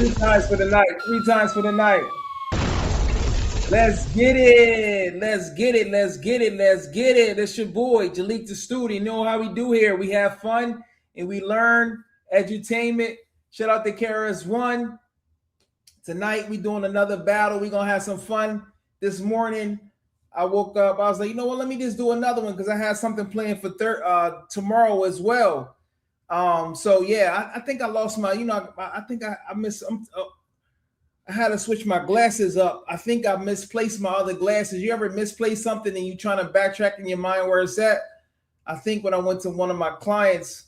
Three times for the night. Three times for the night. Let's get it. Let's get it. Let's get it. Let's get it. It's your boy, Jalik the Student. You know how we do here. We have fun and we learn edutainment. Shout out to Karis One. Tonight we doing another battle. We're gonna have some fun. This morning I woke up. I was like, you know what? Let me just do another one because I had something playing for tomorrow as well. So yeah, I think I lost my. I think I missed. I had to switch my glasses up. I think I misplaced my other glasses. You ever misplace something and you trying to backtrack in your mind where it's at? I think when I went to one of my clients,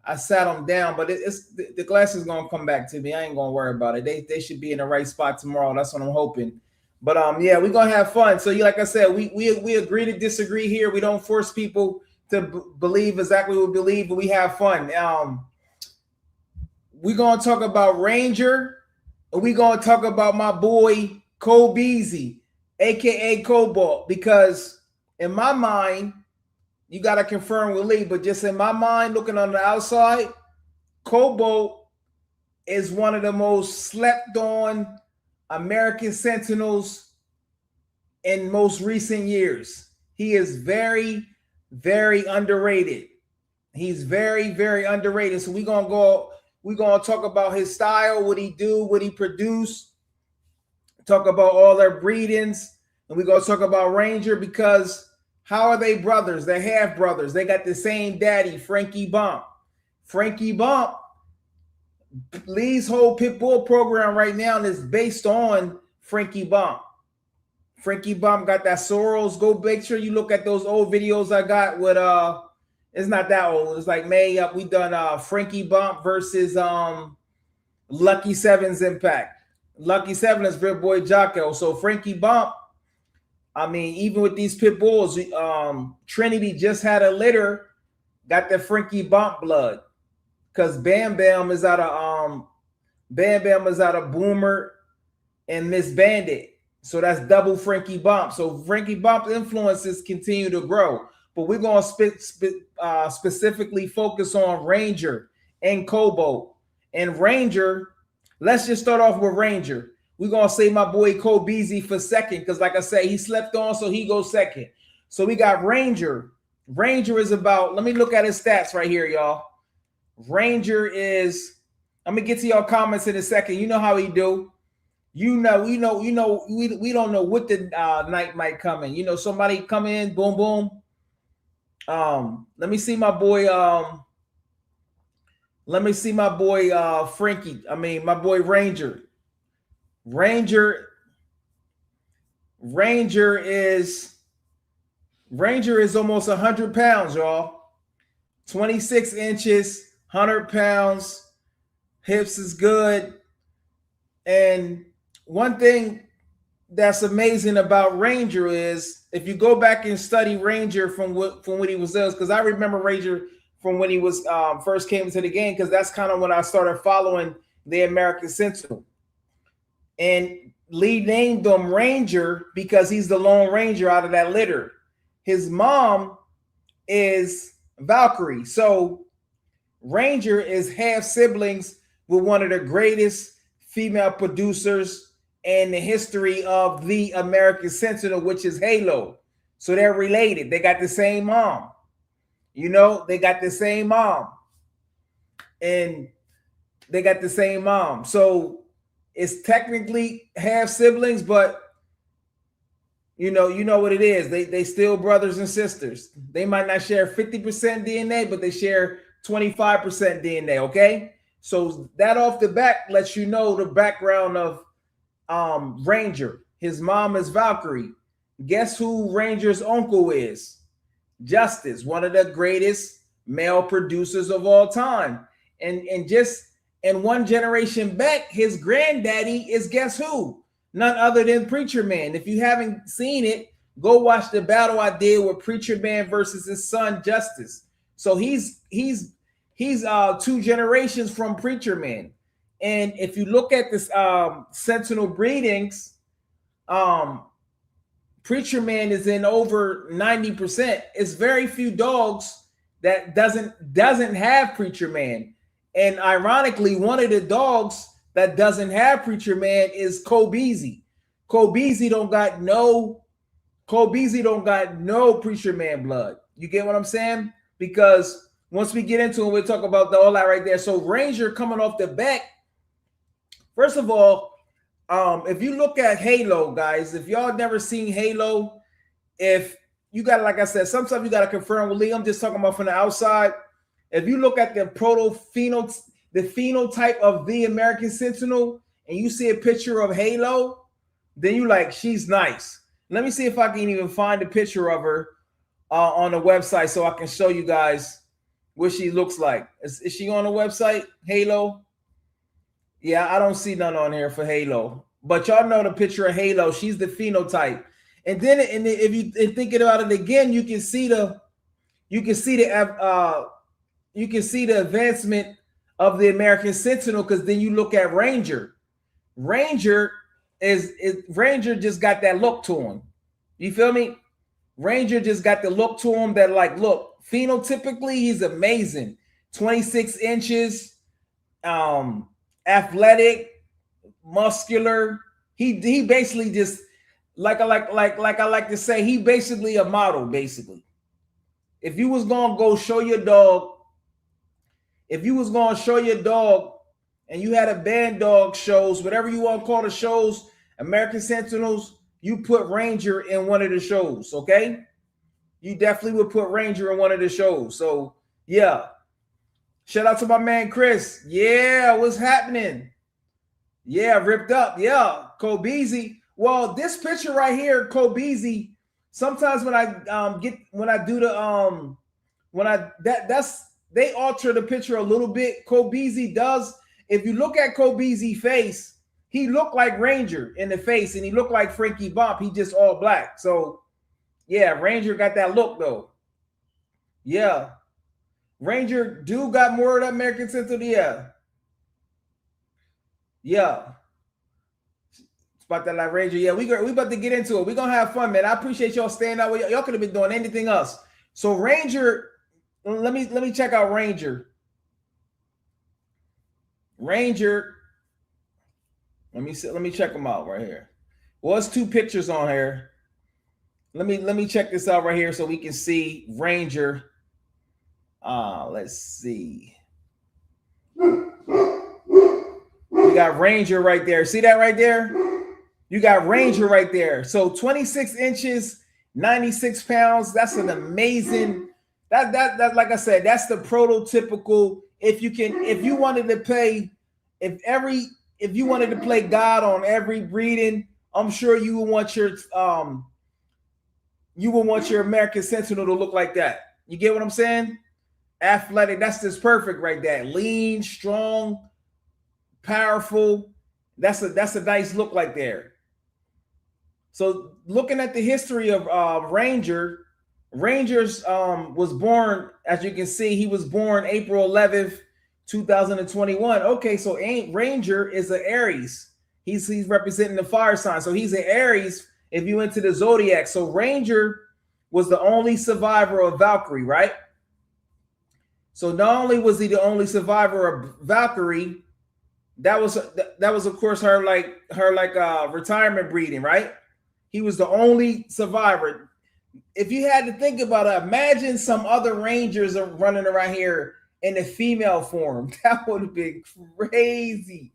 I sat them down, but it's the glasses gonna come back to me. I ain't gonna worry about it. They should be in the right spot tomorrow. That's what I'm hoping. But yeah, we're gonna have fun. So like I said, we agree to disagree here. We don't force people to believe exactly what we believe, but we have fun. We're gonna talk about Ranger. And we're going to talk about my boy, Cobalt, a.k.a. Cobalt, because in my mind, you got to confirm with Lee, but just in my mind, looking on the outside, Cobalt is one of the most slept-on American Sentinels in most recent years. He is very, very underrated. He's very, very underrated. So we're going to talk about his style, what he do, what he produce, talk about all their breedings, and we're going to talk about Ranger because how are they brothers? They're half brothers. They got the same daddy, Frankie Bomp. Frankie Bomp, Lee's whole pit bull program right now is based on Frankie Bomp. Frankie Bomp got that Soros. Go make sure you look at those old videos I got with it's not that old. It's like May up. We done Frankie Bomp versus Lucky Seven's Impact. Lucky Seven is Big Boy Jocko. So Frankie Bomp, I mean, even with these pit bulls, Trinity just had a litter, got the Frankie Bomp blood. Because Bam Bam is out of Boomer and Miss Bandit. So that's double Frankie Bomp. So Frankie Bomp's influences continue to grow. But we're going to specifically focus on Ranger and Cobalt. And Ranger, let's just start off with Ranger. We're going to say my boy Cobalt for second because, like I said, he slept on, so he goes second. So we got Ranger. Ranger is about, let me look at his stats right here, y'all. Ranger is, I'm going to get to y'all comments in a second. You know how he do. We don't know what the night might come in. You know, somebody come in, boom, boom. Let me see my boy. Frankie. I mean, my boy Ranger. Ranger is almost 100 pounds, y'all. 26 inches, 100 pounds. Hips is good. And one thing that's amazing about Ranger is if you go back and study Ranger from when he was there, because I remember Ranger from when he was first came into the game, because that's kind of when I started following the American Sentinel. And Lee named him Ranger because he's the Lone Ranger out of that litter. His mom is Valkyrie. So Ranger is half siblings with one of the greatest female producers in the history of the American Sentinel, which is Halo. So they're related. They got the same mom. You know, they got the same mom. And they got the same mom. So it's technically half siblings, but you know what it is. They still brothers and sisters. They might not share 50% DNA, but they share 25% DNA, okay? So that off the bat lets you know the background of Ranger. His mom is Valkyrie. Guess who Ranger's uncle is? Justice, one of the greatest male producers of all time. And just in one generation back, his granddaddy is guess who? None other than Preacher Man. If you haven't seen it, go watch the battle I did with Preacher Man versus his son Justice. So he's 2 generations from Preacher Man. And if you look at this Sentinel breedings, Preacher Man is in over 90%. It's very few dogs that doesn't have Preacher Man. And ironically, one of the dogs that doesn't have Preacher Man is Kobeezy. Kobeezy don't got no Preacher Man blood. You get what I'm saying? Because once we get into it, we'll talk about all that right there. So Ranger coming off the back. First of all, if you look at Halo, guys, if y'all never seen Halo, if you got, like I said, sometimes you got to confirm with Lee. I'm just talking about from the outside. If you look at the phenotype of the American Sentinel, and you see a picture of Halo, then you like, she's nice. Let me see if I can even find a picture of her on the website so I can show you guys what she looks like. Is she on the website, Halo? Yeah, I don't see none on here for Halo. But y'all know the picture of Halo. She's the phenotype. And then if you thinking about it again, you can see the advancement of the American Sentinel, because then you look at Ranger. Ranger just got that look to him. You feel me? Ranger just got the look to him that, like, look, phenotypically, he's amazing. 26 inches, athletic, muscular. He basically just, like I like to say, he basically a model, basically. If you was gonna go show your dog, and you had a band dog shows, whatever you want to call the shows, American Sentinels, you put Ranger in one of the shows, okay? You definitely would put Ranger in one of the shows. So, yeah. Shout out to my man, Chris. Yeah, what's happening? Yeah, ripped up. Yeah, Kobeezy. Well, this picture right here, Kobeezy, sometimes when they alter the picture a little bit. Kobeezy does. If you look at Kobeezy's face, he looked like Ranger in the face, and he looked like Frankie Bomp. He just all black. So, yeah, Ranger got that look, though. Yeah. Ranger do got more of that American Sentinel. Yeah. Yeah. It's about that like Ranger. Yeah, we about to get into it. We're going to have fun, man. I appreciate y'all staying out. Y'all could have been doing anything else. So, Ranger, let me check out Ranger. Ranger. Let me check them out right here. Well, it's two pictures on here. Let me check this out right here so we can see Ranger. Let's see. We got Ranger right there. See that right there? You got Ranger right there. So 26 inches, 96 pounds. That's an amazing. That like I said, that's the prototypical. If you wanted to play God on every breeding, I'm sure you would want your American Sentinel to look like that. You get what I'm saying? Athletic, that's just perfect right there. Lean, strong, powerful. That's a nice look like there. So looking at the history of Rangers was born, as you can see, he was born April 11th, 2021. Okay, so Ranger is an Aries. He's representing the fire sign. So he's an Aries if you into the zodiac. So Ranger was the only survivor of Valkyrie, right? So not only was he the only survivor of Valkyrie, that was of course her retirement breeding, right? He was the only survivor. If you had to think about it, imagine some other Rangers are running around here in the female form. That would have been crazy.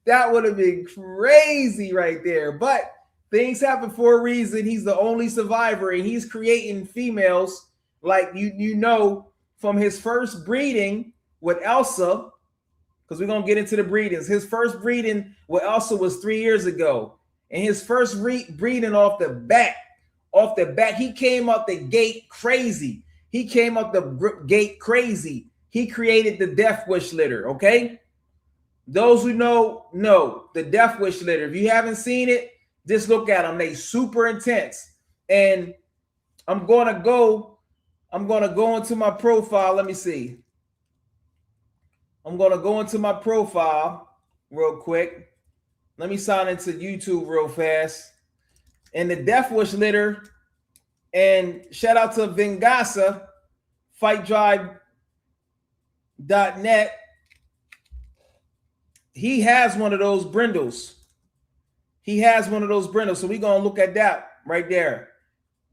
That would have been crazy right there. But things happen for a reason. He's the only survivor, and he's creating females, like you know, from his first breeding with Elsa, because we're going to get into the breedings. His first breeding with Elsa was 3 years ago. And his first breeding off the bat, he came out the gate crazy. He created the Death Wish litter, okay? Those who know the Death Wish litter. If you haven't seen it, just look at them. They super intense. And I'm going to go into my profile. Let me see. I'm going to go into my profile real quick. Let me sign into YouTube real fast. And the Death Wish litter, and shout out to Vengasa, FightDrive.net. he has one of those brindles. He has one of those brindles. So we're gonna look at that right there.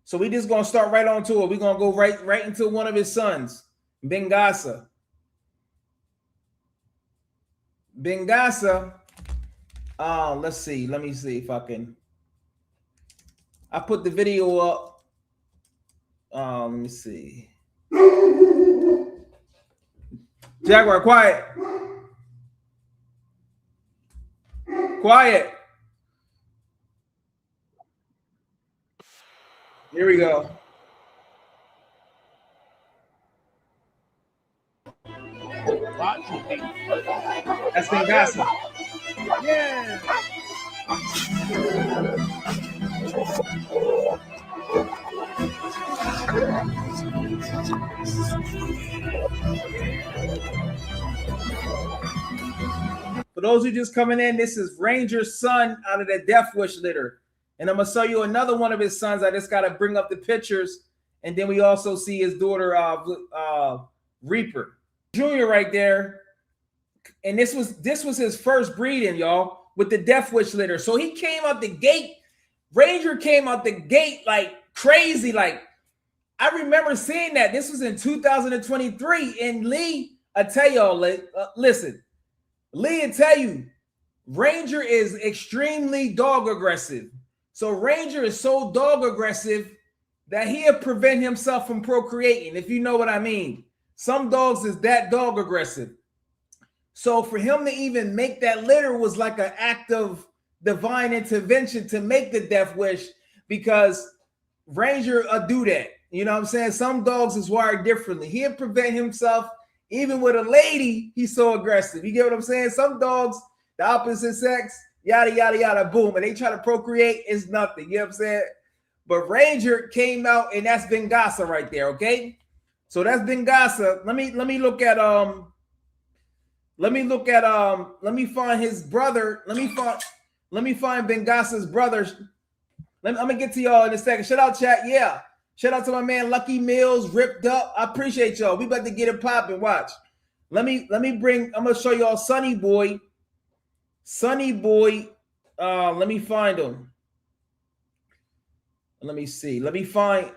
So we just gonna start right on to it. We're gonna go right into one of his sons, Bengasa. Bengasa. Let's see. Let me see if I can. I put the video up. Let me see. Jaguar, quiet. Quiet. Here we go. That's Bengasa. Yeah. For those who just coming in, this is Ranger's son out of the Death Wish litter. And I'm going to show you another one of his sons. I just got to bring up the pictures. And then we also see his daughter, Reaper. Junior right there. And this was his first breeding, y'all, with the Death Wish litter. So he came out the gate. Ranger came out the gate like crazy. Like, I remember seeing that. This was in 2023. And Lee, I tell y'all, listen. Lee will tell you, Ranger is extremely dog aggressive. So Ranger is so dog aggressive that he'll prevent himself from procreating, if you know what I mean. Some dogs is that dog aggressive. So for him to even make that litter was like an act of divine intervention to make the Death Wish, because Ranger do that. You know what I'm saying? Some dogs is wired differently. He'll prevent himself. Even with a lady, he's so aggressive. You get what I'm saying? Some dogs, the opposite sex, yada, yada, yada, boom. And they try to procreate, it's nothing. You know what I'm saying? But Ranger came out, and that's Bengasa right there, okay? So that's Bengasa. Let me find his brother. Let me find Bengasa's brother. I'm gonna get to y'all in a second. Shout out, chat. Yeah. Shout out to my man Lucky Mills, Ripped Up. I appreciate y'all. We about to get it popping. Watch. I'm gonna show y'all Sunny Boy. Sunny Boy. Let me find him. Let me see. Let me find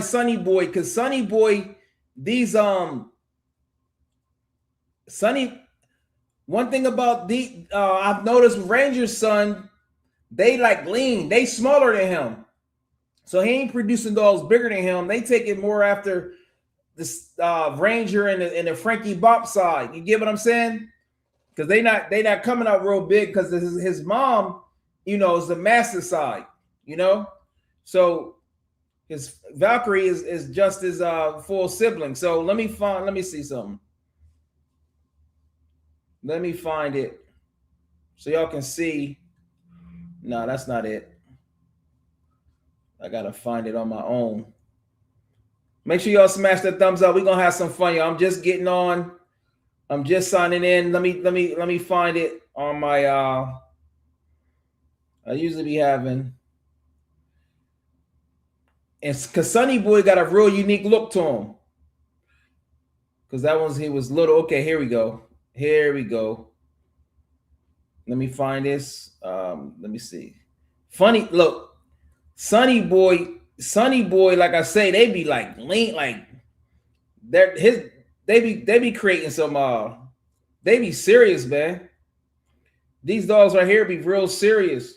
Sunny Boy, because Sunny Boy, one thing about I've noticed with Ranger's son, they like lean, they smaller than him. So he ain't producing dogs bigger than him. They take it more after this Ranger and the Frankie Bomps side. You get what I'm saying? Because they not coming out real big, because his mom, you know, is the master side, you know. So his Valkyrie is just his full sibling. So let me see something. Let me find it so y'all can see. No, that's not it. I gotta find it on my own. Make sure y'all smash that thumbs up. We're gonna have some fun, y'all. I'm just getting on. I'm just signing in. Let me find it on my I usually be having. It's because Sunny Boy got a real unique look to him. Because he was little. Okay, here we go. Here we go. Let me find this. Let me see. Funny, look, Sunny Boy, like I say, they be like lean, like they be creating some they be serious, man. These dogs right here be real serious.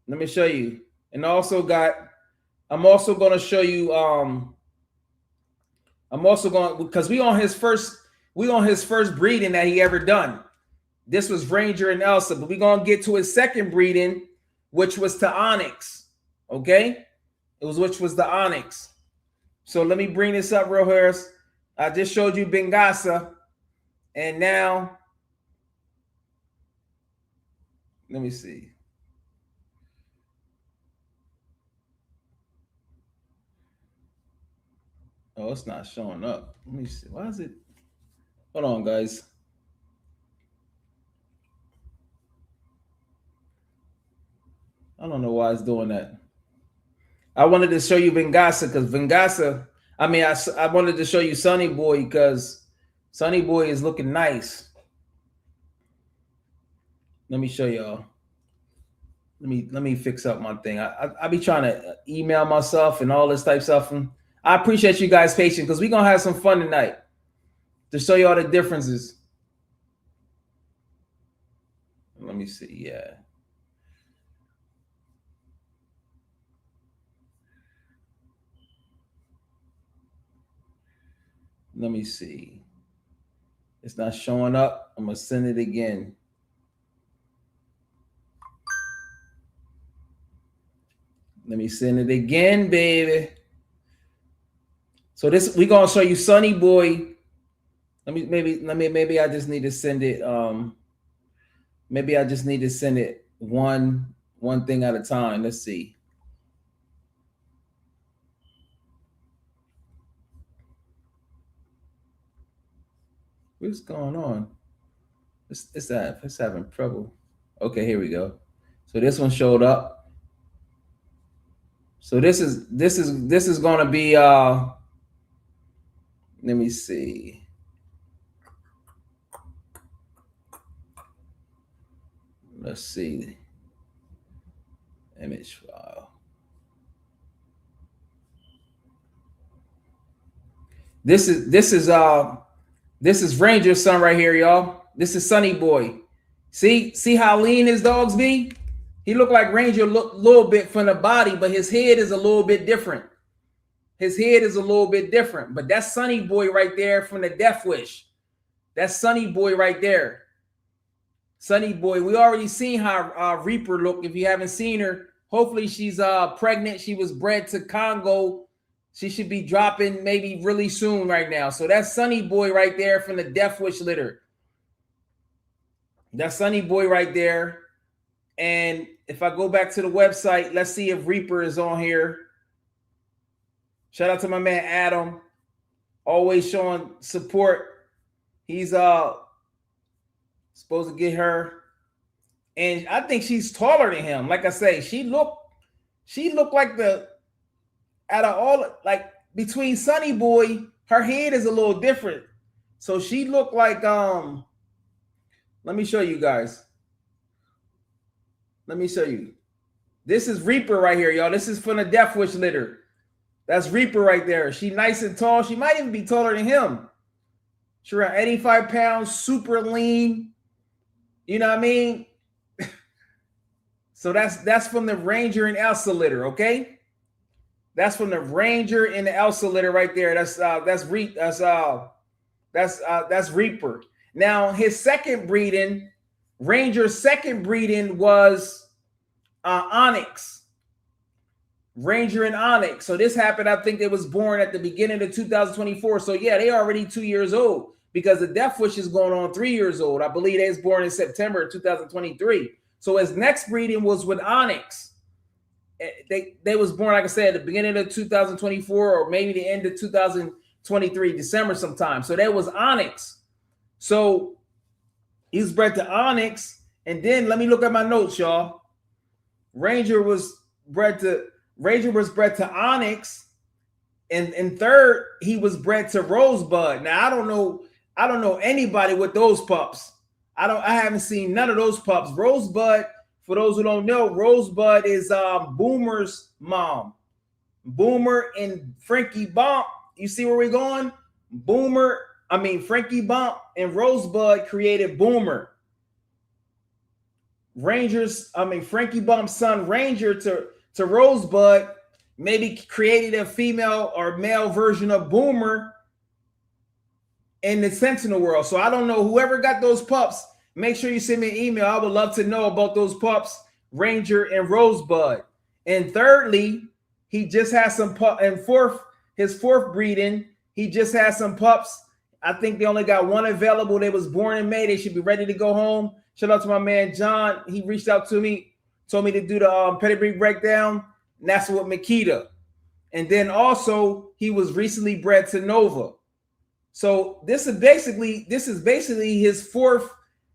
Let me show you. And I'm also gonna show you because we on his first breeding that he ever done. This was Ranger and Elsa, but we're gonna get to his second breeding, which was to Onyx. Okay, which was the Onyx. So let me bring this up real here. I just showed you Bengasa, and now let me see. Oh, it's not showing up. Let me see. Why is it? Hold on, guys. I don't know why it's doing that. I wanted to show you Bengasa because I wanted to show you Sunny Boy because Sonny Boy is looking nice. Let me show y'all. Let me fix up my thing. I be trying to email myself and all this type of stuff. And I appreciate you guys' patience because we're gonna have some fun tonight to show you all the differences. Let me see. Yeah. Let me see. It's not showing up. I'm gonna send it again. Let me send it again, baby. So this we're gonna show you Sonny Boy. Maybe I just need to send it. Maybe I just need to send it one thing at a time. Let's see. What's going on? It's having trouble. Okay, here we go. So this one showed up. So this is gonna be let me see. Let's see. Image file. This is Ranger's son right here, y'all. This is Sonny Boy. See how lean his dogs be? He looked like Ranger a little bit from the body, but his head is a little bit different. His head is a little bit different. But that's Sonny Boy right there from the Death Wish. That's Sonny Boy right there. Sonny Boy. We already seen how Reaper looked. If you haven't seen her, hopefully she's pregnant. She was bred to Congo. She should be dropping maybe really soon right now. So that's Sonny Boy right there from the Death Wish litter. That's Sonny Boy right there. And if I go back to the website, let's see if Reaper is on here. Shout out to my man Adam, always showing support. He's supposed to get her, and I think she's taller than him. Like I say, she looked like the out of all, like between Sonny Boy, her head is a little different. So she looked like let me show you guys. Let me show you. This is Reaper right here, y'all. This is from the Death Wish litter. That's Reaper right there. She nice and tall. She might even be taller than him. She's around 85 pounds, super lean. You know what I mean? So that's from the Ranger and Elsa litter, okay? That's from the Ranger and the Elsa litter right there. That's Reaper. Now his second breeding, Ranger's second breeding was Onyx. Ranger and Onyx. So this happened, I think it was born at the beginning of 2024. So yeah, they already 2 years old because the Death Wish is going on 3 years old. I believe they was born in September 2023. So his next breeding was with Onyx. They was born, like I said, at the beginning of 2024 or maybe the end of 2023, December sometime. So that was Onyx. So he was bred to Onyx. And then let me look at my notes, y'all. Ranger was bred to Onyx, and third he was bred to Rosebud. Now I don't know anybody with those pups. I haven't seen none of those pups. Rosebud, for those who don't know, Rosebud is Boomer's mom. Boomer and Frankie Bomp. You see where we're going? Frankie Bomp and Rosebud created Boomer. Frankie Bump's son Ranger to Rosebud maybe created a female or male version of Boomer in the Sentinel world. So I don't know, whoever got those pups, make sure you send me an email. I would love to know about those pups, Ranger and Rosebud. And thirdly, he just has some pup, and his fourth breeding, he just has some pups. I think they only got one available. They was born in May. They should be ready to go home. Shout out to my man John. He reached out to me, told me to do the pedigree breakdown, and that's with Makita. And then also he was recently bred to Nova. So this is basically his fourth.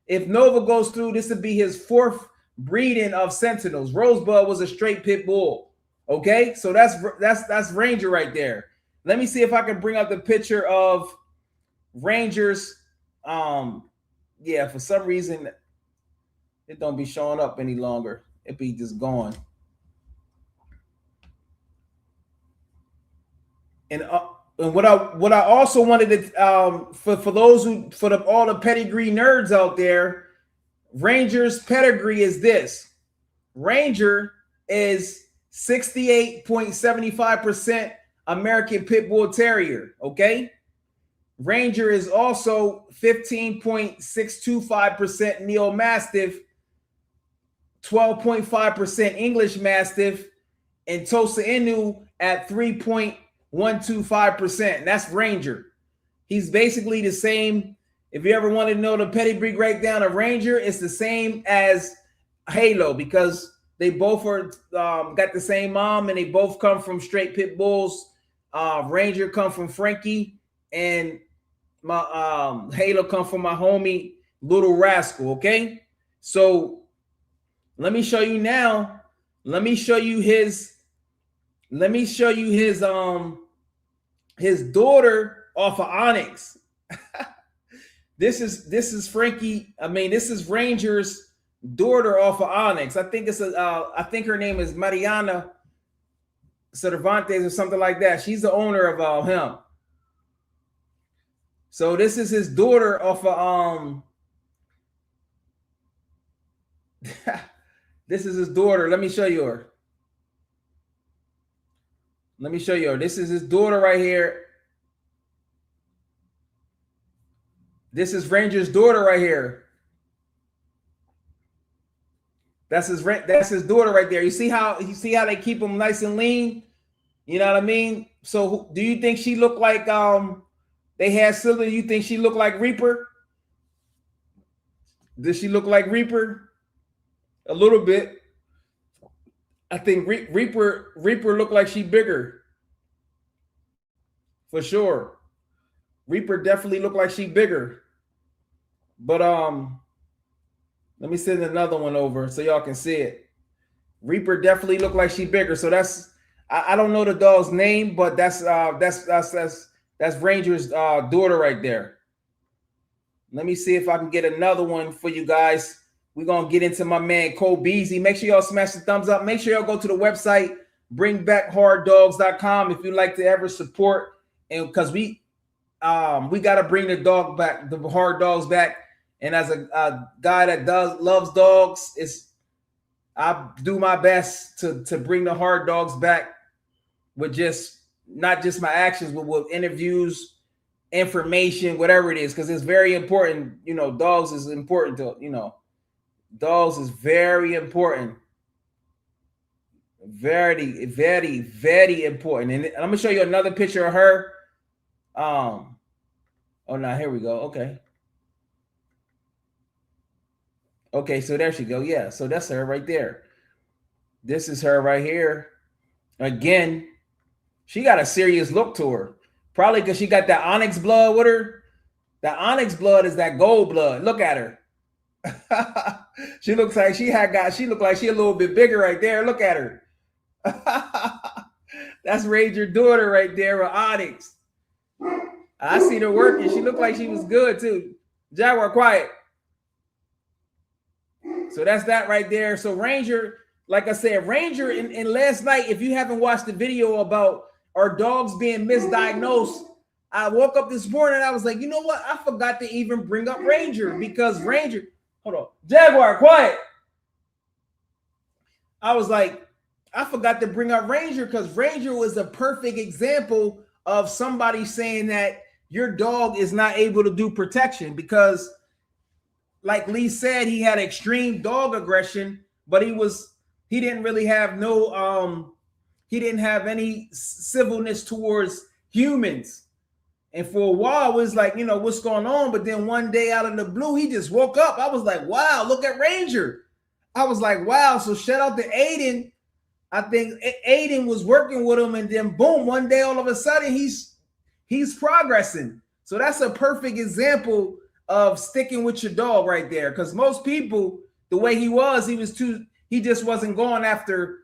If Nova goes through, this would be his fourth breeding of Sentinels. Rosebud was a straight pit bull. Okay, so that's Ranger right there. Let me see if I can bring up the picture of Rangers, yeah, for some reason it don't be showing up any longer. It be just gone. And what I also wanted to for those who all the pedigree nerds out there, Rangers pedigree is this. Ranger is 68.75% American Pit Bull Terrier. Okay. Ranger is also 15.625% Neo Mastiff, 12.5% English Mastiff, and Tosa Inu at 3.125%. That's Ranger. He's basically the same. If you ever want to know the pedigree breakdown of Ranger, it's the same as Halo because they both are got the same mom and they both come from straight pit bulls. Ranger come from Frankie, and my Halo come from my homie Little Rascal. Okay, so let me show you now. Let me show you his his daughter off of Onyx. This is Frankie. I mean, this is Ranger's daughter off of Onyx. I think I think her name is Mariana Cervantes or something like that. She's the owner of him. So this is his daughter off of this is his daughter. Let me show you her. Let me show you her. This is his daughter right here. This is Ranger's daughter right here. That's his daughter right there. You see how they keep them nice and lean? You know what I mean? So do you think she looked like they had Silver? You think she looked like Reaper? Does she look like Reaper? A little bit. I think Reaper looked like she bigger. For sure. Reaper definitely looked like she bigger. But let me send another one over so y'all can see it. Reaper definitely looked like she bigger. So that's I don't know the dog's name, but that's Ranger's daughter right there. Let me see if I can get another one for you guys. We're gonna get into my man Cole Beasley. Make sure y'all smash the thumbs up. Make sure y'all go to the website bringbackharddogs.com if you'd like to ever support, and because we got to bring the dog back, the hard dogs back. And as a guy that loves dogs, I do my best to bring the hard dogs back with just not just my actions, but with interviews, information, whatever it is, because it's very important. You know, dogs is important to, dogs is very important. Very, very, very important. And I'm gonna show you another picture of her. Oh no, here we go. Okay, so there she go. Yeah, so that's her right there. This is her right here. Again, she got a serious look to her. Probably because she got that onyx blood with her. That onyx blood is that gold blood. Look at her. She looks like she looked like she a little bit bigger right there. Look at her. That's Ranger daughter right there with Onyx. I seen her working. She looked like she was good too. Jaguar, quiet. So that's that right there. So Ranger, like I said, Ranger in last night, if you haven't watched the video about our dogs being misdiagnosed, I woke up this morning and I was like, you know what? I forgot to even bring up Ranger because Ranger, hold on. Jaguar, quiet. I was like, I forgot to bring up Ranger because Ranger was a perfect example of somebody saying that your dog is not able to do protection because, like Lee said, he had extreme dog aggression, but he didn't really have he didn't have any civilness towards humans. And for a while, it was like, what's going on? But then one day out of the blue, he just woke up. I was like, wow, look at Ranger. I was like, wow. So shout out to Aiden. I think Aiden was working with him, and then boom, one day all of a sudden he's progressing. So that's a perfect example of sticking with your dog right there. Because most people, the way he just wasn't going after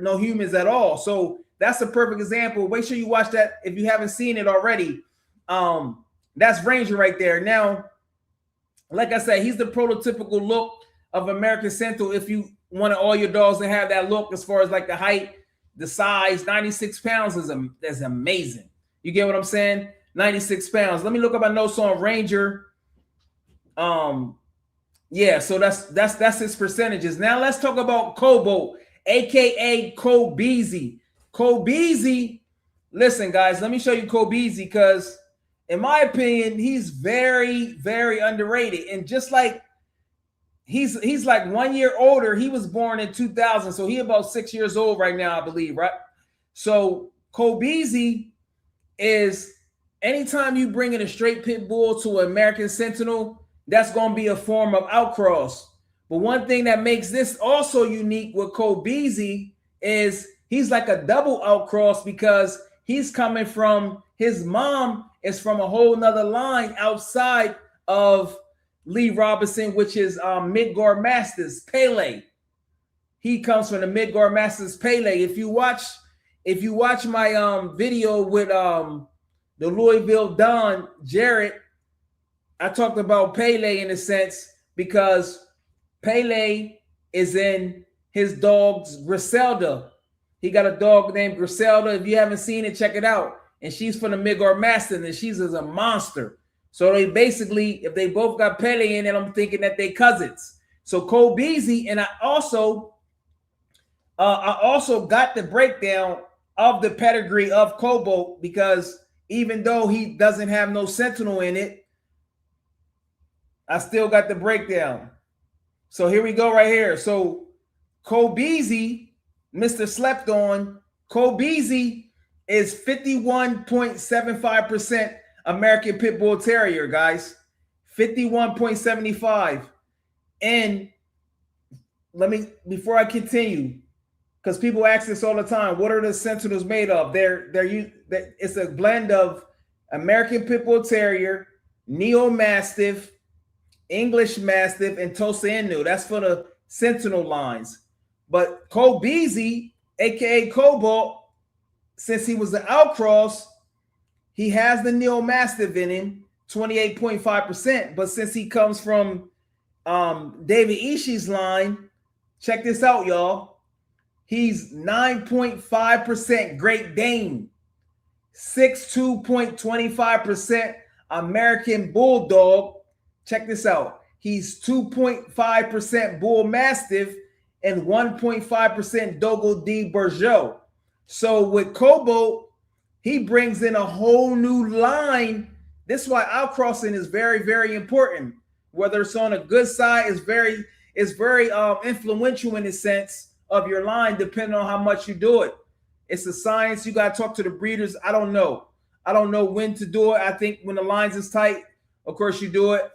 no humans at all. So that's a perfect example. Make sure you watch that if you haven't seen it already. That's Ranger right there. Now, like I said, he's the prototypical look of American Sentinel. If you wanted all your dogs to have that look, as far as like the height, the size, 96 pounds is amazing. You get what I'm saying? 96 pounds. Let me look up my notes on Ranger. Yeah, so that's his percentages. Now let's talk about Cobalt, aka Kobeezy. Kobeezy, listen, guys, let me show you Kobeezy, because in my opinion, he's very, very underrated. And just like he's like 1 year older. He was born in 2000, so he about 6 years old right now, I believe, right? So Kobeezy is, anytime you bring in a straight pit bull to an American Sentinel, that's going to be a form of outcross. But one thing that makes this also unique with Kobeezy is he's like a double outcross, because he's coming from, his mom is from a whole nother line outside of Lee Robinson, which is Midgard Masters, Pele. He comes from the Midgard Masters, Pele. If you watch my video with the Louisville Don, Jarrett, I talked about Pele in a sense, because Pele is in his dog's Griselda. He got a dog named Griselda. If you haven't seen it, check it out. And she's from the Midgard Masters, and she's a monster. So they basically, if they both got Pele in it, I'm thinking that they cousins. So Kobeezy, and I also got the breakdown of the pedigree of Cobalt, because even though he doesn't have no Sentinel in it, I still got the breakdown. So here we go right here. So Kobeezy, Mr. Slept On, Kobeezy is 51.75% American Pit Bull Terrier, guys. 51.75. And let me, before I continue, because people ask this all the time, what are the Sentinels made of? It's a blend of American Pit Bull Terrier, Neo Mastiff, English Mastiff, and Tosa Inu. That's for the Sentinel lines. But Kobeezy, aka Cobalt, since he was the outcross, he has the Neo Mastiff in him, 28.5%. But since he comes from David Ishii's line, check this out, y'all. He's 9.5% Great Dane, 62.25% American Bulldog. Check this out. He's 2.5% Bull Mastiff and 1.5% Dogo di Bergeau. So with Cobalt, he brings in a whole new line. This is why outcrossing is very, very important. Whether it's on a good side, is very influential in the sense of your line, depending on how much you do it. It's a science. You got to talk to the breeders. I don't know when to do it. I think when the lines is tight, of course you do it.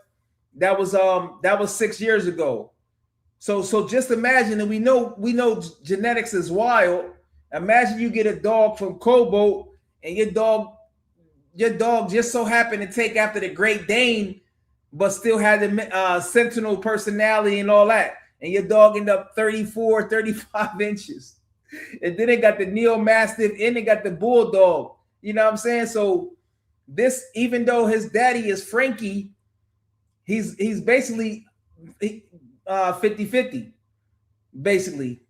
That was 6 years ago. So just imagine, and we know genetics is wild. Imagine you get a dog from Cobalt, and your dog just so happened to take after the Great Dane, but still had the Sentinel personality and all that. And your dog ended up 34, 35 inches. And then it got the Neo Mastiff, and it got the Bulldog. You know what I'm saying? So this, even though his daddy is Frankie, he's basically 50-50. Basically,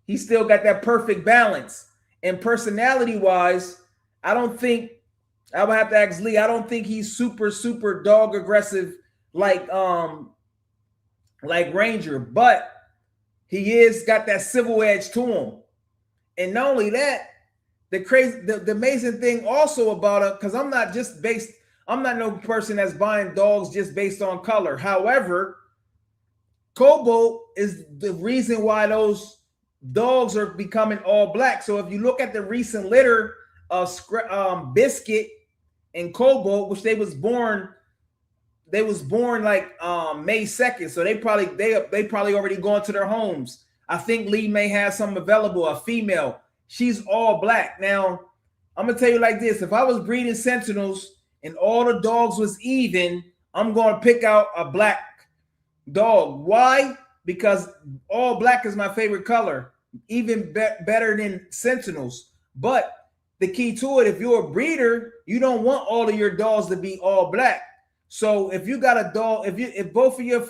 he still got that perfect balance. And personality-wise, I don't think, I would have to ask Lee, I don't think he's super dog aggressive like Ranger, but he is got that civil edge to him. And not only that, the amazing thing also about it, because I'm not no person that's buying dogs just based on color. However, Cobalt is the reason why those dogs are becoming all black. So if you look at the recent litter of Biscuit and Cobalt, which they was born like May 2nd. So they probably already gone to their homes. I think Lee may have some available, a female. She's all black. Now, I'm gonna tell you like this: if I was breeding Sentinels and all the dogs was even, I'm gonna pick out a black dog. Why? Because all black is my favorite color, even better than Sentinels. But the key to it, if you're a breeder, you don't want all of your dogs to be all black. So if you got a dog, if both of your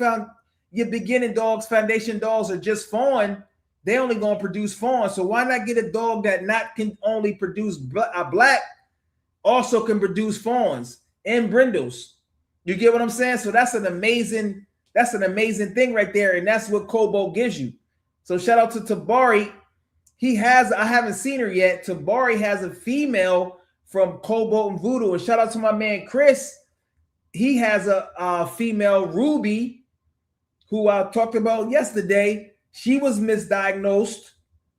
beginning dogs, foundation dogs are just fawn, they only gonna produce fawn. So why not get a dog that not can only produce a black, also can produce fawns and brindles? You get what I'm saying? So that's an amazing thing right there, and that's what Cobalt gives you. So shout out to Tabari. I haven't seen her yet. Tabari has a female from Cobalt and Voodoo, and shout out to my man Chris. He has a female Ruby, who I talked about yesterday. She was misdiagnosed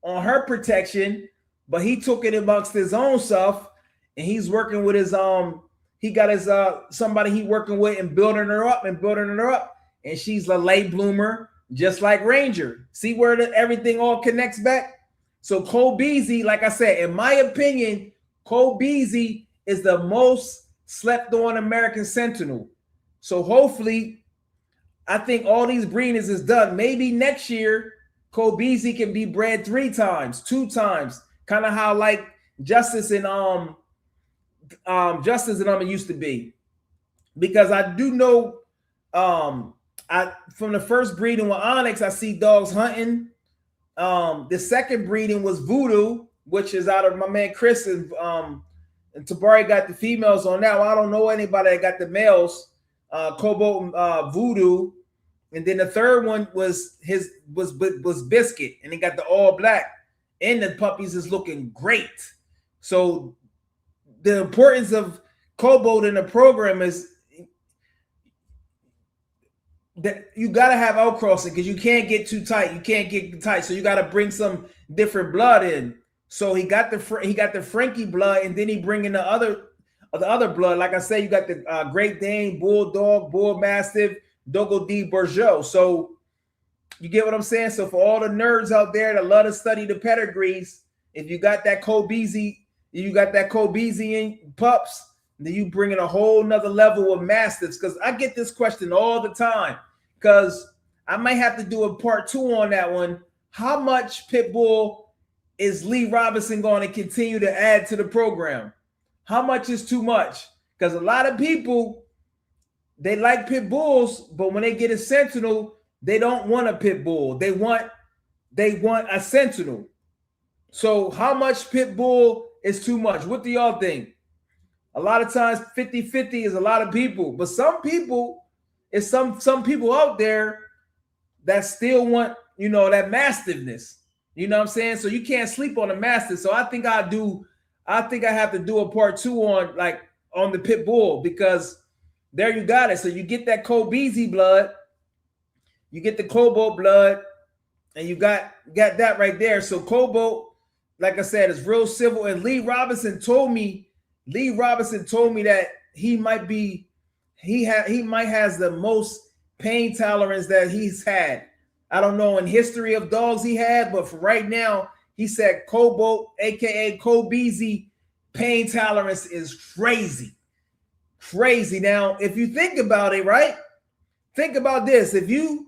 on her protection, but he took it amongst his own stuff, and he's working with his he got his somebody he working with and building her up, and she's a late bloomer, just like Ranger. See where everything all connects back? So Cole Beasley, like I said, in my opinion, Cole Beasley is the most slept on American Sentinel. So hopefully, I think all these breedings is done. Maybe next year, Cole Beasley can be bred 3 times, 2 times, kind of how like Justice and used to be. Because I do know from the first breeding with Onyx, I see dogs hunting. The second breeding was Voodoo, which is out of my man Chris, and Tabari got the females on that. Well, I don't know anybody that got the males, Cobalt and Voodoo. And then the third one was Biscuit, and he got the all black. And the puppies is looking great. So the importance of Cobalt in the program is that you got to have outcrossing, because you can't get too tight. You can't get tight, so you got to bring some different blood in. So he got the Frankie blood, and then he bring in the other blood. Like I say, you got the Great Dane, Bulldog, Bull Mastiff, Dogo D Bourgeois. So you get what I'm saying? So for all the nerds out there that love to study the pedigrees, if you got that Kobeezy in pups, then you bring in a whole nother level of mastiffs. Because I get this question all the time, because I might have to do a part 2 on that one. How much pit bull is Lee Robinson going to continue to add to the program? How much is too much? Because a lot of people, they like pit bulls, but when they get a Sentinel, they don't want a pit bull. They want a Sentinel. So how much pit bull is too much? What do y'all think? A lot of times 50-50 is a lot of people, but some people, it's some people out there that still want, that mastiffness. You know what I'm saying? So you can't sleep on the mastiff. So I think I have to do a part 2 on the pit bull, because there you got it. So you get that Kobeezy blood, you get the Cobalt blood, and you got that right there. So Cobalt, like I said, is real civil. And Lee Robinson told me that he might has the most pain tolerance that he's had. I don't know in history of dogs he had, but for right now, he said Cobalt, aka Kobeezy, pain tolerance is crazy. Crazy. Now, if you think about it, right? Think about this. If you're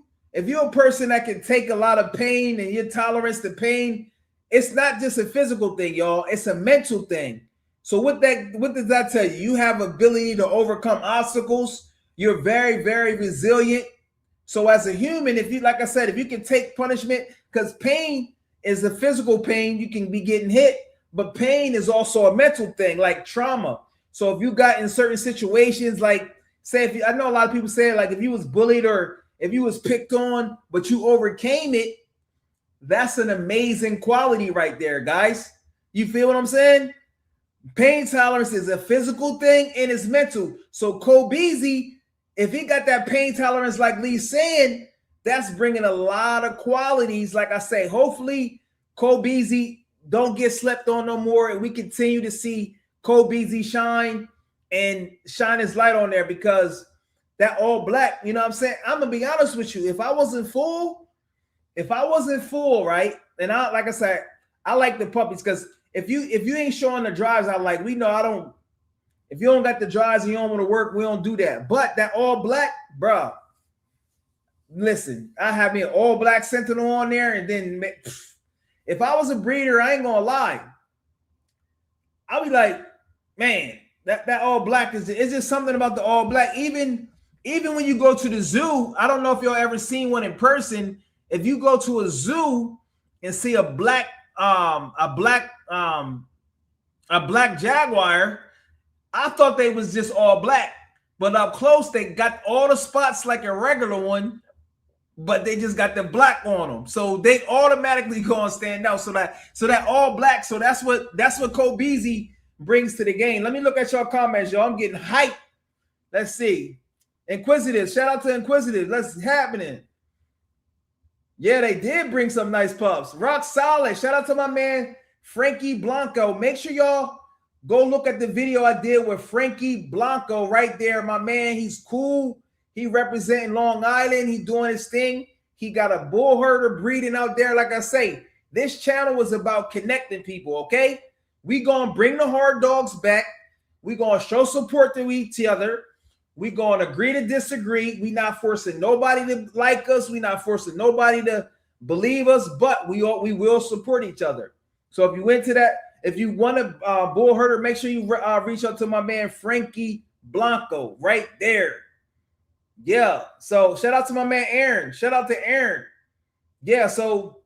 a person that can take a lot of pain and your tolerance to pain, it's not just a physical thing, y'all. It's a mental thing. So what does that tell you? You have ability to overcome obstacles. You're very, very resilient. So as a human, if you can take punishment, because pain is a physical pain, you can be getting hit, but pain is also a mental thing, like trauma. So if you got in certain situations, like say, I know a lot of people say, like, if you was bullied or if you was picked on, but you overcame it, that's an amazing quality right there, guys. You feel what I'm saying? Pain tolerance is a physical thing and it's mental. So Kobeezy, if he got that pain tolerance like Lee's saying, that's bringing a lot of qualities. Like I say, hopefully Kobeezy don't get slept on no more, and we continue to see Kobeezy shine his light on there, because that all black, you know what I'm saying? I'm gonna be honest with you. If I wasn't full, right? And like I said, I like the puppies, because if you ain't showing the drives, if you don't got the drives and you don't want to work, we don't do that. But that all black, bro, listen, I have me an all black Sentinel on there, and then if I was a breeder, I ain't gonna lie, I'll be like, man, that all black is just something about the all black. Even when you go to the zoo, I don't know if y'all ever seen one in person. If you go to a zoo and see a black jaguar, I thought they was just all black, but up close they got all the spots like a regular one, but they just got the black on them, so they automatically gonna stand out. So that all black. So that's what Kobeezy brings to the game. Let me look at your comments, y'all. I'm getting hyped. Let's see. Inquisitive. Shout out to Inquisitive. Let's happening. Yeah, they did bring some nice pups. Rock solid. Shout out to my man Frankie Blanco. Make sure y'all go look at the video I did with Frankie Blanco right there. My man, he's cool. He representing Long Island. He doing his thing. He got a bull herder breeding out there. Like I say, this channel was about connecting people, okay? We gonna bring the hard dogs back. We gonna show support to each other. We gonna agree to disagree. We not forcing nobody to like us. We not forcing nobody to believe us, but we will support each other. So if you into that, if you want a bull herder, make sure you reach out to my man Frankie Blanco right there. Yeah. So shout out to my man Aaron. Shout out to Aaron. Yeah. So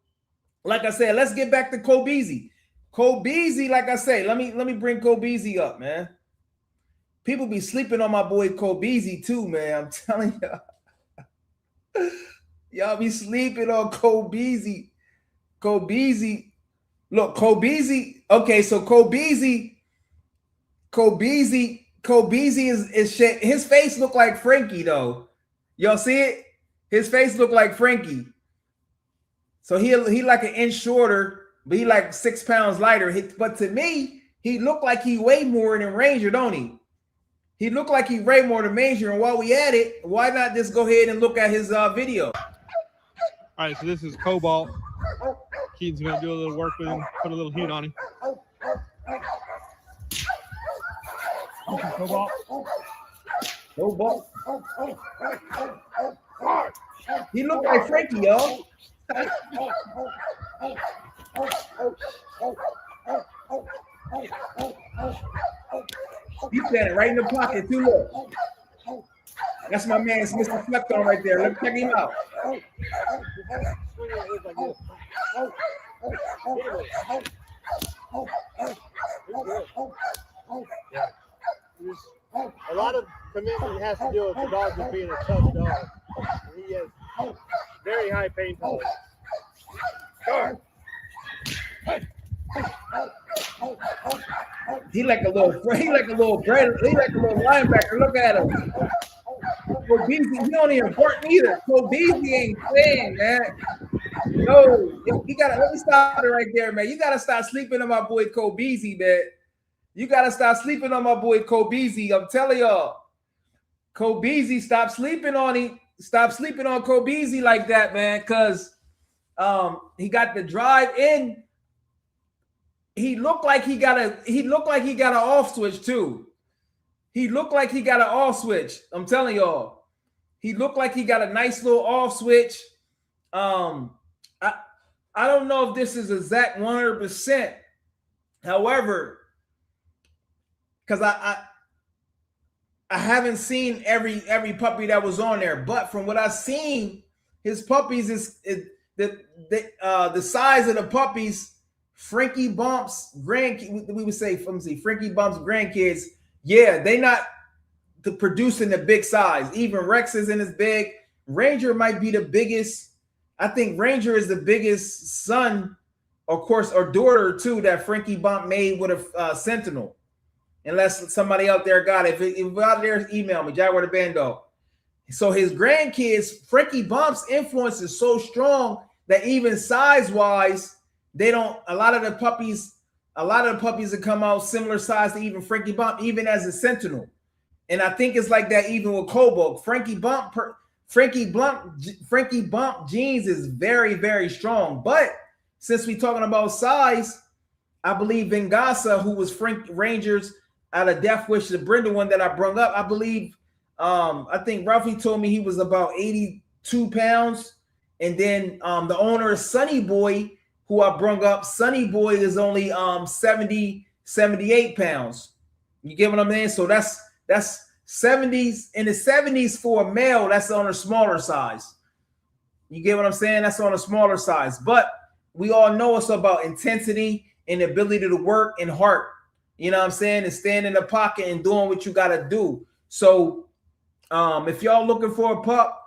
like I said, let's get back to Kobeezy. Kobeezy, like I say, let me bring Kobeezy up, man. People be sleeping on my boy Kobeezy too, man. I'm telling y'all. Y'all be sleeping on Kobeezy. Kobeezy. Look, Kobeezy. Okay, so Kobeezy is his face look like Frankie though. Y'all see it? His face look like Frankie. So he like an inch shorter, but he like 6 pounds lighter. But to me, he looked like he weigh more than Ranger, don't he? He looked like he weighed more than Ranger. And while we at it, why not just go ahead and look at his video? All right, so this is Cobalt. Keaton's gonna do a little work with him, put a little heat on him. Cobalt. Cobalt. He looked like Frankie, y'all. He's standing right in the pocket too. Look. That's my man, Mr. Flecton right there. Let's check him out. Yeah. A lot of commitment has to do with the dog just being a tough dog. He has very high pain tolerance. He like a little linebacker. Look at him. Kobeezy, he don't even important either. Kobeezy ain't playing, man. No, you gotta let me stop it right there, man. You gotta stop sleeping on my boy Kobeezy, man. You gotta stop sleeping on my boy Kobeezy. I'm telling y'all, Kobeezy, stop sleeping on him. Stop sleeping on Kobeezy like that, man. Cause he got the drive in. He looked like he got an off switch too. He looked like he got an off switch. I'm telling y'all. He looked like he got a nice little off switch. I don't know if this is exact 100%. However, because I haven't seen every puppy that was on there, but from what I've seen, his puppies is the size of the puppies. Frankie Bomps grandkids, we would say, Frankie Bomps grandkids. Yeah, they not producing the big size. Even Rex isn't as big. Ranger might be the biggest. I think Ranger is the biggest son, of course, or daughter too, that Frankie Bomp made with a Sentinel. Unless somebody out there got it. If out there, email me, Jaguar the Bando. So his grandkids, Frankie Bomp's influence is so strong that even size-wise, they don't. A lot of the puppies that come out similar size to even Frankie Bomp, even as a Sentinel. And I think it's like that even with Cobalt. Frankie Bomp genes is very, very strong. But since we're talking about size, I believe Vengasa, who was Frank Rangers out of Death Wish, the Brindle one that I brung up, I believe, I think Ralphie told me he was about 82 pounds. And then the owner, Sonny Boy, who I brung up, Sonny Boy is only 70 78 pounds. You get what I mean? So that's 70s, in the 70s for a male, that's on a smaller size. You get what I'm saying? That's on a smaller size. But we all know it's about intensity and ability to work and heart. You know what I'm saying? And stand in the pocket and doing what you got to do. So if y'all looking for a pup,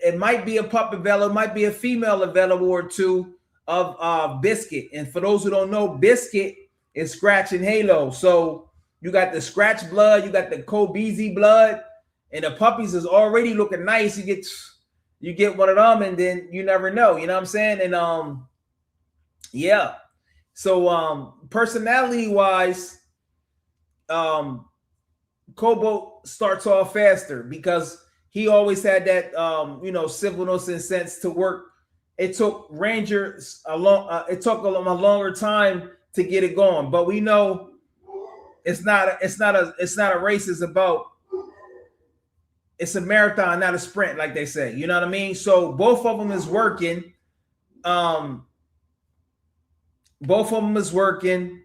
it might be a pup available, it might be a female available or two of Biscuit. And for those who don't know, Biscuit is Scratch and Halo. So you got the Scratch blood, you got the Cobalt blood, and the puppies is already looking nice. You get one of them, and then you never know. You know what I'm saying? And yeah. So personality wise, Cobalt starts off faster because he always had that civilness and sense to work. It took Ranger it took a longer time to get it going, but we know it's not a race. It's a marathon, not a sprint, like they say. You know what I mean? So both of them is working. Both of them is working,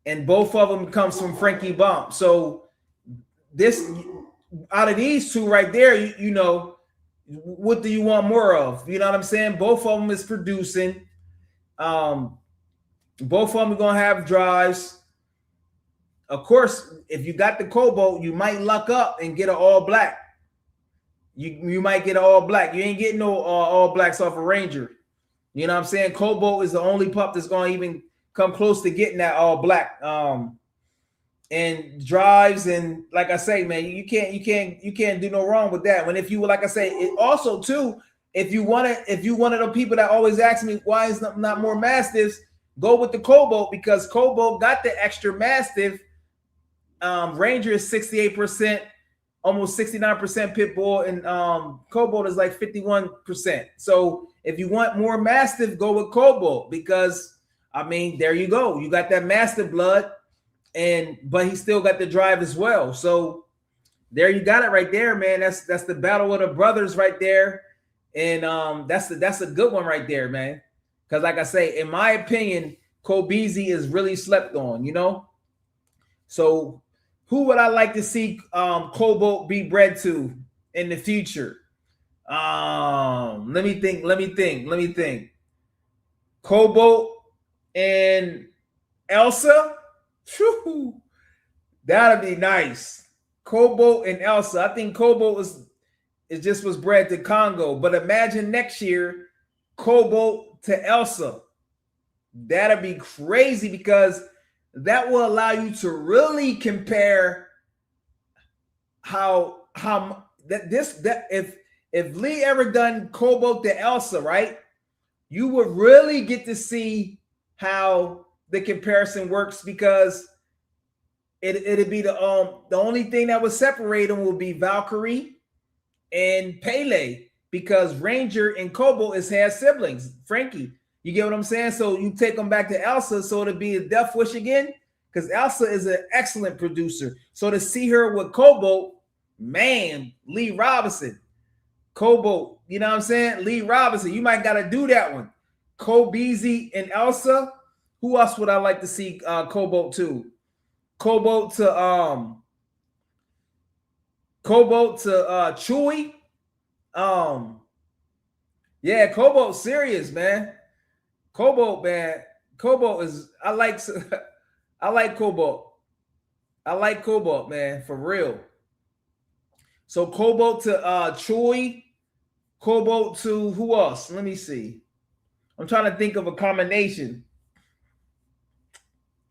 and both of them comes from Frankie Bomps. So this, out of these two right there, you know, what do you want more of? You know what I'm saying? Both of them is producing. Both of them are gonna have drives. Of course, if you got the Cobalt, you might luck up and get an all black. You might get an all black. You ain't getting no all blacks off a Ranger. You know what I'm saying? Cobalt is the only pup that's gonna even come close to getting that all black. And drives, and like I say, man, you can't do no wrong with that. When if you, like I say, it also too, if you one of the people that always ask me why is not more Mastiffs, go with the Cobalt, because Cobalt got the extra Mastiff. Ranger is 68%, almost 69% pit bull, and Cobalt is like 51%. So if you want more Mastiff, go with Cobalt, because I mean, there you go. You got that Mastiff blood, but he still got the drive as well. So there you got it right there, man. That's the battle of the brothers right there, and that's a good one right there, man. Because like I say, in my opinion, Kobeezy is really slept on, you know. So who would I like to see Cobalt be bred to in the future? Let me think. Cobalt and Elsa. Whew, that'd be nice. Cobalt and Elsa. I think Cobalt was bred to Congo, but imagine next year Cobalt to Elsa. That'd be crazy, because that will allow you to really compare how if Lee ever done Cobalt to Elsa, right? You would really get to see how the comparison works, because it'd be the only thing that would separate them will be Valkyrie and Pele, because Ranger and Cobalt is half siblings. Frankie, you get what I'm saying? So you take them back to Elsa, so it'll be a death wish again, because Elsa is an excellent producer. So to see her with Cobalt, man, Lee Robinson, Cobalt, you know what I'm saying? Lee Robinson, you might got to do that one. Kobeezy and Elsa. Who else would I like to see Cobalt to? Cobalt to Chewy. Yeah, Cobalt serious, man. Cobalt, man. Cobalt is I like Cobalt. I like Cobalt, man, for real. So Cobalt to Chewy. Cobalt to who else? Let me see. I'm trying to think of a combination.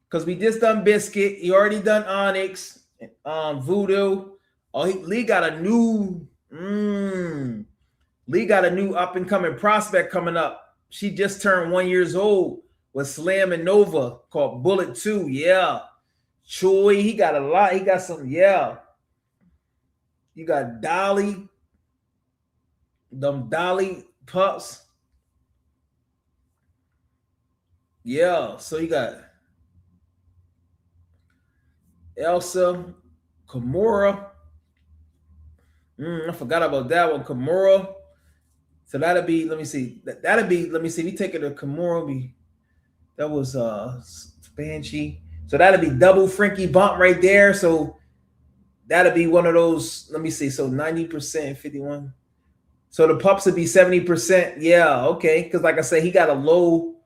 Because we just done Biscuit. He already done Onyx, Voodoo. Oh, Lee got a new up and coming prospect coming up. She just turned 1 year old with Slam and Nova, called Bullet 2. Yeah. Chewy, he got a lot. He got some, yeah. You got Dolly. Them Dolly pups. Yeah. So you got Elsa, Kimura. I forgot about that one. Kimura. So that'll be, let me see. Let me see. We take it to Kimura. That was Banshee. So that'll be double Frankie bump right there. So that'll be one of those. Let me see. So 90%, 51. So the pups would be 70%. Yeah, okay. Because like I said, he got a low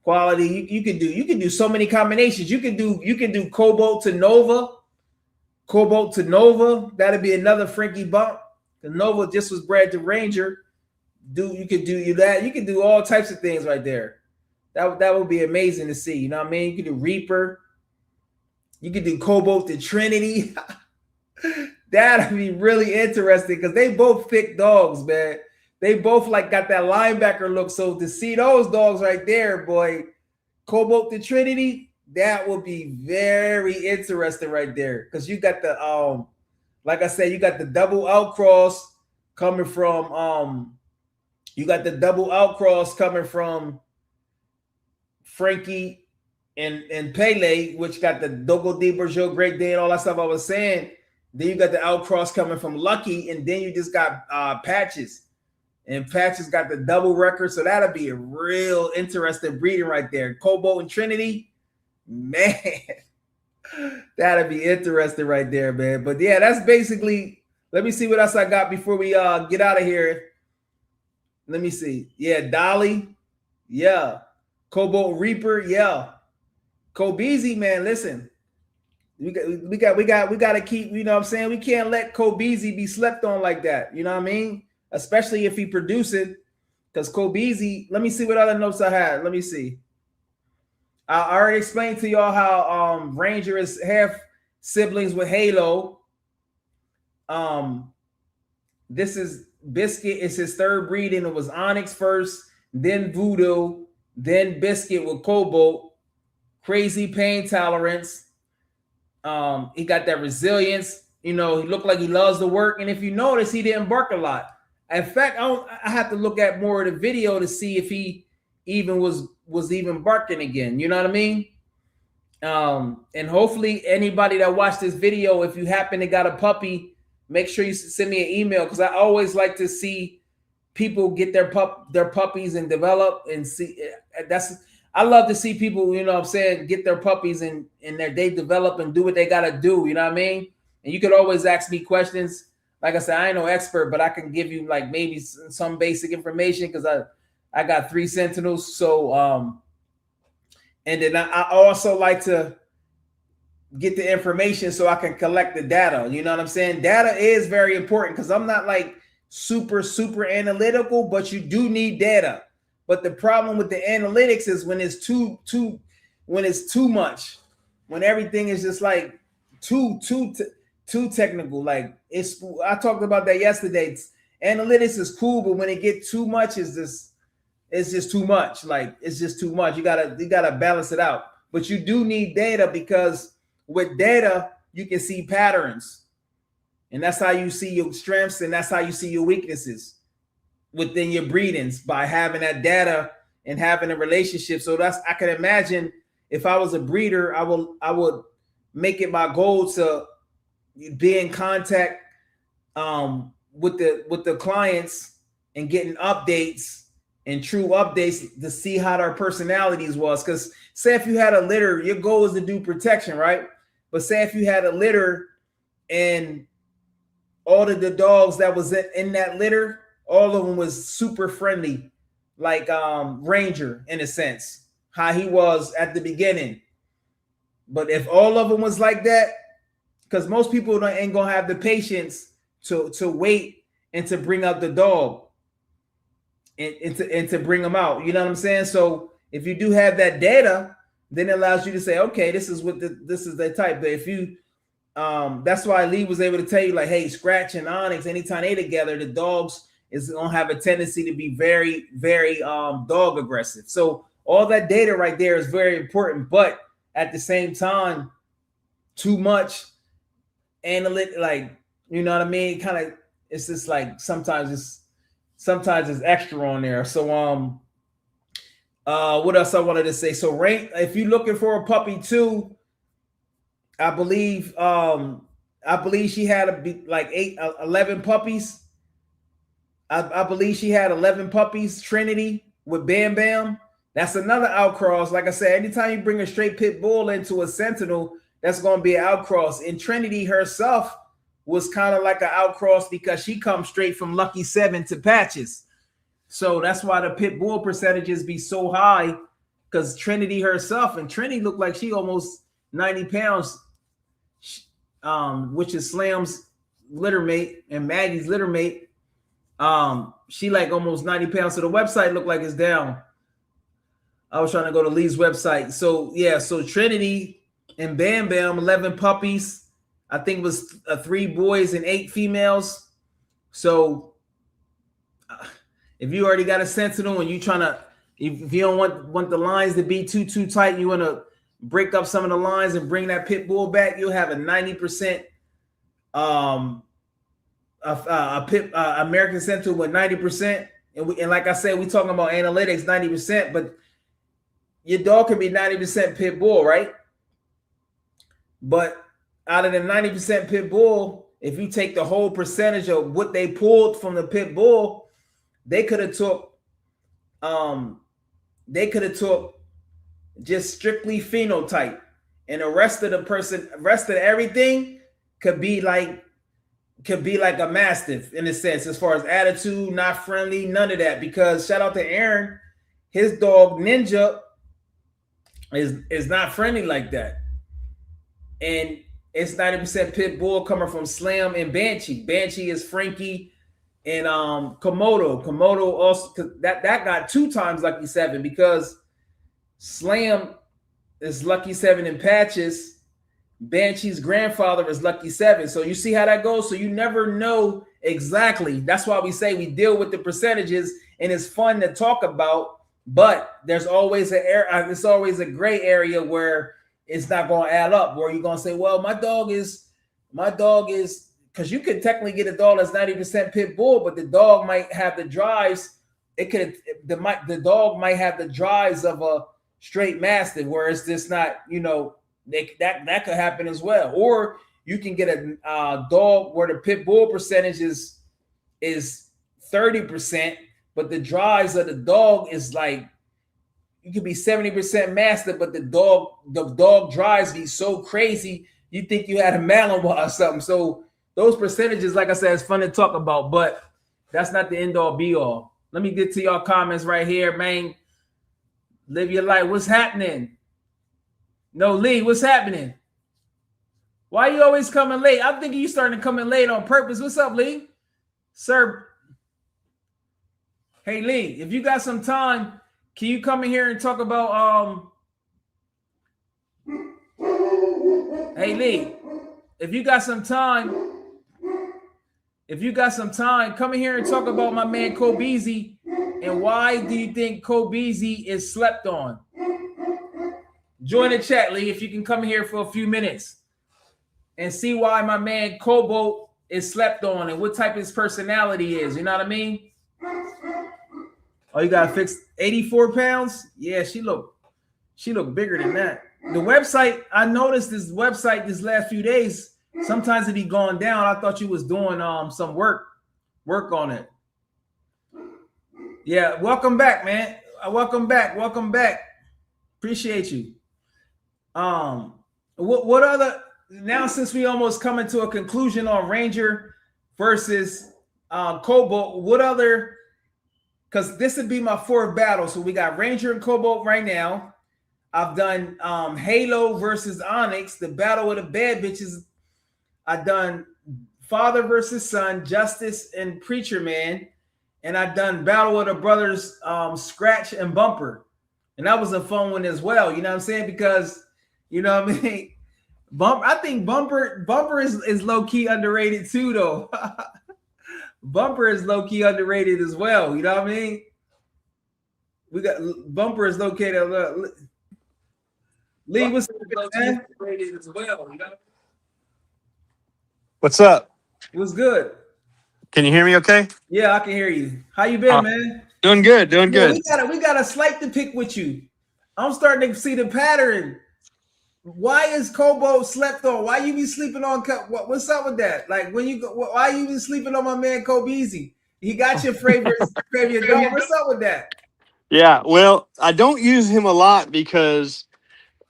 quality. You can do so many combinations. You can do Cobalt to Nova. Cobalt to Nova. That'd be another Frankie bump. The Nova just was bred to Ranger. You could do that. You can do all types of things right there. That would be amazing to see. You know what I mean? You could do Reaper. You could do Cobalt to Trinity. That'd be really interesting because they both thick dogs, man. They both like got that linebacker look. So to see those dogs right there, boy, Cobalt to Trinity, that would be very interesting right there. Because you got the like I said, you got the double outcross coming from Frankie and Pele, which got the Dogo Di Bergeau, Great Day, and all that stuff I was saying. Then you got the outcross coming from Lucky, and then you just got Patches. And Patches got the double record, so that'll be a real interesting breeding right there. Cobalt and Trinity, man, that'll be interesting right there, man. But yeah, that's basically. Let me see what else I got before we get out of here. Let me see. Yeah, Dolly, yeah, Cobalt Reaper, yeah, Kobeezy, man. Listen. We got to keep, you know what I'm saying? We can't let Kobeezy be slept on like that. You know what I mean? Especially if he producing. Because Kobeezy, let me see what other notes I had. Let me see. I already explained to y'all how Ranger is half siblings with Halo. This is Biscuit is his third breeding. It was Onyx first, then Voodoo, then Biscuit with Cobalt, crazy pain tolerance. He got that resilience. You know, he looked like he loves the work. And if you notice, he didn't bark a lot. In fact, I have to look at more of the video to see if he even was even barking again. You know what I mean? And hopefully anybody that watched this video, if you happen to got a puppy, make sure you send me an email, because I always like to see people get their puppies and develop and see. I love to see people, you know what I'm saying, get their puppies and they develop and do what they got to do. You know what I mean? And you could always ask me questions. Like I said, I ain't no expert, but I can give you like maybe some basic information because I got 3 Sentinels. So, and then I also like to get the information so I can collect the data. You know what I'm saying? Data is very important because I'm not like super analytical, but you do need data. But the problem with the analytics is when it's too much, when everything is just like too technical. Like I talked about that yesterday. Analytics is cool, but when it gets too much, it's just too much. Like it's just too much. You gotta balance it out. But you do need data because with data you can see patterns, and that's how you see your strengths and that's how you see your weaknesses within your breedings, by having that data and having a relationship. So I can imagine if I was a breeder, I would make it my goal to be in contact with the clients and getting updates and true updates to see how their personalities was. Because say if you had a litter, your goal is to do protection, right? But say if you had a litter and all of the dogs that was in that litter, all of them was super friendly, like Ranger in a sense, how he was at the beginning. But if all of them was like that, because most people ain't gonna have the patience to wait and to bring out the dog and to bring them out. You know what I'm saying? So if you do have that data, then it allows you to say, okay, this is the type. But if you that's why Lee was able to tell you, like, hey, Scratch and Onyx, anytime they together, the dogs is gonna have a tendency to be very, very dog aggressive. So all that data right there is very important, but at the same time, too much analytic, like, you know what I mean? Kind of, it's just like sometimes it's extra on there. So what else I wanted to say? So if you're looking for a puppy too, I believe she had like 11 puppies. I believe she had 11 puppies, Trinity with Bam Bam. That's another outcross. Like I said, anytime you bring a straight pit bull into a Sentinel, that's going to be an outcross. And Trinity herself was kind of like an outcross because she comes straight from Lucky 7 to Patches. So that's why the pit bull percentages be so high, because Trinity herself, and Trinity looked like she almost 90 pounds, which is Slam's litter mate and Maggie's litter mate. She like almost 90 pounds. So the website looked like it's down. I was trying to go to Lee's website. So yeah, so Trinity and Bam Bam, 11 puppies. I think it was 3 boys and 8 females. So if you already got a Sentinel and you trying to, if you don't want the lines to be too tight, you want to break up some of the lines and bring that pit bull back, you'll have a 90% American Sentinel with 90%. And like I said, we talking about analytics, 90%, but your dog can be 90% pit bull, right? But out of the 90% pit bull, if you take the whole percentage of what they pulled from the pit bull, they could have took just strictly phenotype, and the rest of everything could be like a mastiff in a sense, as far as attitude, not friendly, none of that. Because shout out to Aaron, his dog Ninja is not friendly like that. And it's 90% pit bull coming from Slam and Banshee. Banshee is Frankie and Komodo. Komodo also, that got 2 times Lucky 7, because Slam is Lucky 7 in Patches. Banshee's grandfather is Lucky 7. So you see how that goes? So you never know exactly. That's why we say we deal with the percentages, and it's fun to talk about, but there's always it's always a gray area where it's not going to add up, where you're going to say, well, my dog is, because you could technically get a dog that's 90% pit bull, but the dog might have the drives. The dog might have the drives of a straight mastiff, where it's just not, that could happen as well. Or you can get a dog where the pit bull percentage is 30%, but the drives of the dog is like, you could be 70% mastiff, but the dog drives be so crazy, you think you had a Malinois or something. So those percentages, like I said, it's fun to talk about, but that's not the end all be all. Let me get to your comments right here, man. Live your life. What's happening? No, Lee, what's happening? Why are you always coming late? I'm thinking you starting to come in late on purpose. What's up, Lee? Sir. Hey, Lee, if you got some time, can you come in here and talk about Hey, Lee, if you got some time, come in here and talk about my man Kobeezy, and why do you think Kobeezy is slept on? Join the chat, Lee, if you can come here for a few minutes and see why my man Cobalt is slept on and what type of his personality is. You know what I mean? Oh, you got to fix 84 pounds? Yeah, she look bigger than that. The website, I noticed this website this last few days, sometimes it be going down. I thought you was doing some work on it. Yeah, welcome back, man. Welcome back. Appreciate you. What other, now since we almost coming to a conclusion on Ranger versus Cobalt, what other, because this would be my 4th battle. So we got Ranger and Cobalt right now. I've done Halo versus Onyx, the battle of the bad bitches. I've done Father versus Son, Justice and Preacher Man. And I've done Battle of the Brothers, Scratch and Bumper. And that was a fun one as well. You know what I'm saying? Because, you know what I mean? I think Bumper is low-key underrated too, though. Bumper is low-key underrated as well. You know what I mean? We got Bumper is located. Lee was underrated as well. You know? What's up? It was good. Can you hear me okay? Yeah, I can hear you. How you been, man? Doing good, doing good. We got a slight to pick with you. I'm starting to see the pattern. Why is Cobalt slept on? Why you be sleeping on? What's up with that? Like when you go, why you be sleeping on my man Kobeezy? He got your favorite dog. What's up with that? Yeah, well, I don't use him a lot because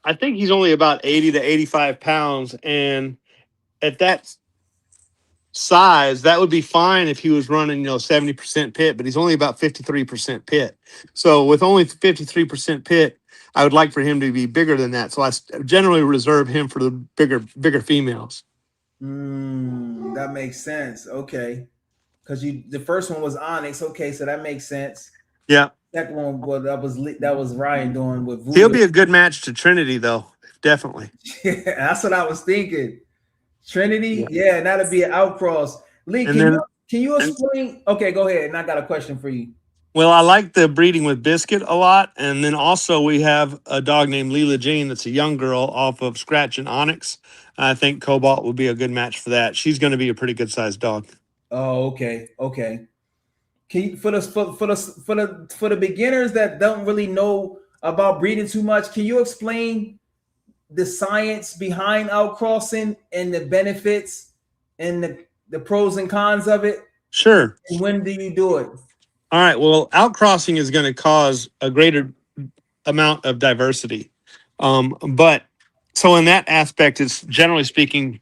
I think he's only about 80 to 85 pounds. And at that size, that would be fine if he was running, 70% pit, but he's only about 53% pit. So with only 53% pit, I would like for him to be bigger than that. So generally reserve him for the bigger females. That makes sense. Okay. Because the first one was Onyx. Okay, so that makes sense. Yeah. Second one, well, that was Ryan doing with He'll Voodoo. be a good match to Trinity, though. Definitely. That's what I was thinking. Yeah. Trinity, yeah, and that'll be an outcross. Lee, And then, can you and explain? Okay, go ahead. And I got a question for you. well, I like the breeding with Biscuit a lot. And then also we have a dog named Leela Jean that's a young girl off of Scratch and Onyx. I think Cobalt would be a good match for that. She's going to be a pretty good sized dog. Oh, okay, okay. Can you for the beginners that don't really know about breeding too much? Can you explain the science behind outcrossing and the benefits and the pros and cons of it? Sure. And when do you do it? All right. Well, outcrossing is going to cause a greater amount of diversity. But so in that aspect, it's generally speaking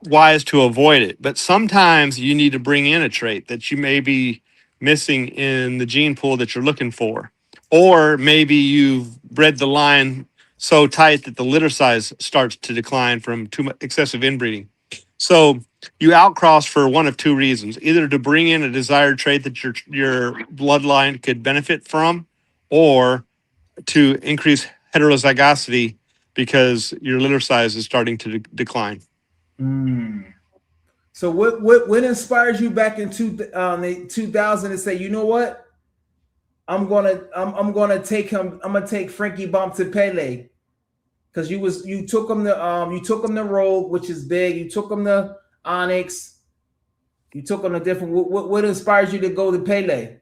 wise to avoid it. But sometimes you need to bring in a trait that you may be missing in the gene pool that you're looking for. Or maybe you've bred the line so tight that the litter size starts to decline from too much excessive inbreeding. So you outcross for one of two reasons: either to bring in a desired trait that your bloodline could benefit from, or to increase heterozygosity because your litter size is starting to decline. So what inspires you back in 2000 to say, you know what? I'm gonna take Frankie Bomps to Pele. Because you took him the Rogue, which is big. You took him the Onyx. You took him the different. What inspires you to go to Pele?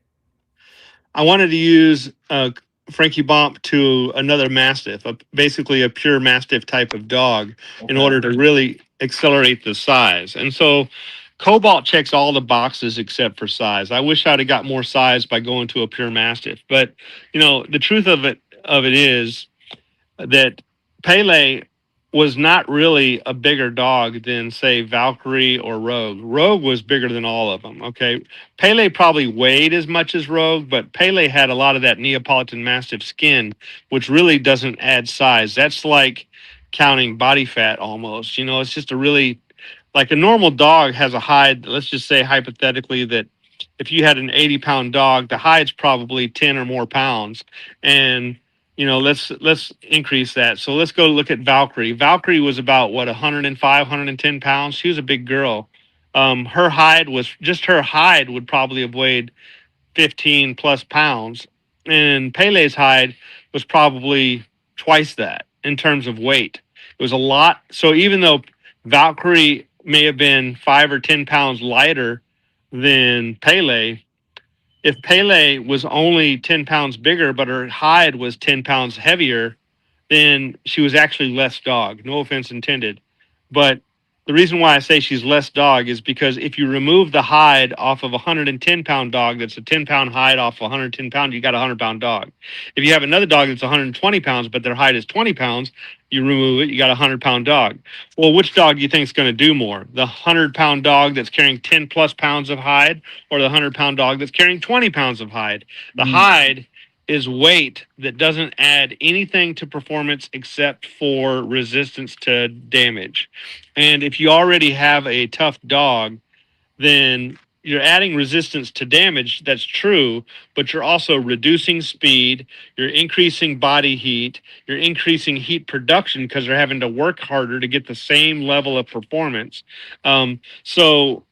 I wanted to use Frankie Bomp to another Mastiff, basically a pure Mastiff type of dog, in order to really accelerate the size. And so Cobalt checks all the boxes except for size. I wish I'd have got more size by going to a pure Mastiff. But, the truth of it is that Pele was not really a bigger dog than, say, Valkyrie or Rogue. Rogue was bigger than all of them. Okay. Pele probably weighed as much as Rogue, but Pele had a lot of that Neapolitan Mastiff skin, which really doesn't add size. That's like counting body fat almost. It's just like a normal dog has a hide. Let's just say hypothetically that if you had an 80-pound dog, the hide's probably 10 or more pounds. And let's increase that. So let's go look at Valkyrie. Valkyrie was about 105, 110 pounds. She was a big girl. Her hide would probably have weighed 15 plus pounds. And Pele's hide was probably twice that in terms of weight. It was a lot. So even though Valkyrie may have been 5 or 10 pounds lighter than Pele, if Pele was only 10 pounds bigger, but her hide was 10 pounds heavier, then she was actually less dog. No offense intended. But the reason why I say she's less dog is because if you remove the hide off of a 110-pound dog, that's a 10-pound hide off 110 pounds, you got a 100-pound dog. If you have another dog that's 120 pounds, but their hide is 20 pounds, you remove it, you got a 100-pound dog. Well, which dog do you think is going to do more? The 100-pound dog that's carrying 10 plus pounds of hide, or the 100-pound dog that's carrying 20 pounds of hide? The hide is weight that doesn't add anything to performance except for resistance to damage. And if you already have a tough dog, then you're adding resistance to damage. That's true, but you're also reducing speed, you're increasing body heat, you're increasing heat production because they're having to work harder to get the same level of performance. So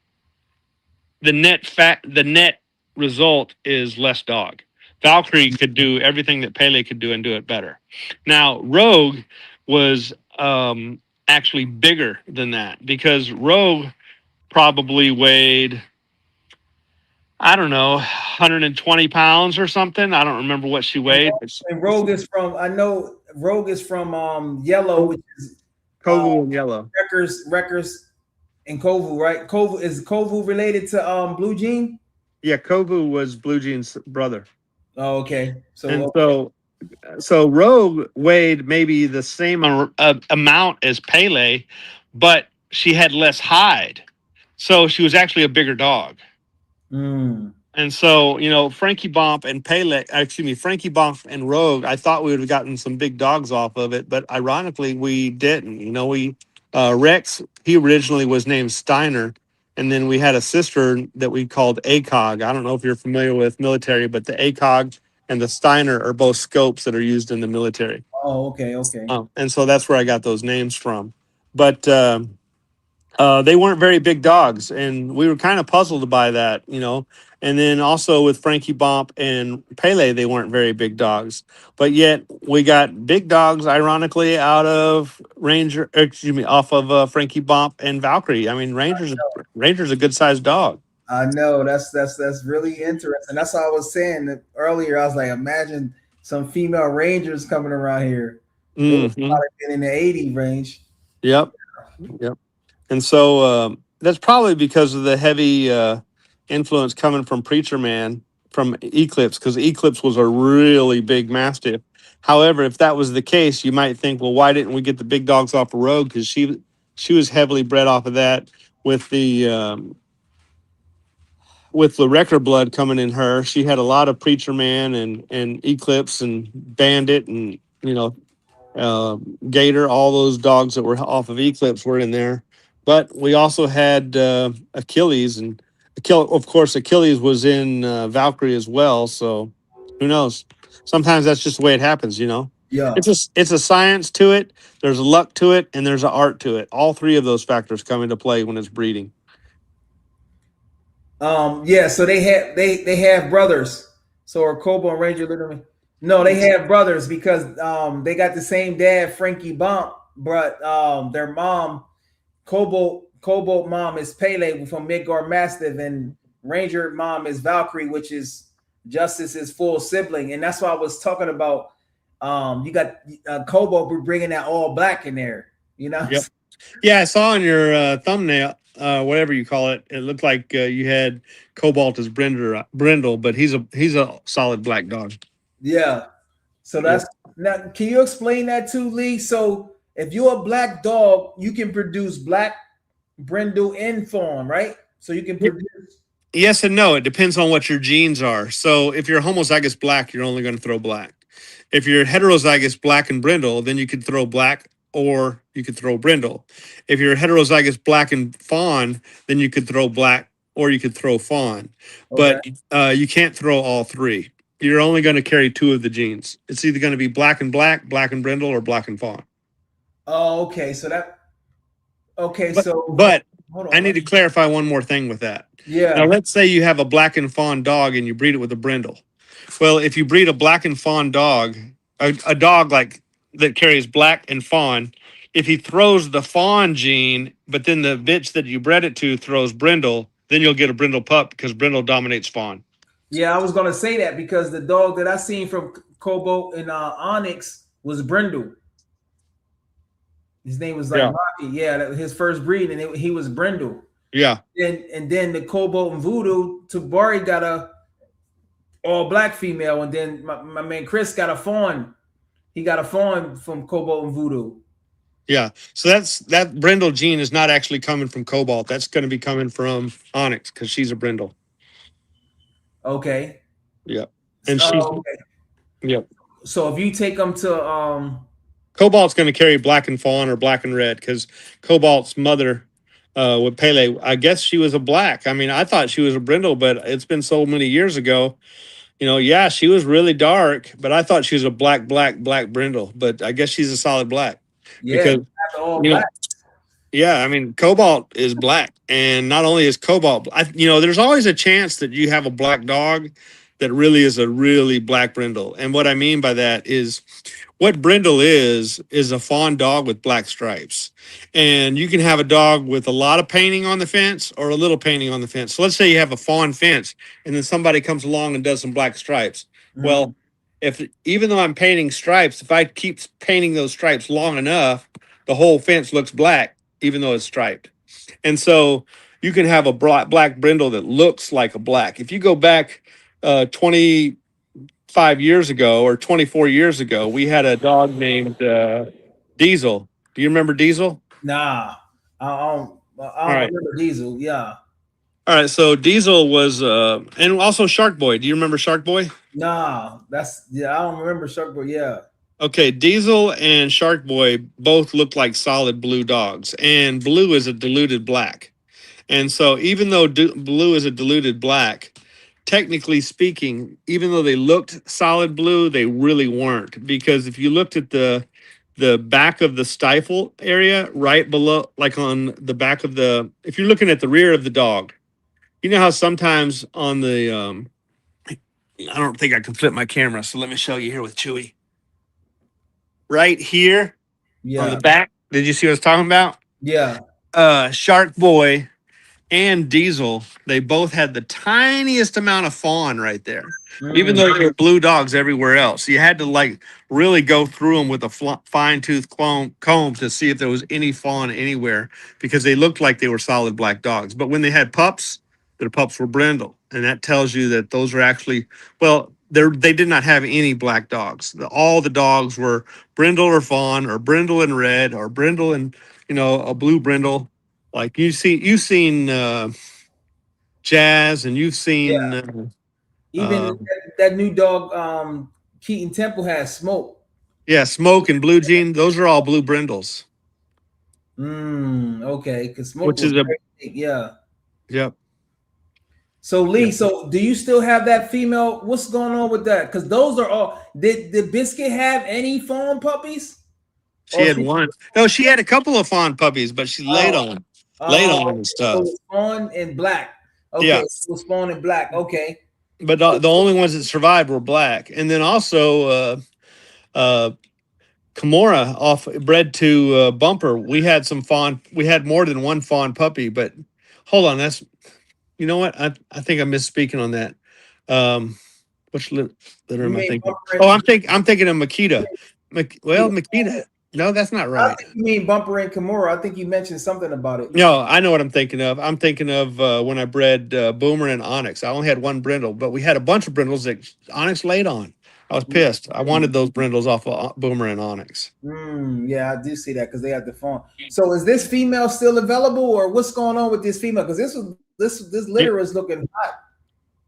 the net result is less dog. Valkyrie could do everything that Pele could do and do it better. Now, Rogue was actually bigger than that because Rogue probably weighed, I don't know, 120 pounds or something. I don't remember what she weighed. And Rogue is from, I know Rogue is from Yellow, which is Kovu and Yellow. Wreckers and Kovu, right? Is Kovu related to Blue Jean? Yeah, Kovu was Blue Jean's brother. Oh, okay. And So so Rogue weighed maybe the same amount as Pele, but she had less hide. So she was actually a bigger dog. mm, And so, Frankie Bomp and Pele, excuse me, Frankie Bomp and Rogue, I thought we would have gotten some big dogs off of it, but ironically, we didn't. Rex, he originally was named Steiner. And then we had a sister that we called ACOG. I don't know if you're familiar with military, but the ACOG and the Steiner are both scopes that are used in the military. oh, okay, okay. And so that's where I got those names from. But they weren't very big dogs, and we were kind of puzzled by that. And then also with Frankie Bomp and Pele, they weren't very big dogs, but yet we got big dogs, ironically, out of off of Frankie Bomp and Valkyrie. I mean, Ranger's a good sized dog. I know that's really interesting. That's what I was saying earlier. I was like, imagine some female rangers coming around here. They would Hmm. probably been in the 80 range. Yep. Yep. And so that's probably because of the heavy influence coming from Preacher Man from Eclipse, because Eclipse was a really big mastiff. However, if that was the case, you might think, well, why didn't we get the big dogs off the road? Because she was heavily bred off of that with the wrecker blood coming in her. She had a lot of Preacher Man and Eclipse and Bandit and uh, Gator, all those dogs that were off of Eclipse were in there. But we also had Achilles, and of course, Achilles was in Valkyrie as well. So who knows? Sometimes that's just the way it happens. Yeah. It's a science to it. There's a luck to it, and there's an art to it. All three of those factors come into play when it's breeding. Yeah, so they have brothers. So are Cobalt and Ranger literally? No, they have brothers because they got the same dad, Frankie Bump, but their mom, Cobalt mom is Pele from Midgard Mastiff, and Ranger mom is Valkyrie, which is Justice's full sibling. And that's why I was talking about you got Cobalt bringing that all black in there, you know? Yep. Yeah, I saw on your thumbnail, whatever you call it, it looked like you had Cobalt as Brindle, but he's a solid black dog. Yeah. So Yep. that's now. Can you explain that too, Lee? So if you're a black dog, you can produce black brindle and fawn, right? So you can produce. Yes and no. It depends on what your genes are. So if you're homozygous black, you're only going to throw black. If you're heterozygous black and brindle, then you could throw black or you could throw brindle. If you're heterozygous black and fawn, then you could throw black or you could throw fawn. Okay. But you can't throw all three. You're only going to carry two of the genes. It's either going to be black and brindle, or black and fawn. Oh, okay. So that. Okay. But, So but hold on. I need to clarify one more thing with that. Now, Yeah. let's say you have a black and fawn dog and you breed it with a brindle. Well, if you breed a black and fawn dog, a dog like that carries black and fawn, if he throws the fawn gene, but then the bitch that you bred it to throws brindle, then you'll get a brindle pup because brindle dominates fawn. Yeah, I was gonna say that because the dog that I seen from Cobalt and Onyx was brindle. His name was like Yeah. Rocky. Yeah, that was his first breed, and he was brindle. Yeah. And then the Cobalt and Voodoo, Tabari got a all black female, and then my man Chris got a fawn. He got a fawn from Cobalt and Voodoo. Yeah. So that brindle gene is not actually coming from Cobalt. That's going to be coming from Onyx because she's a brindle. Okay. Yeah. And she's okay. Yep. So if you take them to Cobalt's going to carry black and fawn or black and red because Cobalt's mother with Pele, I guess she was a black. I mean, I thought she was a brindle, but it's been so many years ago. Yeah, she was really dark, but I thought she was a black brindle. But I guess she's a solid black. yeah, Because all you know, black. yeah, I mean, Cobalt is black, and not only is Cobalt, there's always a chance that you have a black dog that really is a really black brindle. And what I mean by that is, what brindle is a fawn dog with black stripes, and you can have a dog with a lot of painting on the fence or a little painting on the fence. So let's say you have a fawn fence, and then somebody comes along and does some black stripes. Mhm. Well, if even though I'm painting stripes, if I keep painting those stripes long enough, the whole fence looks black, even though it's striped. And so you can have a black brindle that looks like a black. If you go back 20 25 years ago or 24 years ago, we had a dog named Diesel. Do you remember Diesel? Nah, I All don't right. remember Diesel. Yeah, All right. So Diesel was, and also Shark Boy. Do you remember Shark Boy? nah, I don't remember Shark Boy. Yeah. Okay. Diesel and Shark Boy both look like solid blue dogs, and blue is a diluted black. And so, even though blue is a diluted black, technically speaking, even though they looked solid blue, they really weren't. Because if you looked at the back of the stifle area, right below, like on the back of the, if you're looking at the rear of the dog, you know how sometimes on the, I don't think I can flip my camera, so let me show you here with Chewy. Right here on Yeah. the back, did you see what I was talking about? Yeah. Shark Boy and Diesel, they both had the tiniest amount of fawn right there, even Mm. though they were blue dogs everywhere else. You had to like really go through them with a fine tooth comb to see if there was any fawn anywhere because they looked like they were solid black dogs. But when they had pups, their pups were brindle, and that tells you that those are actually, well, they did not have any black dogs. All the dogs were brindle or fawn or brindle and red or brindle and a blue brindle. Like you've seen Jazz, and you've seen Yeah. Even uh, that new dog, Keaton Temple has Smoke. yeah, Smoke and Blue Jean. Those are all blue brindles, Okay, because Smoke which was is a crazy. Yeah. yep. So Lee, Yep. so do you still have that female? What's going on with that? Because those are all. Did Biscuit have any fawn puppies? She Or had she? one. No, she had a couple of fawn puppies, but she laid Oh, on laid oh, on them and so stuff. it's fawn and black. Okay, Yeah, it was fawn and black. Okay. but the only ones that survived were black, and then also uh, Kimura off bred to Bumper. We had some fawn. We had more than one fawn puppy, but hold on, that's you know what? I think I'm misspeaking on that. Which litter You am I mean thinking? Bumper Oh, and? I'm thinking of Makita. Makita. No, that's not I right. think you mean Bumper and Kimura. I think you mentioned something about it. No, I know what I'm thinking of. I'm thinking of when I bred Boomer and Onyx. I only had one brindle, but we had a bunch of brindles that Onyx laid on. I was pissed. I wanted those brindles off of Boomer and Onyx. Yeah, I do see that because they have the fawn. So is this female still available, or what's going on with this female? Because this litter is looking hot.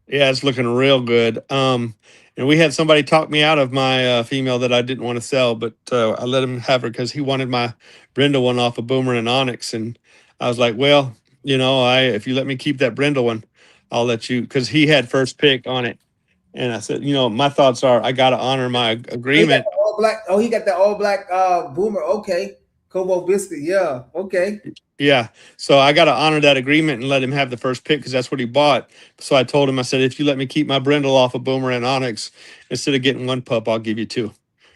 Yeah, it's looking real good. And we had somebody talk me out of my female that I didn't want to sell, but I let him have her because he wanted my brindle one off of Boomer and Onyx, and I was like, well, if you let me keep that brindle one, I'll let you, because he had first pick on it, and I said, my thoughts are I got to honor my He got agreement. the all black. Oh, he got the all black Boomer. Okay, Cobalt biscuit. Yeah. Okay. Yeah. So I got to honor that agreement and let him have the first pick because that's what he bought. So I told him, I said, if you let me keep my brindle off of Boomer and Onyx, instead of getting one pup, I'll give you two.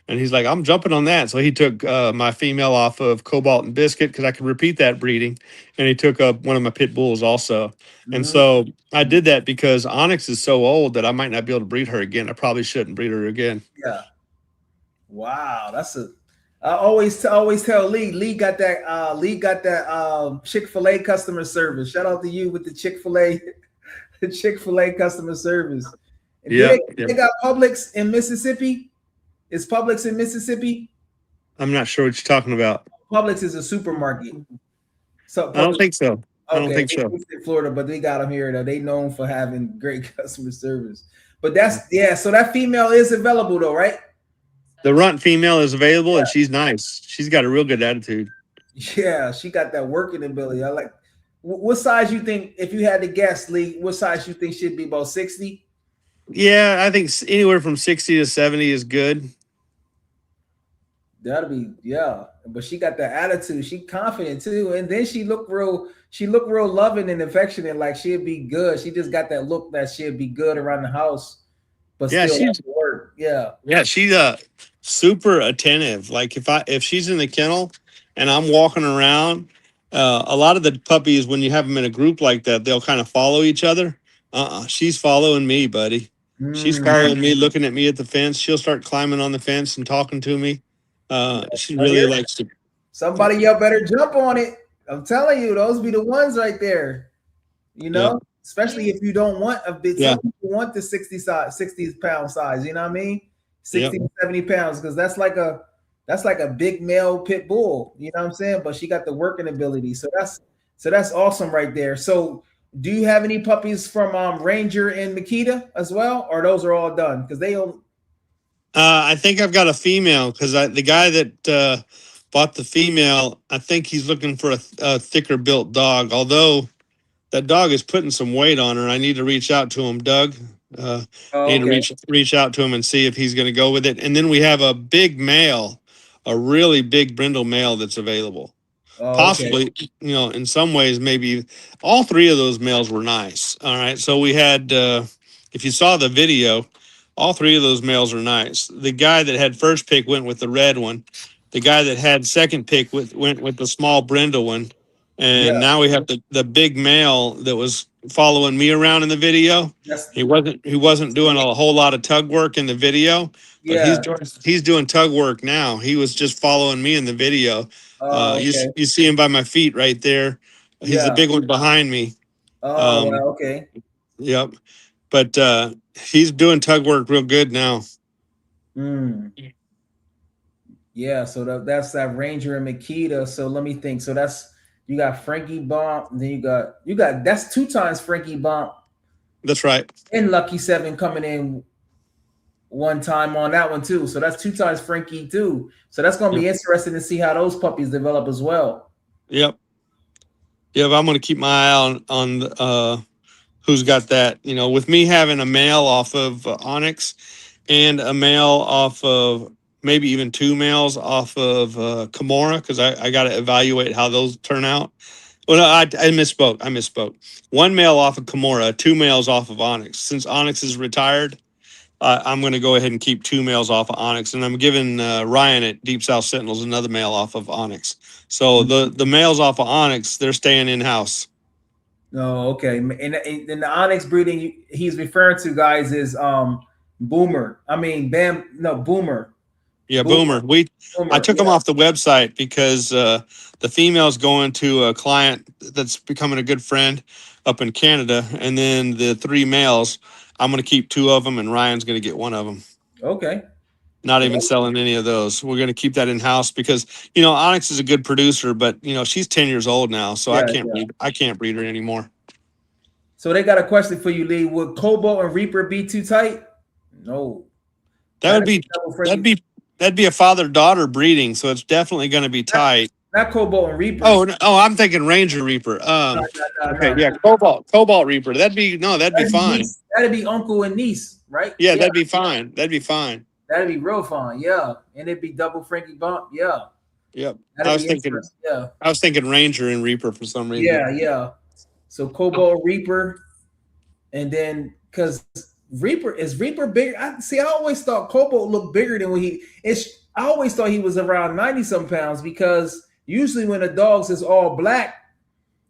And he's like, I'm jumping on that. So he took my female off of Cobalt and Biscuit because I could repeat that breeding. And he took up one of my pit bulls also. And so I did that because Onyx is so old that I might not be able to breed her again. I probably shouldn't breed her again. Yeah. Wow, that's a. I always tell Lee. Lee got that. Lee got that Chick-fil-A customer service. Shout out to you with the Chick-fil-A, the Chick-fil-A customer service. Yeah, they got Publix in Mississippi. Is Publix in Mississippi? I'm not sure what you're talking about. Publix is a supermarket. So I don't think so. I don't think so. In Florida, but they got them here. Though they known for having great customer service. But so that female is available though, right? The runt female is available, and she's nice. She's got a real good attitude. Yeah, she got that working ability. I like. What size you think, if you had to guess, Lee? What size you think should be about 60? Yeah, I think anywhere from 60 to 70 is good. That'll be but she got that attitude. She confident too, and then she looked real loving and affectionate, like she'd be good. She just got that look that she'd be good around the house, but still have to work. Yeah, she's super attentive. Like if she's in the kennel and I'm walking around, a lot of the puppies, when you have them in a group like that, they'll kind of follow each other. She's following me, buddy. She's following me, looking at me at the fence. She'll start climbing on the fence and talking to me. She really likes to. Somebody y'all better jump on it. I'm telling you, those be the ones right there. especially if you don't want a bit. Yeah. Some people want the 60-pound size. You know what I mean? 60 Yep. to 70 pounds, because that's like a big male pit bull. You know what I'm saying? But she got the working ability, so that's awesome right there. So, do you have any puppies from Ranger and Makita as well, or those are all done? Because they don't. I think I've got a female because the guy that bought the female, I think he's looking for a thicker built dog. Although that dog is putting some weight on her, I need to reach out to him, Doug. I Oh, need to okay. reach out to him and see if he's going to go with it. And then we have a big male, a really big brindle male that's available. Oh, okay. Possibly, in some ways, maybe all three of those males were nice. All right. So we had, if you saw the video, all three of those males are nice. The guy that had first pick went with the red one. The guy that had second pick went with the small brindle one. Yeah. And now we have the big male that was following me around in the video. That's He wasn't doing a whole lot of tug work in the video, but yeah. he's doing tug work now. He was just following me in the video. Oh, okay. You see him by my feet right there. He's the Yeah. big one behind me. Oh, wow. Okay. Yep. But he's doing tug work real good now. Mm. Yeah. So that's that Ranger and Makita. So let me think. So that's you got Frankie Bomp. Then you got that's 2 times Frankie Bomp That's right. and Lucky Seven coming in one time on that one too. So that's 2 times Frankie too. So that's going to be interesting to see how those puppies develop as well. Yep. Yep. I'm going to keep my eye on who's got that. With me having a male off of Onyx and a male off of maybe even 2 males off of Kimura, because I got to evaluate how those turn out. Well, no, I misspoke. 1 male off of Kimura, 2 males off of Onyx. Since Onyx is retired, I'm going to go ahead and keep 2 males off of Onyx, and I'm giving Ryan at Deep South Sentinels another male off of Onyx. So the males off of Onyx, they're staying in house. Oh, okay. And the Onyx breeding he's referring to, guys, is Boomer. I mean, Boomer. Yeah, Boomer. Boomer, I took them off the website because the female's going to a client that's becoming a good friend up in Canada, and then the 3 males, I'm going to keep 2 of them, and Ryan's going to get 1 of them. Okay. Not even selling any of those. We're going to keep that in house because Onyx is a good producer, but she's 10 years old now, so I can't breed her anymore. So they got a question for you, Lee. Would Cobalt and Reaper be too tight? No. That'd be a father-daughter breeding, so it's definitely going to be tight. Not Cobalt and Reaper. Oh, I'm thinking Ranger Reaper. Okay, yeah, Cobalt Reaper. That'd be fine. That'd be uncle and niece, right? Yeah, that'd be fine. That'd be fine. That'd be real fine. Yeah, and it'd be double Frankie Bump. Yeah. Yep. I was thinking Ranger and Reaper for some reason. Yeah. So Cobalt Reaper, and then because Reaper bigger? I always thought Cobalt looked bigger than when I always thought he was around 90-some pounds, because usually when the dogs is all black,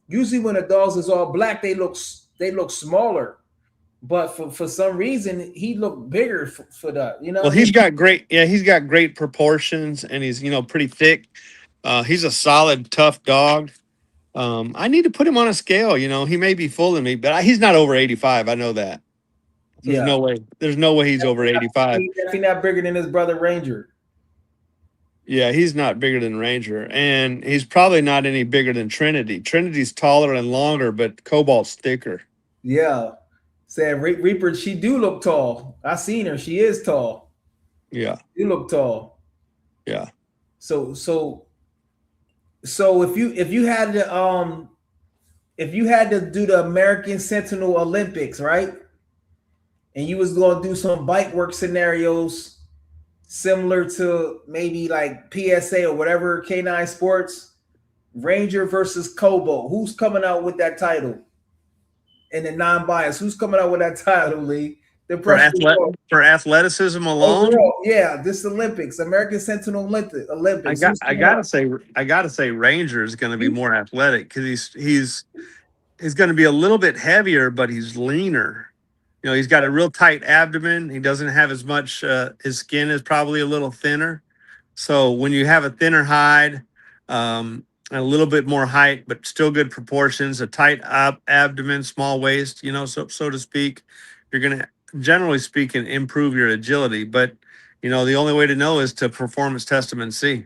they look smaller. But for some reason he looked bigger for that. Well, he's got great proportions, and he's pretty thick. He's a solid, tough dog. I need to put him on a scale. He may be fooling me, but he's not over 85. I know that. There's no way. There's no way he's over 85. He's definitely not bigger than his brother Ranger. Yeah, he's not bigger than Ranger, and he's probably not any bigger than Trinity. Trinity's taller and longer, but Cobalt's thicker. Yeah. Said Reaper, she do look tall. I seen her. She is tall. Yeah. You look tall. Yeah. So if you had to do the American Sentinel Olympics, right? And you was going to do some bike work scenarios similar to maybe like PSA or whatever, K9 Sports, Ranger versus Cobalt. Who's coming out with that title? And the non-bias, who's coming out with that title, Lee? For athleticism alone? Overall, yeah, this Olympics, American Sentinel Olympics. I gotta say Ranger is going to be more athletic because he's going to be a little bit heavier, but he's leaner. He's got a real tight abdomen. He doesn't have as much. His skin is probably a little thinner. So when you have a thinner hide, a little bit more height, but still good proportions, a tight abdomen, small waist, so to speak. You're going to, generally speaking, improve your agility. But, the only way to know is to performance test them and see.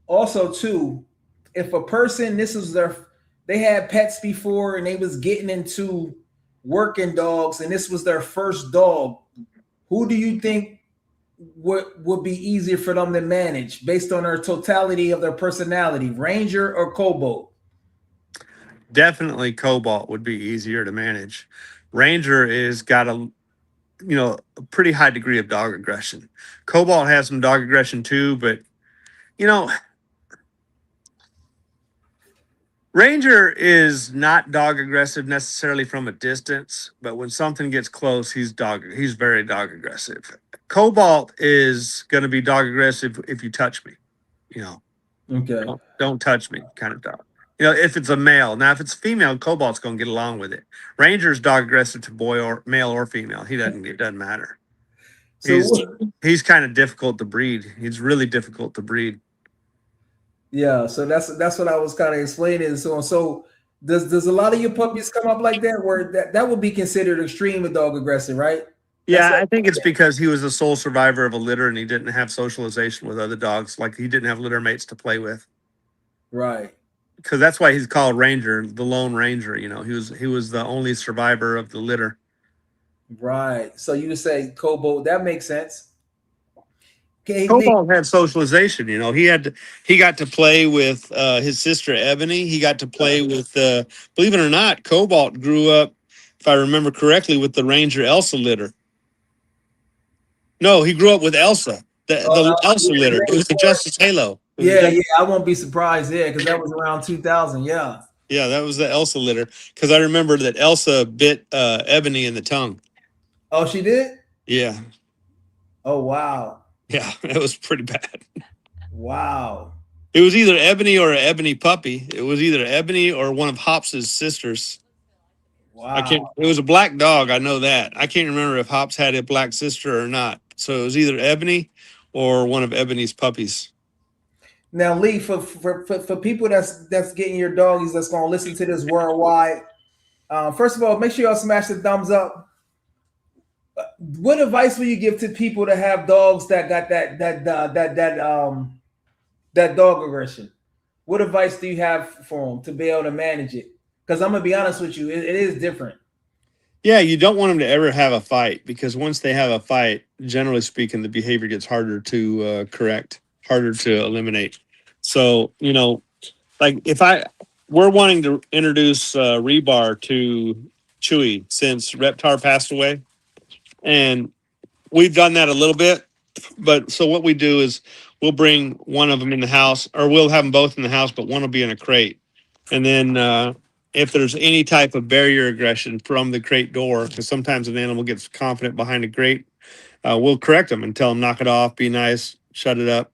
Also, too, if a person, they had pets before and they was getting into working dogs and this was their first dog, who do you think would be easier for them to manage based on their totality of their personality, Ranger or Cobalt? Definitely Cobalt would be easier to manage. Ranger is got a pretty high degree of dog aggression. Cobalt has some dog aggression too, but Ranger is not dog aggressive necessarily from a distance, but when something gets close, he's very dog aggressive. Cobalt is going to be dog aggressive if you touch me, Okay. don't touch me kind of dog. If it's a male. Now, if it's a female, Cobalt's going to get along with it. Ranger's dog aggressive to male or female. It doesn't matter. So He's kind of difficult to breed. He's really difficult to breed. yeah, so that's what I was kind of explaining. So does a lot of your puppies come up like that, where that would be considered extreme dog aggressive, right? Yeah, I think it's because he was the sole survivor of a litter and he didn't have socialization with other dogs. Like he didn't have litter mates to play with. Right. Because that's why he's called Ranger, the Lone Ranger. He was the only survivor of the litter. Right. So you say Cobalt, that makes sense. Okay. Cobalt had socialization. He got to play with his sister Ebony. He got to play with, believe it or not, Cobalt grew up, if I remember correctly, with the Ranger Elsa litter. No, he grew up with Elsa, the Elsa litter. It was the Justice Halo. Yeah, I won't be surprised. Yeah, because that was around 2000. Yeah. Yeah, that was the Elsa litter. Because I remember that Elsa bit Ebony in the tongue. Oh, she did? Yeah. Oh, wow. Yeah, it was pretty bad. Wow. It was either Ebony or an Ebony puppy. It was either Ebony or one of Hops's sisters. Wow. It was a black dog. I know that. I can't remember if Hops had a black sister or not. So it was either Ebony or one of Ebony's puppies. Now, Lee, for people that's getting your doggies that's gonna listen to this worldwide, first of all, make sure y'all smash the thumbs up. What advice will you give to people to have dogs that got that dog aggression? What advice do you have for them to be able to manage it? Because I'm gonna be honest with you, it is different. Yeah, you don't want them to ever have a fight, because once they have a fight, generally speaking, the behavior gets harder to correct, harder to eliminate. So, like we're wanting to introduce Rebar to Chewy since Reptar passed away. And we've done that a little bit. But so what we do is we'll bring one of them in the house, or we'll have them both in the house, but one will be in a crate. And then if there's any type of barrier aggression from the crate door, because sometimes an animal gets confident behind a crate, we'll correct them and tell them, knock it off, be nice, shut it up.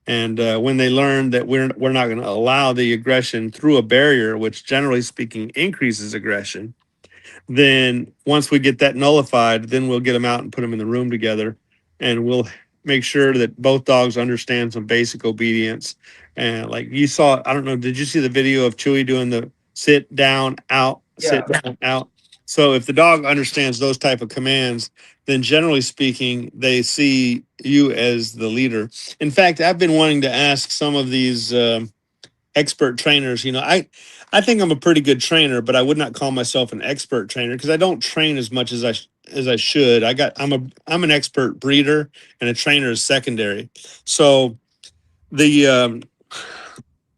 And when they learn that we're not going to allow the aggression through a barrier, which generally speaking increases aggression, then once we get that nullified, then we'll get them out and put them in the room together, and we'll make sure that both dogs understand some basic obedience. And like you saw, I don't know, did you see the video of Chewy doing the sit down, out, sit down, out? So if the dog understands those type of commands, then generally speaking, they see you as the leader. In fact, I've been wanting to ask some of these expert trainers, I think I'm a pretty good trainer, but I would not call myself an expert trainer because I don't train as much as I should. I'm an expert breeder, and a trainer is secondary. So and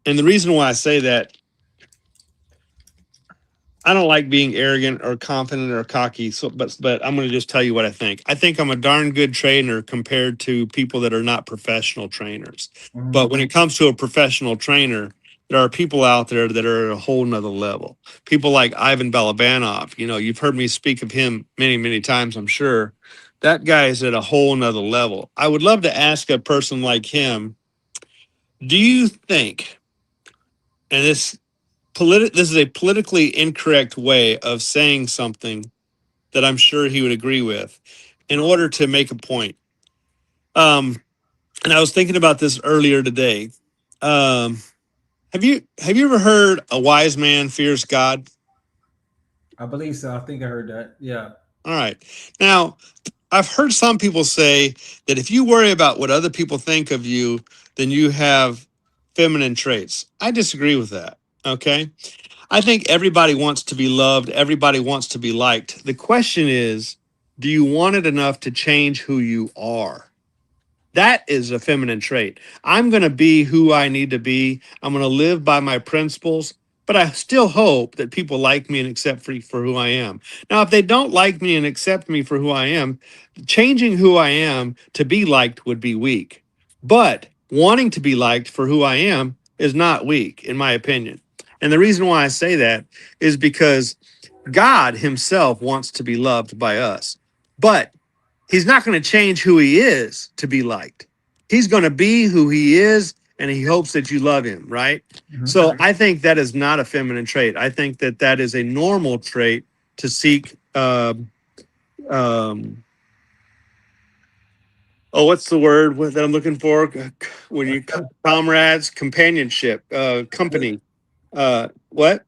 the reason why I say that, I don't like being arrogant or confident or cocky. So, but I'm going to just tell you what I think. I think I'm a darn good trainer compared to people that are not professional trainers. Mm-hmm. But when it comes to a professional trainer, there are people out there that are at a whole nother level. People like Ivan Balabanov. You've heard me speak of him many, many times, I'm sure. That guy is at a whole nother level. I would love to ask a person like him, do you think, and this is a politically incorrect way of saying something that I'm sure he would agree with, in order to make a point. And I was thinking about this earlier today. Have you ever heard a wise man fears God? I believe so. I think I heard that. Yeah. All right. Now, I've heard some people say that if you worry about what other people think of you, then you have feminine traits. I disagree with that. Okay. I think everybody wants to be loved, everybody wants to be liked. The question is, do you want it enough to change who you are? That is a feminine trait. I'm going to be who I need to be. I'm going to live by my principles, but I still hope that people like me and accept me for who I am. Now, if they don't like me and accept me for who I am, changing who I am to be liked would be weak. But wanting to be liked for who I am is not weak, in my opinion. And the reason why I say that is because God Himself wants to be loved by us. But He's not going to change who he is to be liked. He's going to be who he is, and he hopes that you love him, right? Mhm. So I think that is not a feminine trait. I think that that is a normal trait to seek. What's the word that I'm looking for? When you comrades, companionship, company. What?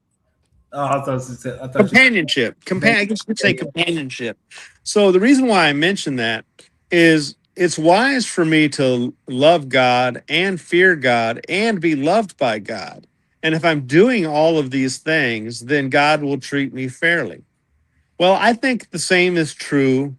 Oh, I thought you. Companionship. I guess you could say companionship. So the reason why I mention that is it's wise for me to love God and fear God and be loved by God. And if I'm doing all of these things, then God will treat me fairly. Well, I think the same is true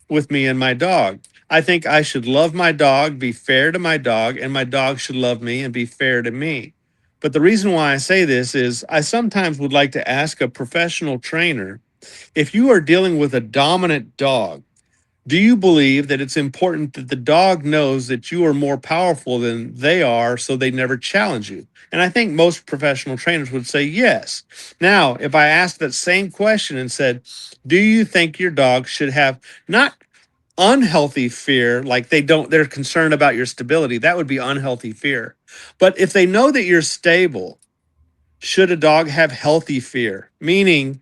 with me and my dog. I think I should love my dog, be fair to my dog, and my dog should love me and be fair to me. But the reason why I say this is I sometimes would like to ask a professional trainer, if you are dealing with a dominant dog, do you believe that it's important that the dog knows that you are more powerful than they are so they never challenge you? And I think most professional trainers would say yes. Now, if I asked that same question and said, do you think your dog should have not unhealthy fear, like they're concerned about your stability, that would be unhealthy fear. But if they know that you're stable, should a dog have healthy fear? Meaning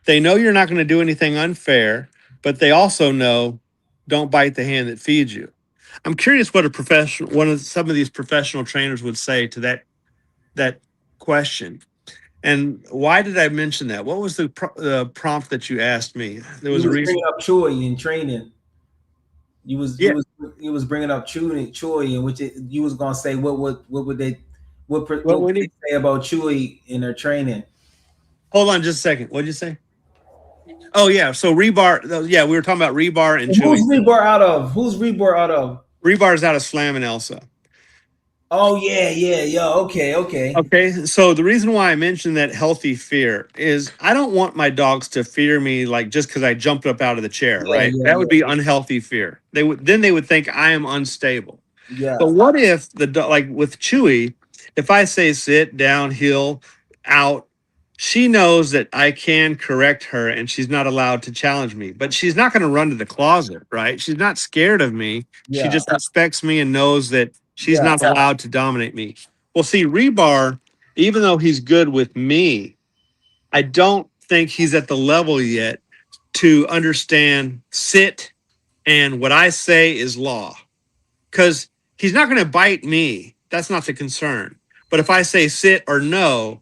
they know you're not going to do anything unfair, but they also know don't bite the hand that feeds you. I'm curious what some of these professional trainers would say to that question. And why did I mention that? What was the prompt that you asked me? There You was a was reason. bringing up Choi in training. You was Yeah. you was bringing up Choi, in which you was gonna say what would they What would would they he? say about Choi in their training? Hold on just a second. What did you say? Oh yeah. So rebar. Yeah, we were talking about rebar and Who's chewy. Rebar out of? Who's Rebar out of? Rebar is out of Slam and Elsa. Oh yeah. Okay. Okay, so the reason why I mentioned that healthy fear is I don't want my dogs to fear me like just because I jumped up out of the chair, right? That would be unhealthy fear. They would think I am unstable. Yeah. But what if like with Chewy, if I say sit down, heel, out, she knows that I can correct her and she's not allowed to challenge me. But she's not going to run to the closet, right? She's not scared of me. She Yeah. just respects me and knows that she's Yeah. not allowed to dominate me. Well, see, Rebar, even though he's good with me, I don't think he's at the level yet to understand sit and what I say is law because he's not going to bite me. That's not the concern. But if I say sit or no,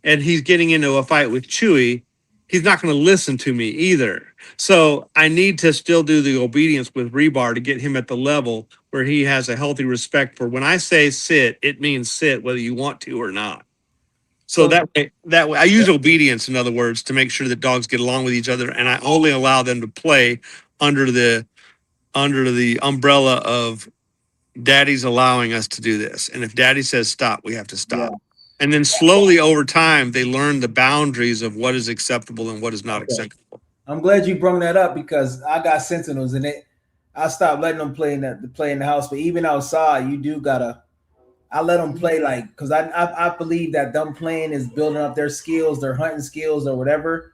and he's getting into a fight with Chewy, he's not going to listen to me either. So I need to still do the obedience with Rebar to get him at the level where he has a healthy respect for when I say sit, it means sit whether you want to or not. So So that way I use obedience, in other words, to make sure that dogs get along with each other, and I only allow them to play under the umbrella of daddy's allowing us to do this. And if daddy says stop, we have to yeah. stop. And then slowly over time, they learn the boundaries of what is acceptable and what is not Okay. acceptable. I'm glad you brought that up because I got Sentinels and I stopped letting them play in the house. But even outside, you do gotta. I let them play like because I believe that them playing is building up their skills, their hunting skills or whatever.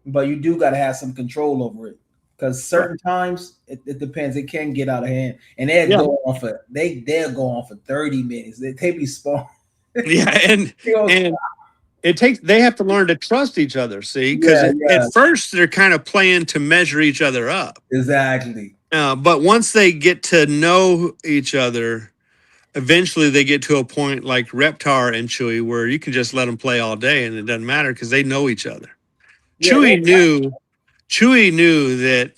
But you do gotta have some control over it because Right. certain times it depends. It can get out of hand, and they'll Yeah. go on for they'll go on for 30 minutes. They be small. Yeah. And they have to learn to trust each other, see, because Yeah, at yeah, first they're kind of playing to measure each other up. exactly. But once they get to know each other, eventually they get to a point like Reptar and Chewy where you can just let them play all day and it doesn't matter because they know each other. Yeah, Chewy knew Chewy knew that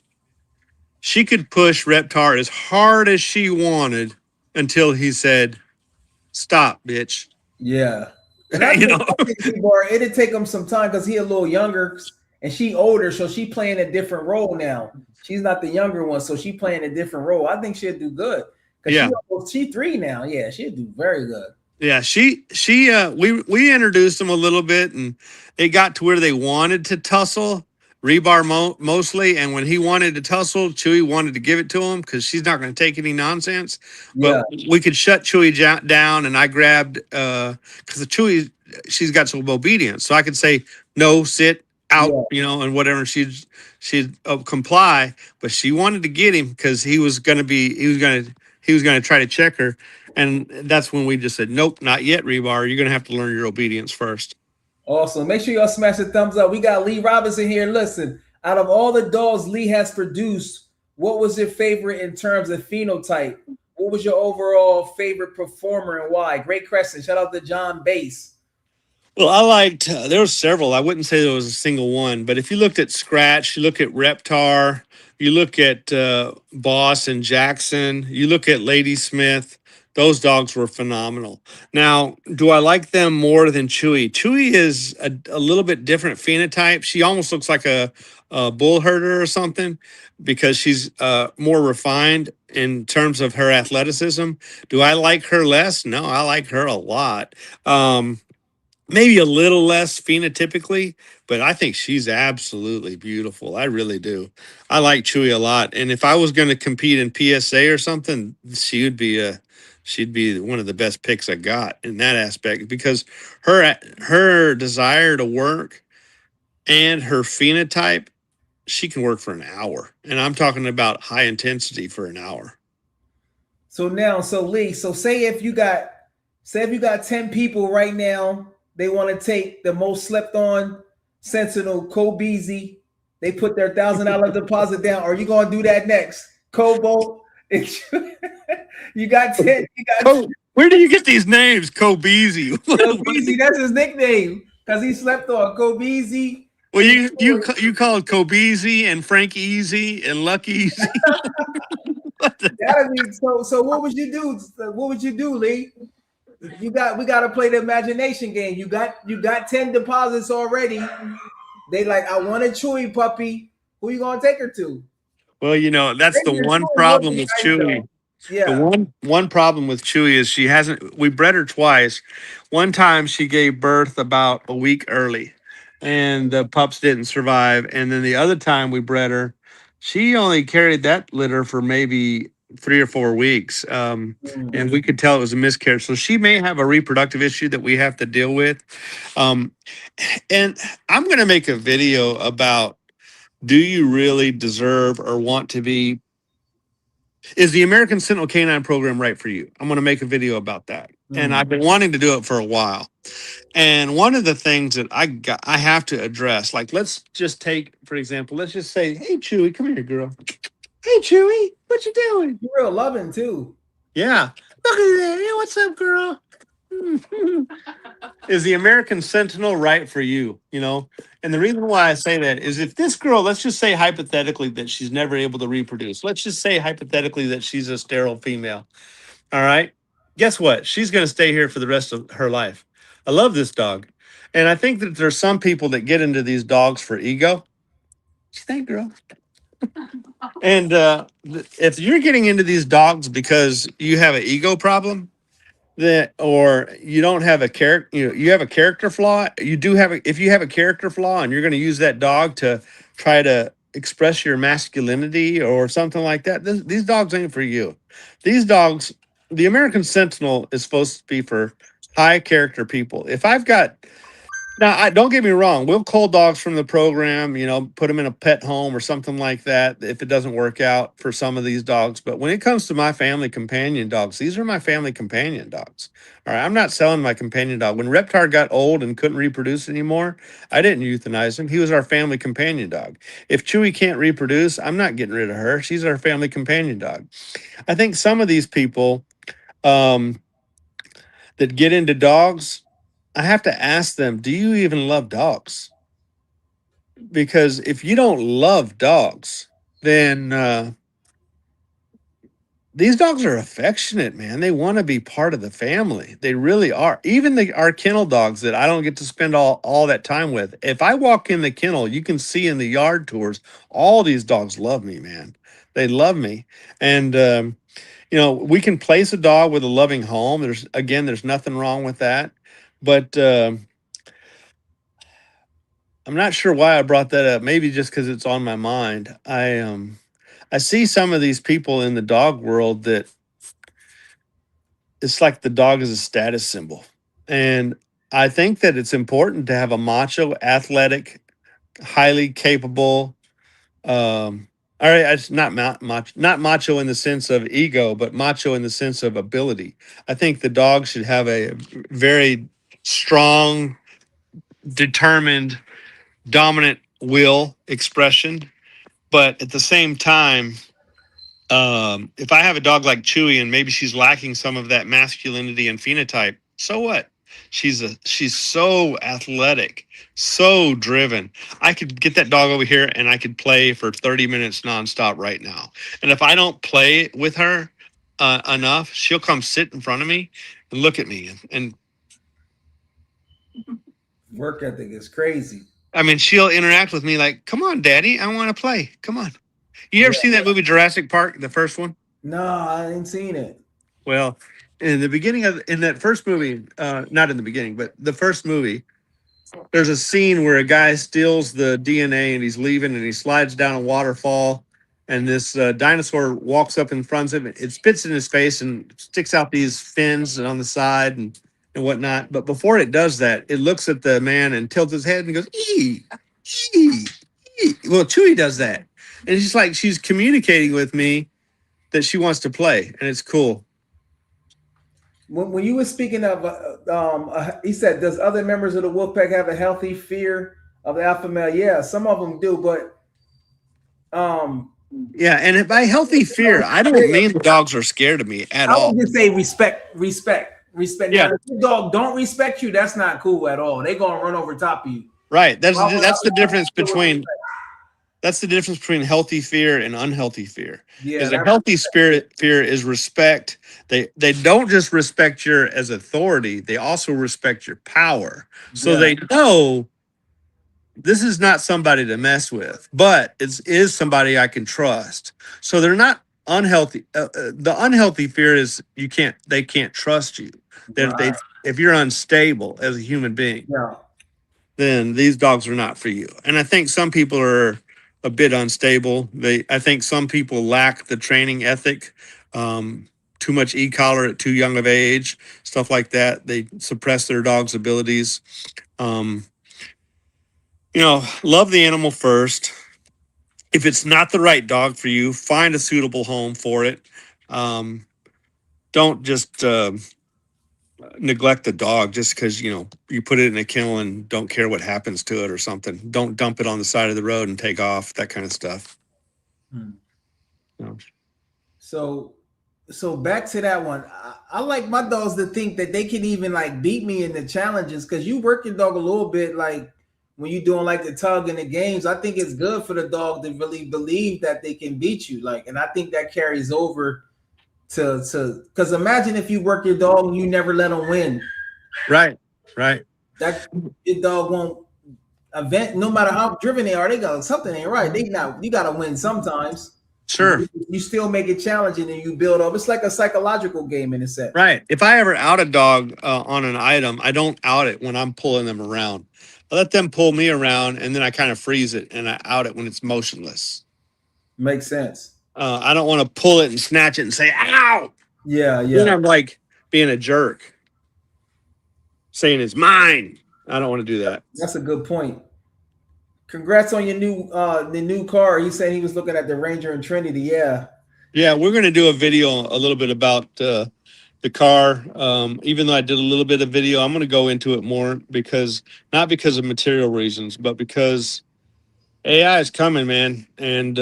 she could push Reptar as hard as she wanted until he said, "Stop, bitch." yeah. And I You think, know, Bar, it'd take him some time because he a little younger and she older, so she playing a different role now. She's not the younger one, so she playing a different role. I think she'll do good because yeah. she 3 now. Yeah, she'll do very good. Yeah, we introduced them a little bit, and it got to where they wanted to tussle. Rebar mostly, and when he wanted to tussle, Chewy wanted to give it to him because she's not going to take any nonsense. But Yeah, we could shut Chewy down, and I grabbed because the Chewy she's got some obedience, so I could say no, sit out, yeah. and whatever she'd comply. But she wanted to get him because he was going to try to check her. And that's when we just said, nope, not yet, Rebar. You're going to have to learn your obedience first. Awesome. Make sure y'all smash the thumbs up. We got Lee Robinson here. Listen, out of all the dogs Lee has produced, what was your favorite in terms of phenotype? What was your overall favorite performer and why? Great question. Shout out to John Bass. Well, I liked, there were several. I wouldn't say there was a single one, but if you looked at Scratch, you look at Reptar, you look at Boss and Jackson, you look at Lady Smith, those dogs were phenomenal. Now, do I like them more than Chewy? Chewy is a little bit different phenotype. She almost looks like a bull herder or something because she's more refined in terms of her athleticism. Do I like her less? No, I like her a lot. Maybe a little less phenotypically, but I think she's absolutely beautiful. I really do. I like Chewy a lot, and if I was going to compete in PSA or something, she'd be one of the best picks I got in that aspect because her desire to work and her phenotype, she can work for an hour, and I'm talking about high intensity for an hour. So Lee, say if you got 10 people right now, they want to take the most slept on Sentinel, Kobeezy. They put their $1,000 deposit down. Are you gonna do that next? Cobalt. You got 10. You got 10. Where do you get these names? Kobeezy. Kobeezy, that's his nickname. Because he slept on Kobeezy. Well, you called Kobeezy and Frank Easy and Lucky Easy. Gotta be so what would you do? What would you do, Lee? We gotta play the imagination game. You got 10 deposits already. They like, I want a Chewy puppy. Who you gonna take her to? Well, that's the one problem with Chewy. Yeah. The one problem with Chewy is she hasn't. We bred her twice. One time she gave birth about a week early, and the pups didn't survive. And then the other time we bred her, she only carried that litter for maybe 3 or 4 weeks, and we could tell it was a miscarriage. So she may have a reproductive issue that we have to deal with. Um, and I'm going to make a video about: do you really deserve or want to be? Is the American Sentinel Canine Program right for you? I'm going to make a video about that. And I've been wanting to do it for a while. And one of the things that I have to address, like, let's just take, for example, let's just say, hey, Chewy, come here, girl. Hey, Chewy, what you doing? You're real loving too. Yeah. Look at that. Hey, what's up, girl? Is the American Sentinel right for you? And the reason why I say that is if this girl, let's just say hypothetically that she's never able to reproduce. Let's just say hypothetically that she's a sterile female. All right. Guess what? She's going to stay here for the rest of her life. I love this dog. And I think that there's some people that get into these dogs for ego. What you think, girl? And if you're getting into these dogs because you have an ego problem, or you don't have a character, you have a character flaw. If you have a character flaw and you're going to use that dog to try to express your masculinity or something like that, these dogs ain't for you. These dogs, the American Sentinel is supposed to be for high character people. If I've got Now, don't get me wrong. We'll cull dogs from the program, put them in a pet home or something like that if it doesn't work out for some of these dogs. But when it comes to my family companion dogs, these are my family companion dogs. All right, I'm not selling my companion dog. When Reptar got old and couldn't reproduce anymore, I didn't euthanize him. He was our family companion dog. If Chewy can't reproduce, I'm not getting rid of her. She's our family companion dog. I think some of these people um, that get into dogs, I have to ask them, do you even love dogs? Because if you don't love dogs, then these dogs are affectionate, man. They want to be part of the family. They really are. Even our kennel dogs that I don't get to spend all that time with. If I walk in the kennel, you can see in the yard tours, all these dogs love me, man. They love me. And we can place a dog with a loving home. There's nothing wrong with that. But I'm not sure why I brought that up. Maybe just because it's on my mind. I see some of these people in the dog world that it's like the dog is a status symbol. And I think that it's important to have a macho, athletic, highly capable, all right, it's not macho in the sense of ego, but macho in the sense of ability. I think the dog should have a very strong, determined, dominant will expression. But at the same time, if I have a dog like Chewy and maybe she's lacking some of that masculinity and phenotype, so what? She's so athletic, so driven. I could get that dog over here and I could play for 30 minutes nonstop right now. And if I don't play with her enough, she'll come sit in front of me and look at me. And Work ethic is crazy. I mean, she'll interact with me like, "Come on, Daddy, I want to play. Come on." You ever Yeah. seen that movie Jurassic Park, the first one? No, I ain't seen it. Well, in that first movie, not in the beginning, but the first movie, there's a scene where a guy steals the DNA and he's leaving and he slides down a waterfall, and this dinosaur walks up in front of him. It spits in his face and sticks out these fins on the side and whatnot. But before it does that, it looks at the man and tilts his head and goes, "Ee, ee, ee." Well, Chewie does that, and it's just like she's communicating with me that she wants to play, and it's cool. When you were speaking of, he said, does other members of the Wolfpack have a healthy fear of the alpha male? Yeah, some of them do, but Yeah, and by healthy fear, I don't mean the dogs are scared of me at I all. would just say respect. Yeah. Now, if your dog don't respect you, that's not cool at all. They're gonna run over top of you. Right. That's the difference between healthy fear and unhealthy fear. Yeah, Is a healthy spirit fear is respect. They don't just respect your as authority, they also respect your power. So they know this is not somebody to mess with, but it is somebody I can trust. So they're not unhealthy. The unhealthy fear is they can't trust you. right. If you're unstable as a human being, Yeah. then these dogs are not for you. And I think some people are a bit unstable. I think some people lack the training ethic, too much e-collar at too young of age, stuff like that. They suppress their dog's abilities. Love the animal first. If it's not the right dog for you, find a suitable home for it. Don't just neglect the dog just because you put it in a kennel and don't care what happens to it or something. Don't dump it on the side of the road and take off, that kind of stuff. So back to that one. I like my dogs to think that they can even like beat me in the challenges, because you work your dog a little bit, like when you're doing like the tug in the games. I think it's good for the dog to really believe that they can beat you, and I think that carries over to because imagine if you work your dog and you never let them win. Right. That your dog won't event, no matter how driven they are. They go, something ain't right. You gotta win sometimes. Sure. You still make it challenging and you build up. It's like a psychological game in a sense. Right. If I ever out a dog on an item, I don't out it when I'm pulling them around. I let them pull me around, and then I kind of freeze it and I out it when it's motionless. Makes sense. I don't want to pull it and snatch it and say, "Ow!" Yeah. Then I'm like being a jerk, saying it's mine. I don't want to do that. That's a good point. Congrats on your new car. He said he was looking at the Ranger and Trinity. Yeah, we're going to do a video a little bit about the car. Even though I did a little bit of video, I'm going to go into it more not because of material reasons, but because AI is coming, man. And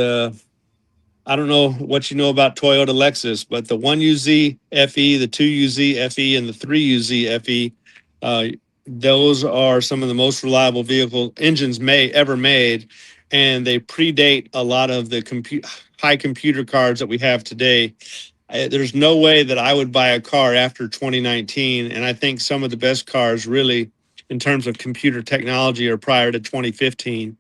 I don't know what you know about Toyota Lexus, but the 1UZ FE, the 2UZ FE, and the 3UZ FE, those are some of the most reliable vehicle engines ever made, and they predate a lot of the high computer cards that we have today. There's no way that I would buy a car after 2019, and I think some of the best cars, really, in terms of computer technology, are prior to 2015.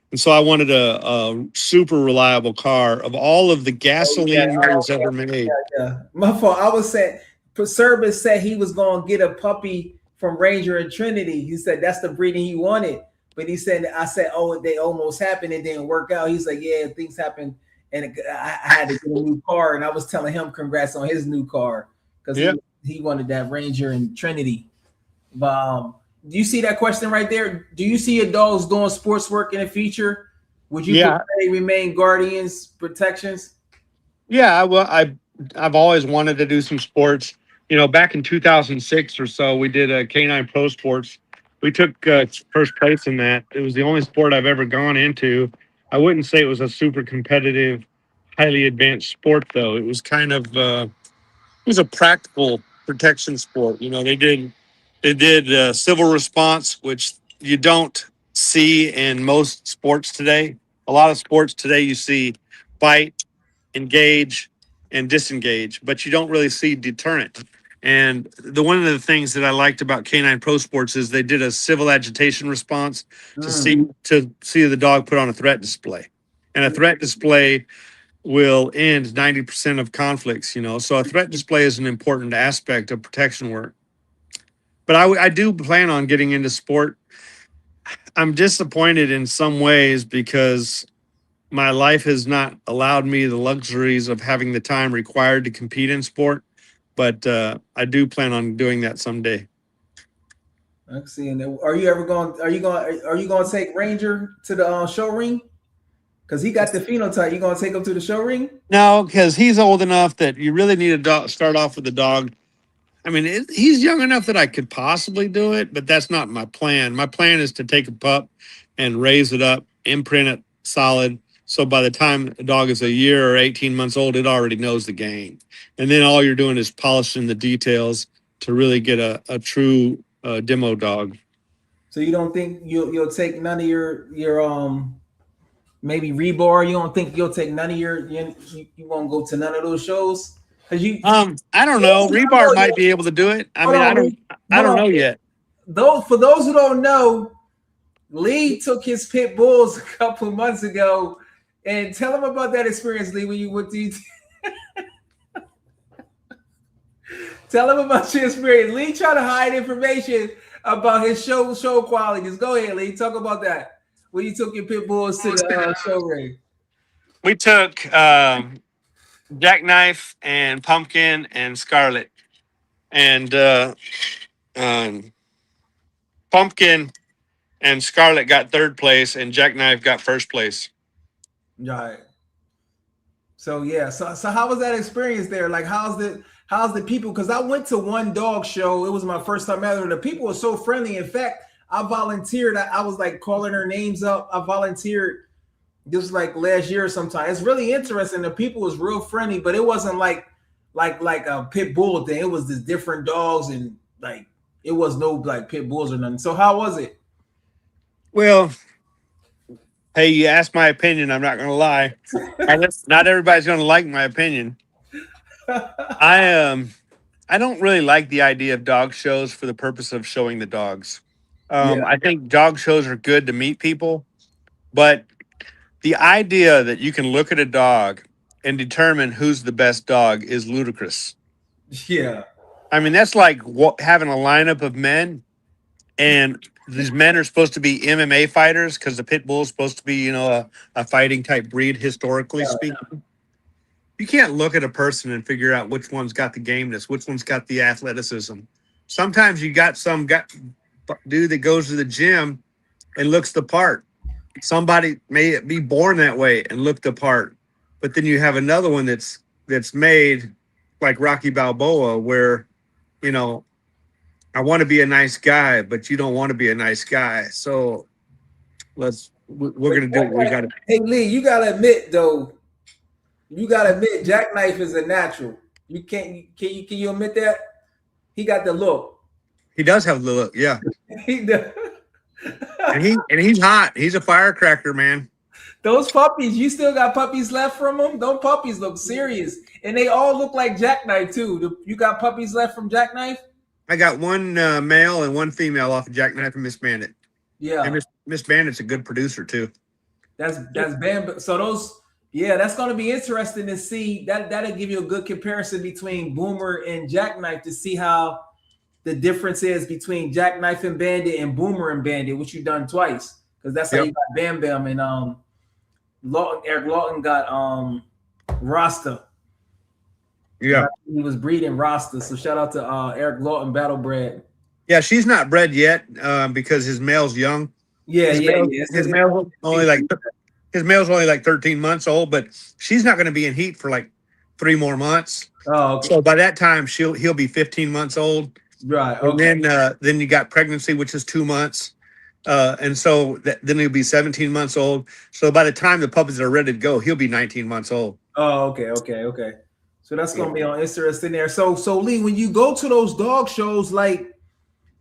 And so I wanted a super reliable car of all of the gasoline models ever made. Yeah. My fault. I was saying, Service said he was going to get a puppy from Ranger and Trinity. He said that's the breeding he wanted. But he said, I said, oh, they almost happened. It didn't work out. He's like, yeah, things happened. And I had to get a new car. And I was telling him congrats on his new car because he wanted that Ranger and Trinity. But do you see that question right there? Do you see your dogs doing sports work in the future? Would you prefer they remain guardians, protections? Yeah, well, I've always wanted to do some sports. You know, back in 2006 or so, we did a K9 Pro Sports. We took first place in that. It was the only sport I've ever gone into. I wouldn't say it was a super competitive, highly advanced sport, though. It was kind of it was a practical protection sport. You know, they did civil response, which you don't see in most sports today. A lot of sports today, you see fight, engage, and disengage, but you don't really see deterrent. And one of the things that I liked about K9 Pro Sports is they did a civil agitation response to see the dog put on a threat display, and a threat display will end 90% of conflicts. You know, so a threat display is an important aspect of protection work. But I do plan on getting into sport. I'm disappointed in some ways because my life has not allowed me the luxuries of having the time required to compete in sport, but I do plan on doing that someday. I'm seeing that. Are you going to take Ranger to the show ring? Because he got the phenotype. You going to take him to the show ring? No, because he's old enough that you really need to start off with the dog. I mean, he's young enough that I could possibly do it, but that's not my plan. My plan is to take a pup and raise it up, imprint it solid. So by the time a dog is a year or 18 months old, it already knows the game. And then all you're doing is polishing the details to really get a true demo dog. So you don't think you'll take none of your maybe rebar? You don't think you'll take none of you won't go to none of those shows? I don't know. Rebar might be able to do it. I don't know yet. For those who don't know, Lee took his pit bulls a couple months ago, and tell him about that experience, Lee, when you went to. Tell him about your experience. Lee trying to hide information about his show qualities. Go ahead, Lee. Talk about that. When you took your pit bulls to the show ring. We took Jackknife and Pumpkin and Scarlet, and Pumpkin and Scarlet got third place, and Jackknife got first place. Right. So yeah. So how was that experience there? Like, how's the people? Because I went to one dog show. It was my first time ever. The people were so friendly. In fact, I volunteered. I was like calling their names up. I volunteered. This was like last year or sometime. It's really interesting. The people was real friendly, but it wasn't like a pit bull thing. It was just different dogs, and like it was no like pit bulls or nothing. So how was it? Well, hey, you asked my opinion. I'm not going to lie. Not everybody's going to like my opinion. I don't really like the idea of dog shows for the purpose of showing the dogs. I think dog shows are good to meet people, but the idea that you can look at a dog and determine who's the best dog is ludicrous. Yeah. I mean, that's like having a lineup of men, and these men are supposed to be MMA fighters because the pit bull is supposed to be, you know, a fighting type breed, historically speaking. You can't look at a person and figure out which one's got the gameness, which one's got the athleticism. Sometimes you got some dude that goes to the gym and looks the part. Somebody may be born that way and look the part, but then you have another one that's made like Rocky Balboa, where, you know, I want to be a nice guy, but you don't want to be a nice guy. So we're gonna do what we got to. Hey Lee, you gotta admit though, You gotta admit, Jackknife is a natural. You can't. Can you admit that? He got the look. He does have the look, yeah. He does. And he's hot. He's a firecracker, man. Those puppies, you still got puppies left from them? Those puppies look serious. And they all look like Jackknife, too. You got puppies left from Jackknife? I got one male and one female off of Jackknife and Miss Bandit. Yeah. And Miss Bandit's a good producer, too. That's Bam. So those, yeah, that's going to be interesting to see. That'll give you a good comparison between Boomer and Jackknife to see how the difference is between Jackknife and Bandit and Boomer and Bandit, which you've done twice. Because that's how you got Bam Bam and Eric Lawton got Rasta. Yeah. He was breeding Rasta. So shout out to Eric Lawton Battlebred. Yeah, she's not bred yet because his male's young. Yeah, His male's only like 13 months old, but she's not going to be in heat for like 3 more months. Oh, okay. So by that time he'll be 15 months old. Right. Okay. And then you got pregnancy, which is 2 months. And so then he'll be 17 months old. So by the time the puppies are ready to go, he'll be 19 months old. Oh, okay. So that's gonna be on interesting there. So Lee, when you go to those dog shows, like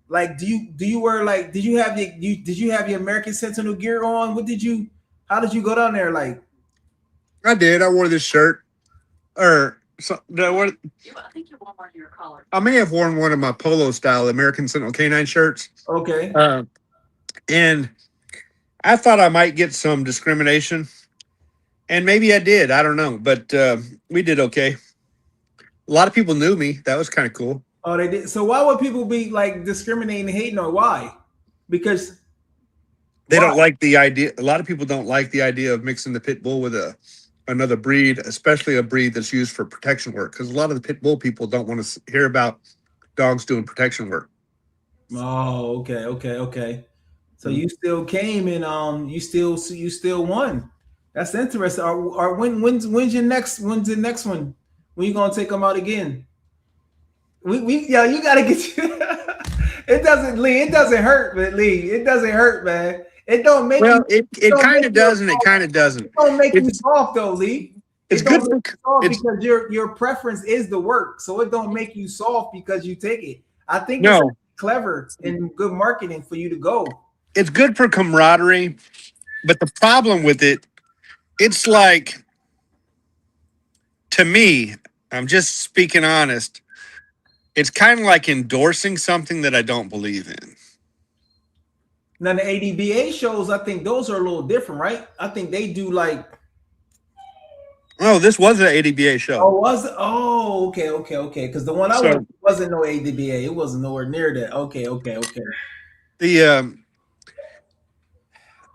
do you wear like did you have your American Sentinel gear on? How did you go down there? Like I did. I wore this shirt. Or so I think you wore one of your colors. I may have worn one of my polo style American Sentinel Canine shirts. Okay. And I thought I might get some discrimination. And maybe I did. I don't know. But we did okay. A lot of people knew me. That was kind of cool. Oh, they did. So why would people be like discriminating and hating, or why? Because they don't like the idea. A lot of people don't like the idea of mixing the pit bull with another breed, especially a breed that's used for protection work. Because a lot of the pit bull people don't want to hear about dogs doing protection work. Oh, okay. So you still came and you still won. That's interesting. When's the next one? When you gonna take them out again? You gotta get you. It doesn't hurt, but Lee, it doesn't hurt, man. It don't make it kind of does and it kind of doesn't. It don't make you soft though, Lee. It's good because your preference is the work, so it don't make you soft because you take it. I think no. It's clever and good marketing for you to go. It's good for camaraderie, but the problem with it's like, to me, I'm just speaking honest, it's kind of like endorsing something that I don't believe in. Now the ADBA shows, I think those are a little different, right? I think they do like. Oh, this was an ADBA show. Oh, was it? Oh, okay. Because the one I went wasn't no ADBA. It wasn't nowhere near that. Okay.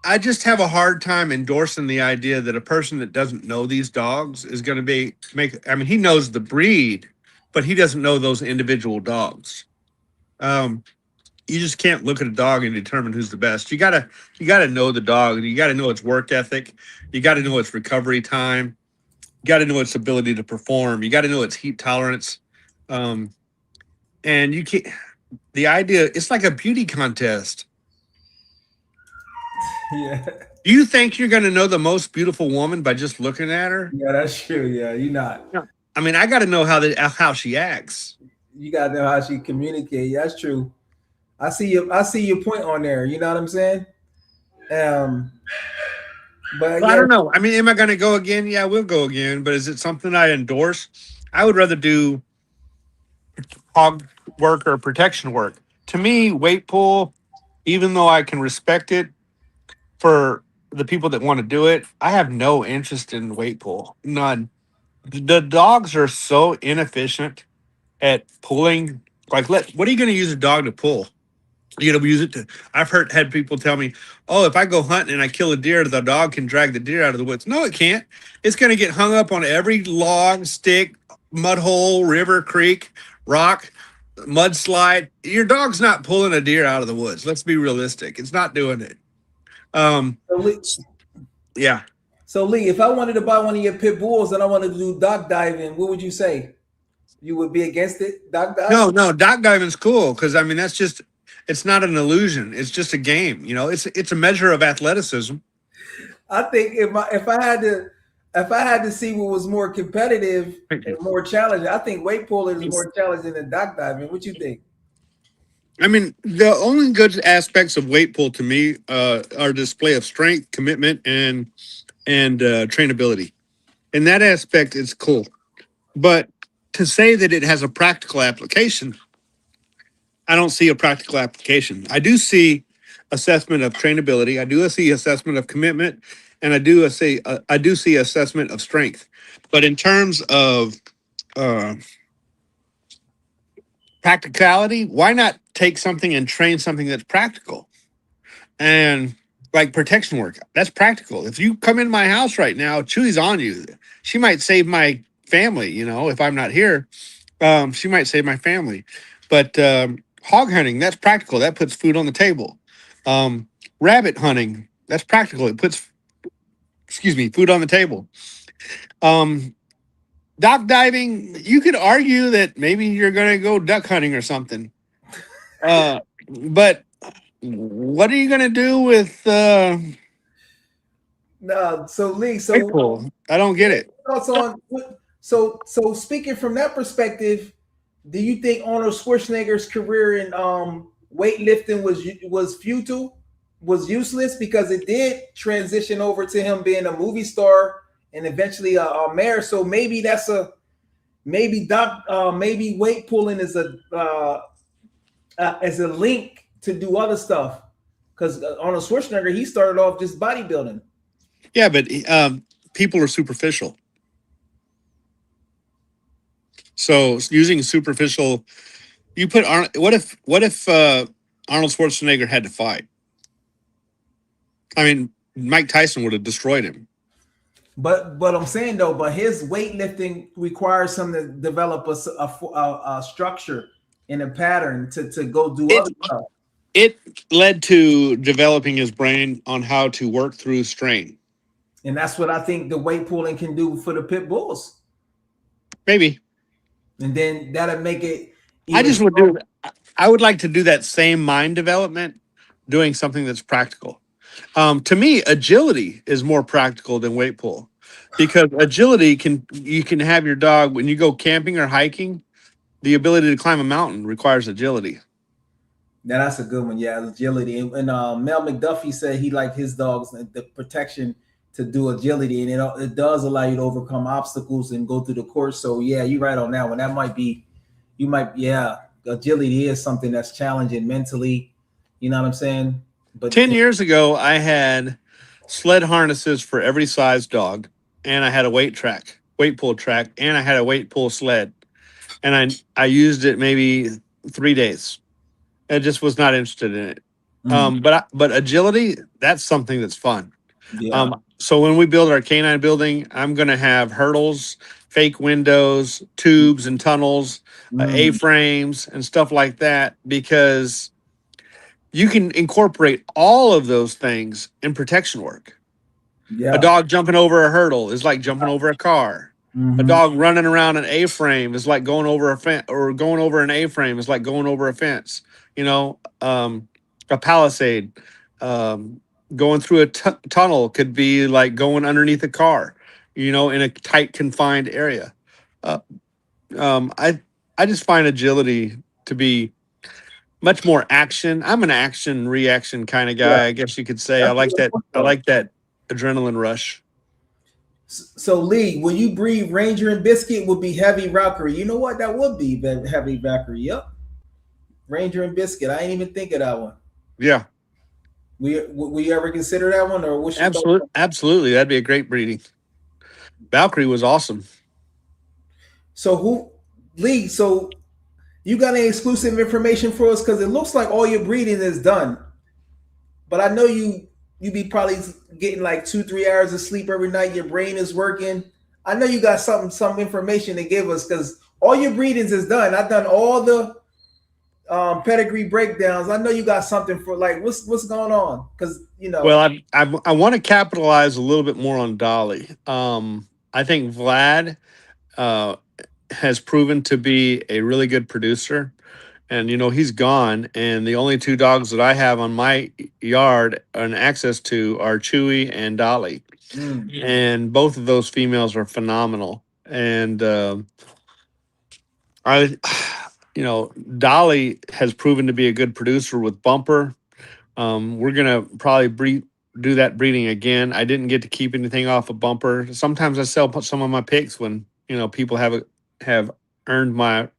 I just have a hard time endorsing the idea that a person that doesn't know these dogs is going to he knows the breed, but he doesn't know those individual dogs. You just can't look at a dog and determine who's the best. You gotta know the dog. You gotta know its work ethic. You gotta know its recovery time. You gotta know its ability to perform. You gotta know its heat tolerance. And you can't. The idea, it's like a beauty contest. Yeah. Do you think you're going to know the most beautiful woman by just looking at her? Yeah, that's true. Yeah, you're not. I mean, I got to know how she acts. You got to know how she communicates. Yeah, that's true. I see your point on there. You know what I'm saying? But I don't know. I mean, am I going to go again? Yeah, we'll go again. But is it something I endorse? I would rather do hog work or protection work. To me, weight pull, even though I can respect it for the people that want to do it, I have no interest in weight pull. None. The dogs are so inefficient at pulling. Like, what are you going to use a dog to pull? You're going to use it to. I've had people tell me, "Oh, if I go hunting and I kill a deer, the dog can drag the deer out of the woods." No, it can't. It's going to get hung up on every log, stick, mud hole, river, creek, rock, mudslide. Your dog's not pulling a deer out of the woods. Let's be realistic. It's not doing it. Yeah. So Lee, if I wanted to buy one of your pit bulls and I wanted to do dock diving, what would you say? You would be against it, dock diving? No, dock diving's cool because I mean it's not an illusion. It's just a game. You know, it's a measure of athleticism. I think if I had to, if I had to see what was more competitive and more challenging, I think weight pulling is more challenging than dock diving. What you think? I mean, the only good aspects of weight pull to me are display of strength, commitment, and trainability. In that aspect, it's cool. But to say that it has a practical application, I don't see a practical application. I do see assessment of trainability. I do see assessment of commitment, and I do see assessment of strength. But in terms of uh, practicality, why not take something and train something that's practical? And like protection work, that's practical. If you come in my house right now, Chewy's on you. She might save my family. If I'm not here, she might save my family. But hog hunting, that's practical. That puts food on the table. Rabbit hunting, that's practical. It puts, food on the table. Um, Dock diving, you could argue that maybe you're going to go duck hunting or something. But what are you going to do with No, so Lee, big so pool? I don't get it. thoughts on so speaking from that perspective, do you think Arnold Schwarzenegger's career in weightlifting was futile, was useless because it did transition over to him being a movie star and eventually a mayor? So maybe that's a maybe weight pulling is a as a link to do other stuff because Arnold Schwarzenegger he started off just bodybuilding. Yeah, but people are superficial. So using superficial, you put what if Arnold Schwarzenegger had to fight? I mean, Mike Tyson would have destroyed him. But I'm saying though, but his weightlifting requires him to develop a structure and a pattern to go do other stuff. It led to developing his brain on how to work through strain. And that's what I think the weight pulling can do for the pit bulls. Maybe. And then that'll make it. I would like to do that same mind development, doing something that's practical. To me, agility is more practical than weight pull because agility you can have your dog when you go camping or hiking. The ability to climb a mountain requires agility. Now that's a good one. Yeah, agility. And Mel McDuffie said he liked his dogs the protection to do agility, and it does allow you to overcome obstacles and go through the course. So yeah, you're right on that one. That might be, agility is something that's challenging mentally. You know what I'm saying? But 10 years ago, I had sled harnesses for every size dog, and I had a weight pull track, and I had a weight pull sled, and I used it maybe 3 days. I just was not interested in it. But agility, that's something that's fun. yeah. So when we build our canine building, I'm going to have hurdles, fake windows, tubes and tunnels, A-frames, and stuff like that because you can incorporate all of those things in protection work. Yeah. A dog jumping over a hurdle is like jumping over a car. A dog running around an A-frame is like going over a fence, or going over an A-frame is like going over a fence. A palisade, going through a tunnel could be like going underneath a car, in a tight confined area. I just find agility to be much more action. I'm an action reaction kind of guy, I guess you could say. I like that adrenaline rush. So Lee, will you breed Ranger and Biscuit would be heavy Valkyrie? You know what? That would be heavy Valkyrie. Yep. Ranger and Biscuit. I ain't even think of that one. Yeah. Will you ever consider that one, or what's your absolutely. That'd be a great breeding. Valkyrie was awesome. So Lee, so you got any exclusive information for us? Because it looks like all your breeding is done. But I know you be probably getting like 2-3 hours of sleep every night. Your brain is working. I know you got some information to give us because all your breedings is done. I've done all the pedigree breakdowns. I know you got something for like what's going on because Well, I want to capitalize a little bit more on Dolly. I think Vlad has proven to be a really good producer, and he's gone. And the only two dogs that I have on my yard and access to are Chewy and Dolly, and both of those females are phenomenal. And I, Dolly has proven to be a good producer with Bumper. We're gonna probably do that breeding again. I didn't get to keep anything off of Bumper. Sometimes I sell some of my picks when people have earned my.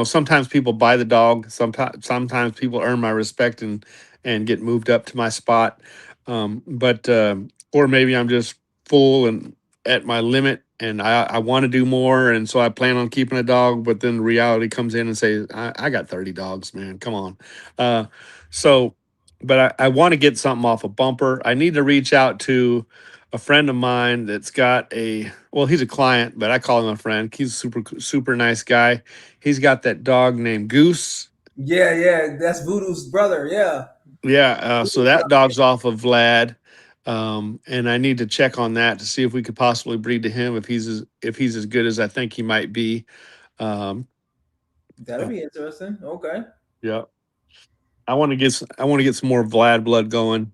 Sometimes people buy the dog. Sometimes people earn my respect and get moved up to my spot. But or maybe I'm just full and at my limit, and I want to do more, and so I plan on keeping a dog. But then reality comes in and says, I got 30 dogs, man. Come on. Uh, so, but I want to get something off a Bumper. I need to reach out to a friend of mine that's got he's a client, but I call him a friend. He's a super nice guy. He's got that dog named Goose. Yeah, that's Voodoo's brother. Yeah. Yeah, so that dog's off of Vlad, and I need to check on that to see if we could possibly breed to him if he's as good as I think he might be. Um, That'll be interesting. Okay. yeah, I want to get some more Vlad blood going.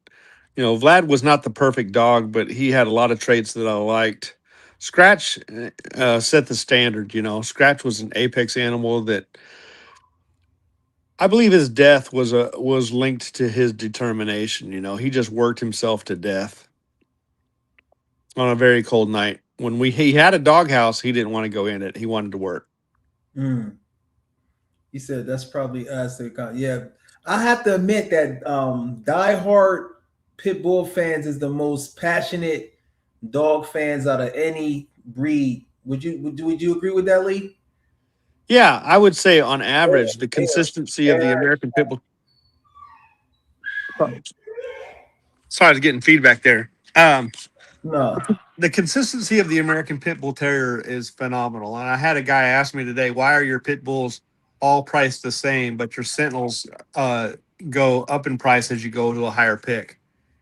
Vlad was not the perfect dog, but he had a lot of traits that I liked. Scratch set the standard. Scratch was an apex animal that I believe his death was linked to his determination. He just worked himself to death on a very cold night. When he had a doghouse, he didn't want to go in it. He wanted to work. Mm. He said that's probably us. Yeah, I have to admit that diehard pit bull fans is the most passionate dog fans out of any breed. Would you agree with that, Lee? Yeah, I would say on average, the consistency of the American Pit Bull. Sorry, I was getting feedback there. No. The consistency of the American Pit Bull Terrier is phenomenal. And I had a guy ask me today, why are your Pit Bulls all priced the same, but your Sentinels go up in price as you go to a higher pick?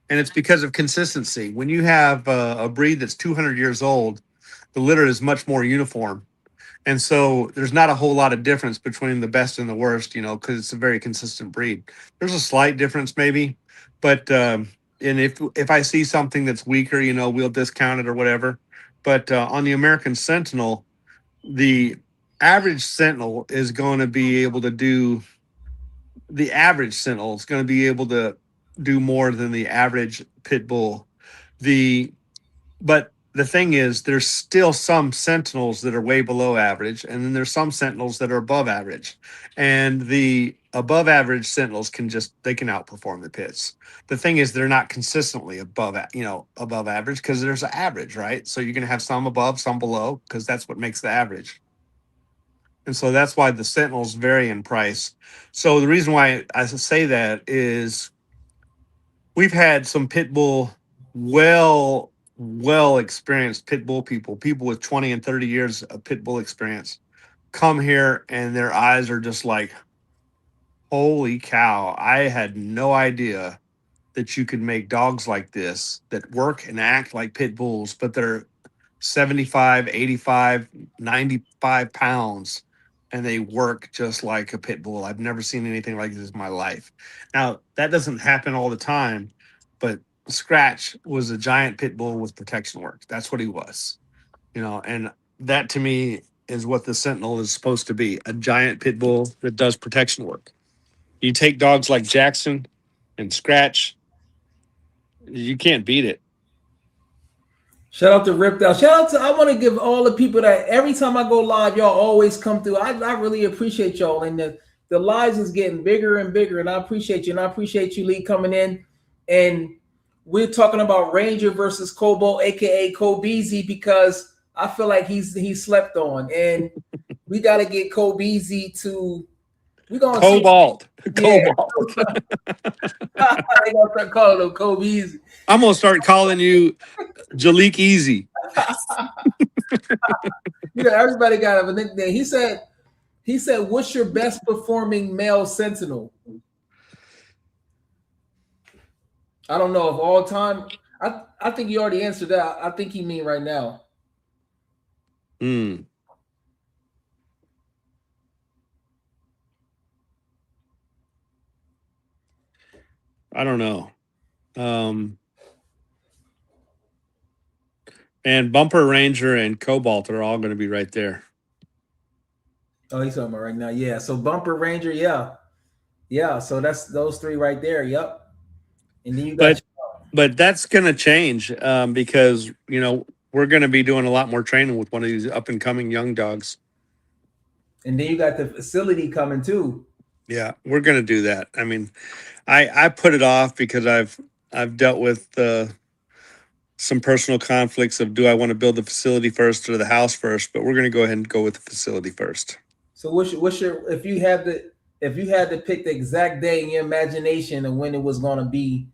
And it's because of consistency. When you have a breed that's 200 years old, the litter is much more uniform. And so there's not a whole lot of difference between the best and the worst, because it's a very consistent breed. There's a slight difference maybe, but and if I see something that's weaker, we'll discount it or whatever. But on the American Sentinel, the average Sentinel is going to be able to do the average Sentinel is going to be able to do more than the average Pit Bull. But the thing is, there's still some Sentinels that are way below average, and then there's some Sentinels that are above average. And the above average Sentinels can outperform the pits. The thing is, they're not consistently above average because there's an average, right? So you're going to have some above, some below, because that's what makes the average. And so that's why the Sentinels vary in price. So the reason why I say that is we've had some pit bull well experienced pit bull people with 20 and 30 years of pit bull experience come here, and their eyes are just like, holy cow, I had no idea that you could make dogs like this that work and act like pit bulls, but they're 75, 85, 95 pounds, and they work just like a pit bull. I've never seen anything like this in my life. Now, that doesn't happen all the time, but Scratch was a giant pit bull with protection work. That's what he was, and that to me is what the Sentinel is supposed to be, a giant pit bull that does protection work. You take dogs like Jackson and Scratch, you can't beat it. Shout out to Ripped Out. Shout out to, I want to give all the people that every time I go live, y'all always come through. I really appreciate y'all. And the lives is getting bigger and bigger. And I appreciate you. And I appreciate you, Lee, coming in. And we're talking about Ranger versus Cobalt, aka Kobeezy, because I feel like he's slept on. And we got to get Kobeezy to Cobalt. Cobalt. I gonna start calling him Kobeezy. I'm gonna start calling you Jalik Easy. Everybody got a nickname. He said, what's your best performing male Sentinel? I don't know of all time. I think you already answered that. I think he mean right now. I don't know. And Bumper Ranger and Cobalt are all going to be right there. Oh, he's talking about right now. Yeah. So Bumper Ranger, yeah. Yeah. So that's those three right there. Yep. And then you got But that's going to change because, you know, we're going to be doing a lot more training with one of these up and coming young dogs. and then you got the facility coming too. Yeah, we're going to do that. I mean, I put it off because I've dealt with some personal conflicts of do I want to build the facility first or the house first, but we're going to go ahead and go with the facility first. So what's your if you had to pick the exact day in your imagination of when it was going to be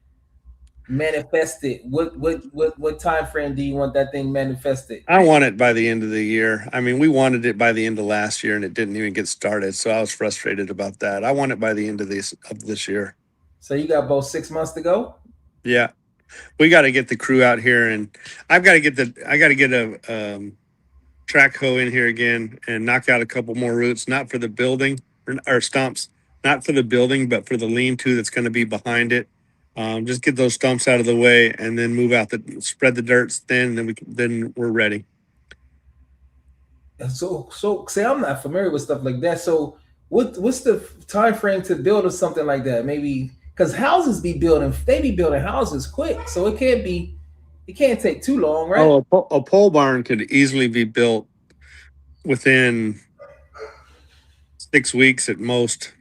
manifested, what time frame do you want that thing manifested? I want it by the end of the year. I mean, we wanted it by the end of last year and it didn't even get started, so I was frustrated about that. I want it by the end of this year. So you got about 6 months to go? Yeah. We got to get the crew out here, and I got to get a track hoe in here again and knock out a couple more roots, not for the building or stumps, not for the building, but for the lean-to that's going to be behind it. Just get those stumps out of the way, and then move out spread the dirt thin, and then we're ready. So say I'm not familiar with stuff like that. So what's the time frame to build or something like that? Maybe because houses be building houses quick, so it can't take too long, right? Oh, a pole barn could easily be built within 6 weeks at most.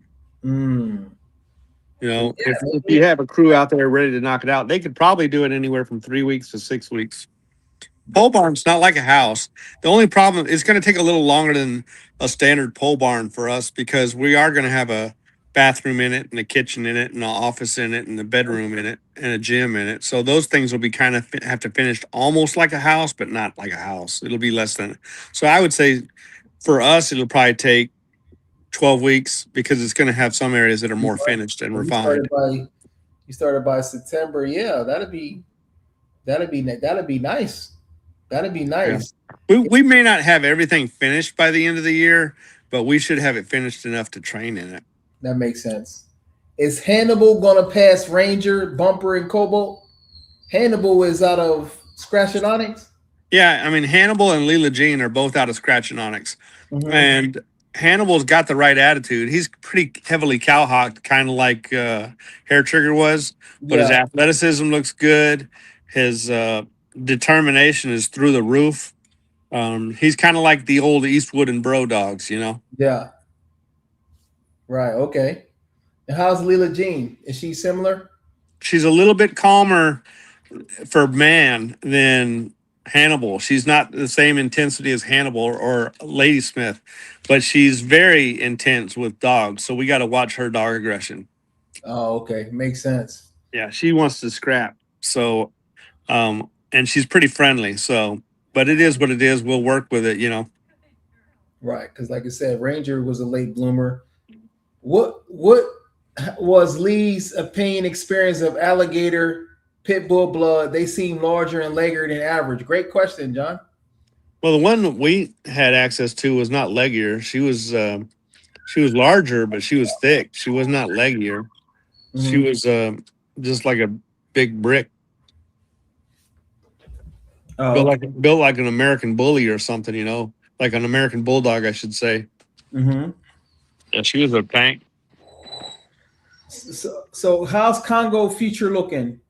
You know, Yeah, if you have a crew out there ready to knock it out, they could probably do it anywhere from 3 weeks to 6 weeks. Pole barn's not like a house. The only problem is going to take a little longer than a standard pole barn for us because we are going to have a bathroom in it and a kitchen in it and an office in it and a bedroom in it and a gym in it. So those things will be kind of have to finish almost like a house, but not like a house. It'll be less than. So I would say for us, it'll probably take 12 weeks because it's going to have some areas that are more finished and refined. You started by September. Yeah, that'd be nice. That'd be nice. Yeah. We may not have everything finished by the end of the year, but we should have it finished enough to train in it. That makes sense. Is Hannibal gonna pass Ranger, Bumper, and Cobalt? Hannibal is out of Scratch and Onyx. Yeah, I mean Hannibal and Leela Jean are both out of Scratch and Onyx, and Hannibal's got the right attitude. He's pretty heavily cowhawked, kind of like Hair Trigger was, but his athleticism looks good. His determination is through the roof. He's kind of like the old Eastwood and Bro dogs, you know? Yeah. Right. Okay. And how's Leela Jean? Is she similar? She's a little bit calmer for man than Hannibal. She's not the same intensity as Hannibal or Ladysmith, but she's very intense with dogs. So we got to watch her dog aggression. Oh, okay. Makes sense. Yeah, she wants to scrap. So, and she's pretty friendly. So, but it is what it is. We'll work with it, you know. Right. Because like I said, Ranger was a late bloomer. What was Lee's opinion experience of alligator pit bull blood? They seem larger and leggier than average. Great question, John. Well, the one we had access to was not leggier. She was larger, but she was thick. She was not leggier. She was just like a big brick. Built like an American bully or something, you know, like an American bulldog, I should say. Yeah, she was a tank. So how's Congo future looking?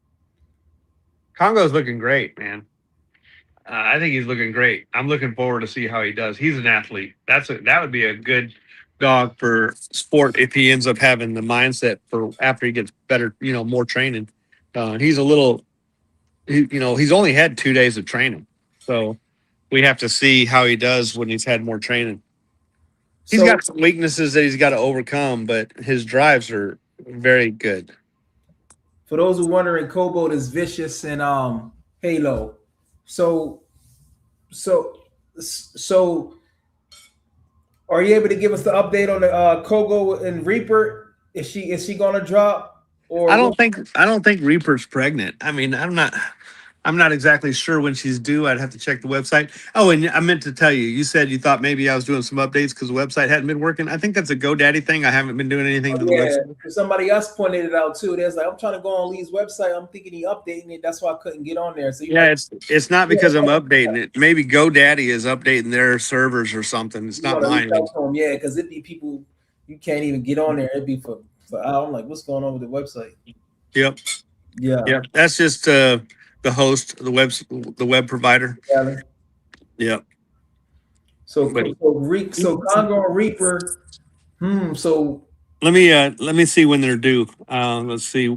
Congo's looking great, man. I think he's looking great. I'm looking forward to see how he does. He's an athlete. That would be a good dog for sport if he ends up having the mindset for after he gets better, you know, more training. He's he's only had 2 days of training, so we have to see how he does when he's had more training. He's got some weaknesses that he's got to overcome, but his drives are very good. For those who are wondering, Cobalt is vicious and Halo. So are you able to give us the update on the Kogo and Reaper? Is she gonna drop? Or I don't think Reaper's pregnant. I mean, I'm not I'm not exactly sure when she's due. I'd have to check the website. Oh, and I meant to tell you, you said you thought maybe I was doing some updates because the website hadn't been working. I think that's a GoDaddy thing. I haven't been doing anything to the Yeah, website. somebody else pointed it out too. There's like, I'm trying to go on Lee's website. I'm thinking he updating it. That's why I couldn't get on there. So Yeah, it's not because I'm updating it. Maybe GoDaddy is updating their servers or something. It's not mine. Yeah, because it'd be people you can't even get on there. It'd be for I'm like, what's going on with the website? Yep. Yeah. Yep. That's just the host, the web provider. Yeah. Yep. So Congo and Reaper. So let me see when they're due. Let's see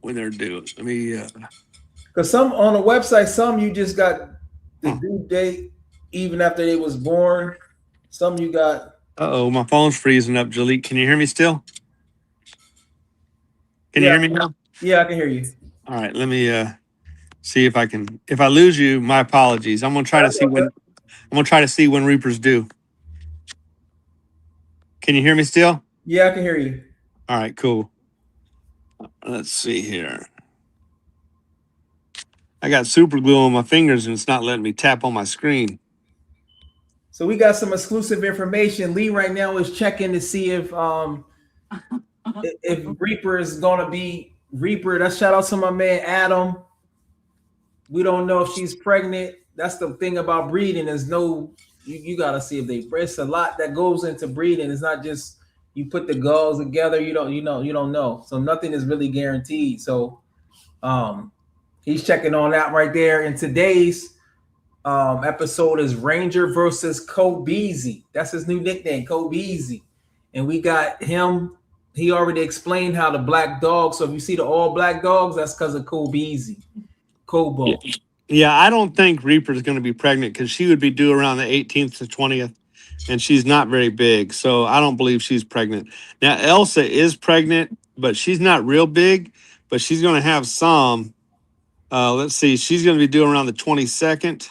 when they're due. Let me because some on the website, some you just got the due date even after they was born. Some you got. Uh-oh, my phone's freezing up, Jalik. Can you hear me still? Can you hear me now? Yeah, I can hear you. All right, let me see if I can. If I lose you, my apologies. I'm gonna try to see when Reaper's due. Can you hear me still? Yeah, I can hear you. All right, cool. Let's see here. I got super glue on my fingers and it's not letting me tap on my screen. So we got some exclusive information. Lee right now is checking to see if Reaper is gonna be Reaper. That's shout out to my man Adam. We don't know if she's pregnant. That's the thing about breeding. There's no you gotta see if they breast. A lot that goes into breeding. It's not just you put the gulls together. You don't know. So nothing is really guaranteed. So he's checking on that right there. And today's episode is Ranger versus Kobeezy. That's his new nickname, Kobeezy. And we got him. He already explained how the black dog. So if you see the all black dogs, that's because of Kobeezy. Cobalt. Yeah, I don't think Reaper's going to be pregnant because she would be due around the 18th to 20th, and she's not very big. So I don't believe she's pregnant. Now, Elsa is pregnant, but she's not real big, but she's going to have some. Let's see. She's going to be due around the 22nd.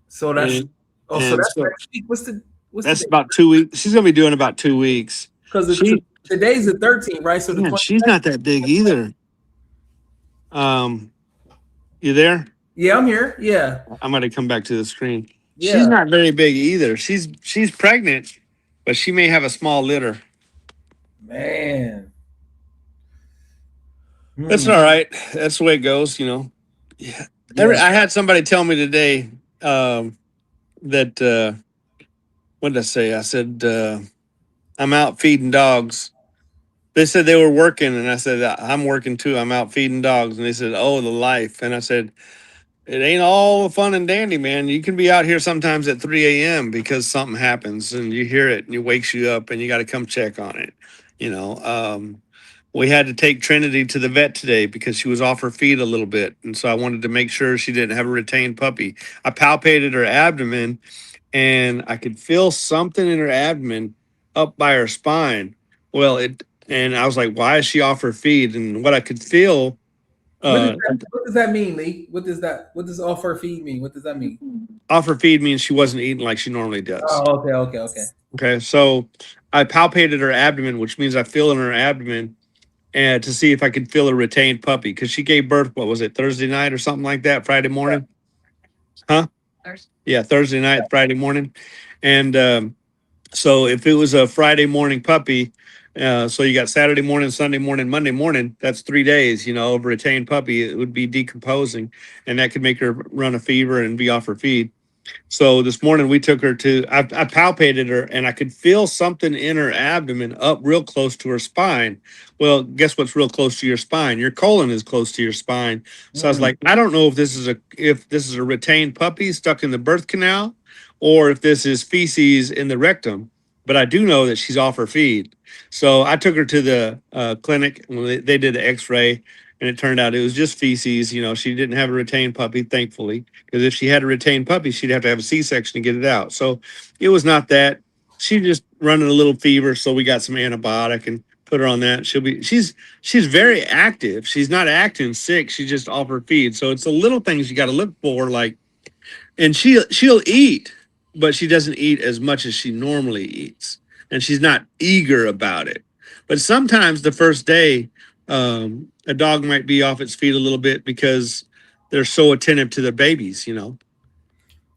So that's that's next week. That's about 2 weeks. She's going to be doing about 2 weeks. Because today's the 13th, right? So she's not that big either. You there? Yeah, I'm here. Yeah. I'm going to come back to the screen. Yeah. She's not very big either. She's pregnant, but she may have a small litter. Man. That's all right. That's the way it goes, you know. Yeah. I had somebody tell me today that what did I say? I said I'm out feeding dogs. They said they were working, and I said I'm working too. I'm out feeding dogs, and they said, "Oh, the life." And I said, "It ain't all fun and dandy, man. You can be out here sometimes at 3 a.m. because something happens, and you hear it, and it wakes you up, and you got to come check on it." You know, we had to take Trinity to the vet today because she was off her feet a little bit, and so I wanted to make sure she didn't have a retained puppy. I palpated her abdomen, and I could feel something in her abdomen up by her spine. Well, and I was like, why is she off her feet? And what I could feel. What does that mean, Lee? What does off her feed mean? What does that mean? Off her feed means she wasn't eating like she normally does. Oh, okay. Okay, so I palpated her abdomen, which means I feel in her abdomen, and to see if I could feel a retained puppy because she gave birth. What was it, Thursday night or something like that? Friday morning, huh? Yeah, Thursday night, Friday morning, and so if it was a Friday morning puppy. So you got Saturday morning, Sunday morning, Monday morning. That's 3 days, you know, of a retained puppy. It would be decomposing, and that could make her run a fever and be off her feed. So this morning we took her I palpated her, and I could feel something in her abdomen up real close to her spine. Well, guess what's real close to your spine? Your colon is close to your spine. So I was like, I don't know if this is a retained puppy stuck in the birth canal, or if this is feces in the rectum. But I do know that she's off her feed. So I took her to the clinic. They did the X-ray, and it turned out it was just feces. You know, she didn't have a retained puppy, thankfully, because if she had a retained puppy, she'd have to have a C-section to get it out. So it was not that. She just running a little fever, so we got some antibiotic and put her on that. She's very active. She's not acting sick. She's just off her feed. So it's the little things you got to look for, like, and she'll eat, but she doesn't eat as much as she normally eats. And she's not eager about it. But sometimes the first day, a dog might be off its feet a little bit because they're so attentive to their babies,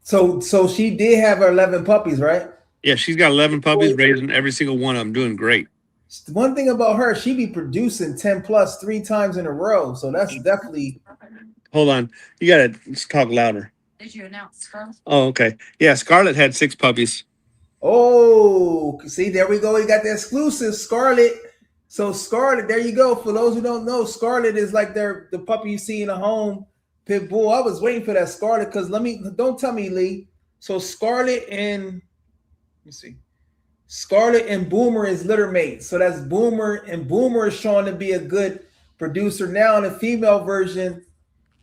So she did have her 11 puppies, right? Yeah, she's got 11 puppies, raising every single one of them, doing great. One thing about her, she be producing 10 plus 3 times in a row. So that's definitely. Hold on. You got to talk louder. Did you announce Scarlet? Oh, okay. Yeah, Scarlet had 6 puppies. Oh, see, there we go. We got the exclusive Scarlet. So Scarlet, there you go. For those who don't know, Scarlet is like the puppy you see in a home pit bull. I was waiting for that Scarlet because don't tell me, Lee. So Scarlet and let me see. Scarlet and Boomer is litter mates. So that's Boomer, and Boomer is shown to be a good producer. Now in the female version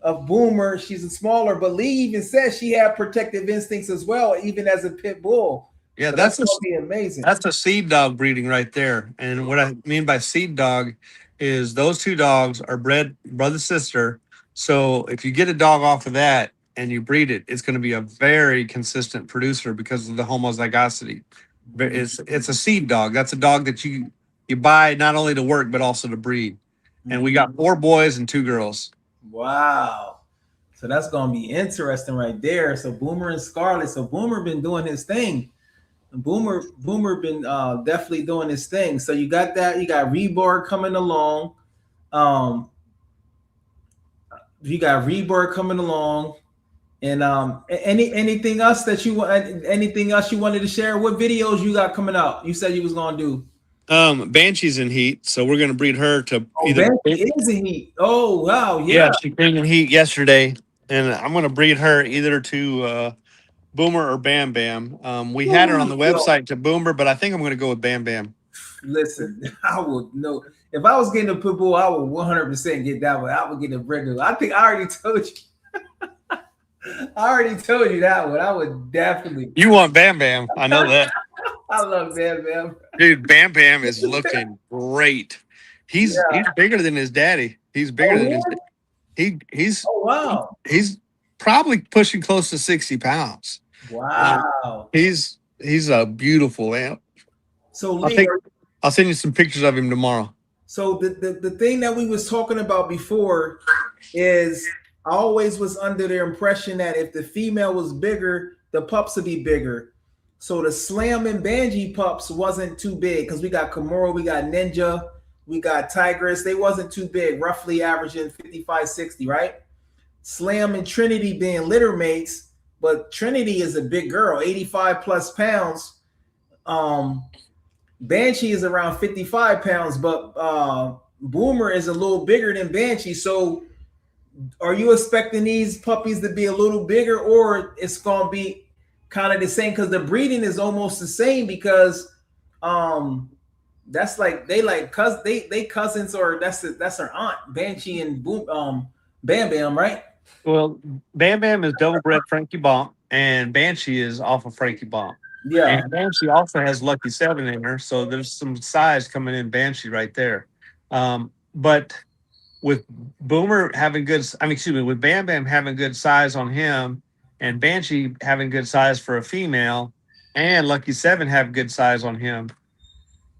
of Boomer, she's a smaller, but Lee even says she had protective instincts as well, even as a pit bull. Yeah, So that's gonna be amazing. That's a seed dog breeding right there. And what I mean by seed dog is those 2 dogs are bred brother sister. So if you get a dog off of that and you breed it, it's going to be a very consistent producer because of the homozygosity. But it's a seed dog. That's a dog that you buy not only to work but also to breed. And we got 4 boys and 2 girls. Wow. So that's gonna be interesting right there. So Boomer and Scarlet. So Boomer been doing his thing. Boomer been definitely doing his thing. So you got that. You got Reborn coming along. You got Reborn coming along. And anything else that you want? Anything else you wanted to share? What videos you got coming out? You said you was gonna do. Banshee's in heat, so we're gonna breed her to either. Banshee is in heat. Oh wow, yeah, she came in heat yesterday, and I'm gonna breed her either to Boomer or Bam Bam. We had her on the website to Boomer, but I think I'm going to go with Bam Bam. Listen, I would know if I was getting a pit bull, I would 100% get that one. I would get a brand new. I think I already told you. I already told you that one. I would definitely. You want Bam Bam? I know that. I love Bam Bam. Dude, Bam Bam is looking great. He's bigger than his daddy. He's bigger than his. He's. Oh wow. He's probably pushing close to 60 pounds. Wow. He's a beautiful lamp. So Lee, I'll send you some pictures of him tomorrow. So the thing that we was talking about before is I always was under the impression that if the female was bigger, the pups would be bigger. So the Slam and Banshee pups wasn't too big because we got Kimura, we got Ninja, we got Tigress. They wasn't too big, roughly averaging 55, 60, right? Slam and Trinity being litter mates, but Trinity is a big girl, 85 plus pounds. Banshee is around 55 pounds, but Boomer is a little bigger than Banshee. So are you expecting these puppies to be a little bigger, or it's going to be kind of the same? Because the breeding is almost the same because that's like they cousins, or that's her aunt, Banshee and Bam Bam, right? Well, Bam Bam is double bred Frankie Bomp, and Banshee is off of Frankie Bomp. Yeah. And Banshee also has Lucky 7 in her, so there's some size coming in Banshee right there. But with Boomer having with Bam Bam having good size on him, and Banshee having good size for a female, and Lucky 7 have good size on him,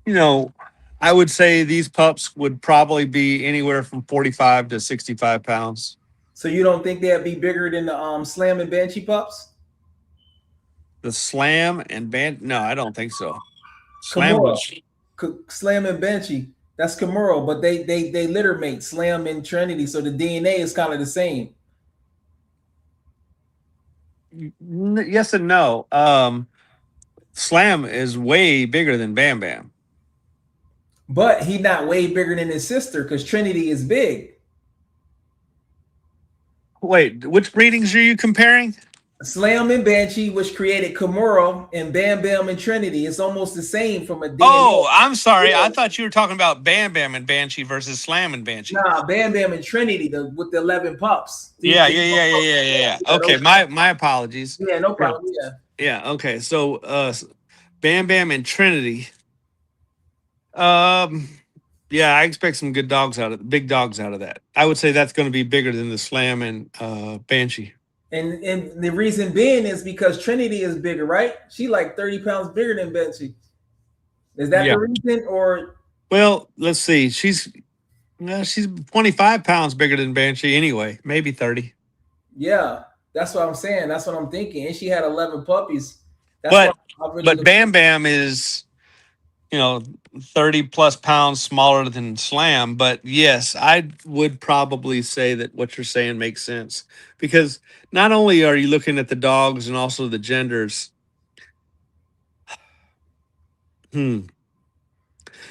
I would say these pups would probably be anywhere from 45 to 65 pounds. So you don't think they'd be bigger than the Slam and Banshee pups? The Slam and no, I don't think so. Slam and Banshee. That's Kimura, but they litter mate, Slam and Trinity, so the DNA is kind of the same. Yes and no. Slam is way bigger than Bam Bam. But he's not way bigger than his sister because Trinity is big. Wait, which breedings are you comparing? Slam and Banshee, which created Kimura, and Bam Bam and Trinity. It's almost the same from a DNA. Oh, I'm sorry. Yeah. I thought you were talking about Bam Bam and Banshee versus Slam and Banshee. Nah, Bam Bam and Trinity with the 11 pups. Yeah. Okay, my apologies. Yeah, no problem. Yeah. Okay. So Bam Bam and Trinity. Yeah, I expect some good dogs big dogs out of that. I would say that's going to be bigger than the Slam and Banshee. And the reason being is because Trinity is bigger, right? She like 30 pounds bigger than Banshee. Is that the reason, or? Well, let's see. She's 25 pounds bigger than Banshee anyway, maybe 30. Yeah, that's what I'm saying. That's what I'm thinking. And she had 11 puppies. That's why But I really but look. Bam Bam is, you know, 30 plus pounds smaller than Slam. But yes, I would probably say that what you're saying makes sense, because not only are you looking at the dogs and also the genders. Hmm. And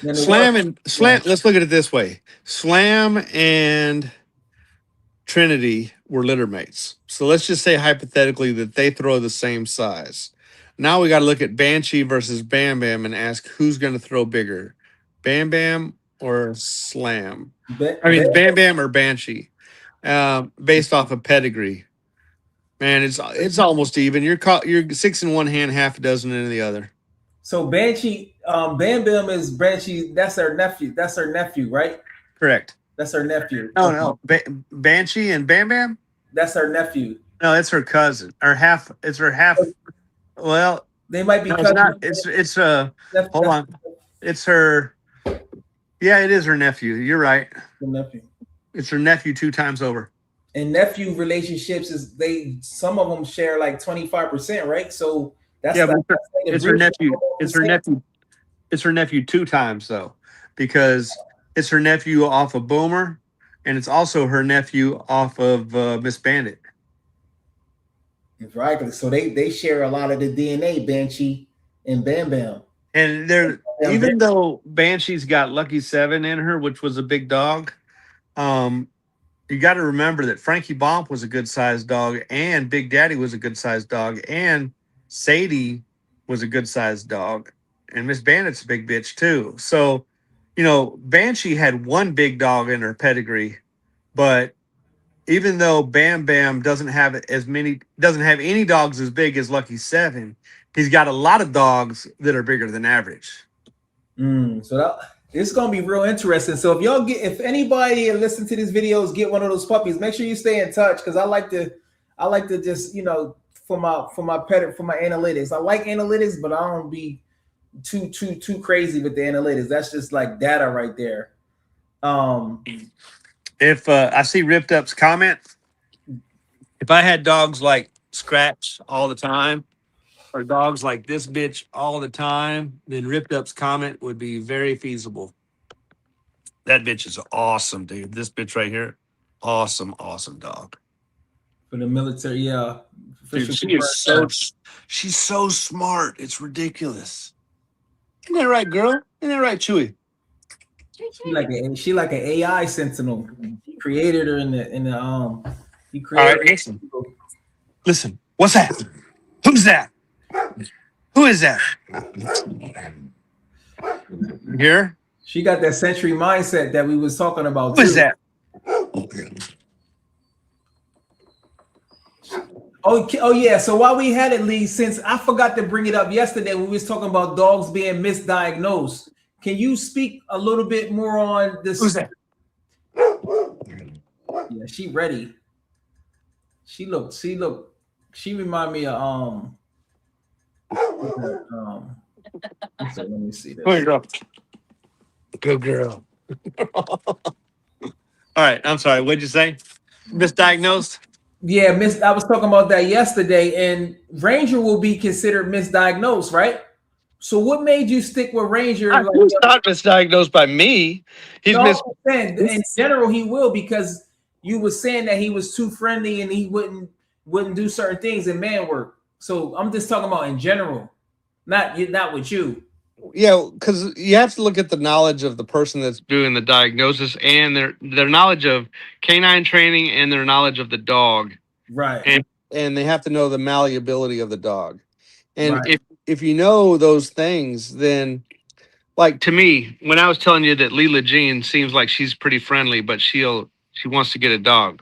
it was. Slam and Yeah. Slam. Let's look at it this way: Slam and Trinity were litter mates. So let's just say hypothetically that they throw the same size. Now we got to look at Banshee versus Bam Bam and ask who's going to throw bigger, Bam Bam or Slam. Ba- I Ba- mean Bam Bam or Banshee, based off of pedigree. Man, it's almost even. You're six in one hand, half a dozen in the other. so Banshee, Bam Bam is Banshee. That's her nephew. That's her nephew, right? Correct. That's her nephew. No, Okay. no, Banshee and Bam Bam. That's her nephew. No, it's her cousin or half. It's her half. Well, They might be no, it's cousins. not. It's hold That's on. It's her. Yeah, it is her nephew. You're right. the nephew. It's her nephew 2 times over. And nephew relationships is they some of them share like 25%, right? So that's Yeah, the, but that's like the it's her group nephew. It's her same. nephew. It's her nephew 2 times though, because it's her nephew off of Boomer, and it's also her nephew off of Miss Bandit. Right. So they share a lot of the DNA, Banshee and Bam Bam. And they're Bam Bam. even though Banshee's got Lucky 7 in her, which was a big dog. You got to remember that Frankie Bomp was a good sized dog, and Big Daddy was a good sized dog, and Sadie was a good sized dog, and Miss Bandit's a big bitch too. So, Banshee had one big dog in her pedigree, but even though Bam Bam doesn't have any dogs as big as Lucky 7, he's got a lot of dogs that are bigger than average. So that it's gonna be real interesting. So if anybody that listen to these videos get one of those puppies, make sure you stay in touch because I like to just for my analytics. I like analytics, but I don't be too crazy with the analytics. That's just like data right there. If I see Ripped Up's comment, if I had dogs like Scratch all the time, or dogs like this bitch all the time, then Ripped Up's comment would be very feasible. That bitch is awesome, dude. This bitch right here, awesome dog. For the military, yeah. Dude, she's so smart. It's ridiculous. Isn't that right, girl? Isn't that right, Chewy? She like an AI Sentinel. He created her in the he All created right, listen. What's that? Who's that? Who is that? Here? She got that century mindset that we was talking about. Who is that? Oh yeah. So while we had it, Lee, since I forgot to bring it up yesterday, we was talking about dogs being misdiagnosed. Can you speak a little bit more on this? Who's that? Yeah, she ready. She remind me of so let me see this. Good girl. All right, I'm sorry. What'd you say? Misdiagnosed? Yeah, I was talking about that yesterday, and Ranger will be considered misdiagnosed, right? So what made you stick with Ranger? He's not misdiagnosed by me. He's in general, he will, because you were saying that he was too friendly and he wouldn't do certain things in man work. So I'm just talking about in general, not with you. Yeah, because you have to look at the knowledge of the person that's doing the diagnosis and their knowledge of canine training and their knowledge of the dog. Right. And they have to know the malleability of the dog. And Right. if you know those things, then, like, to me, when I was telling you that Leela Jean seems like she's pretty friendly, but she wants to get a dog.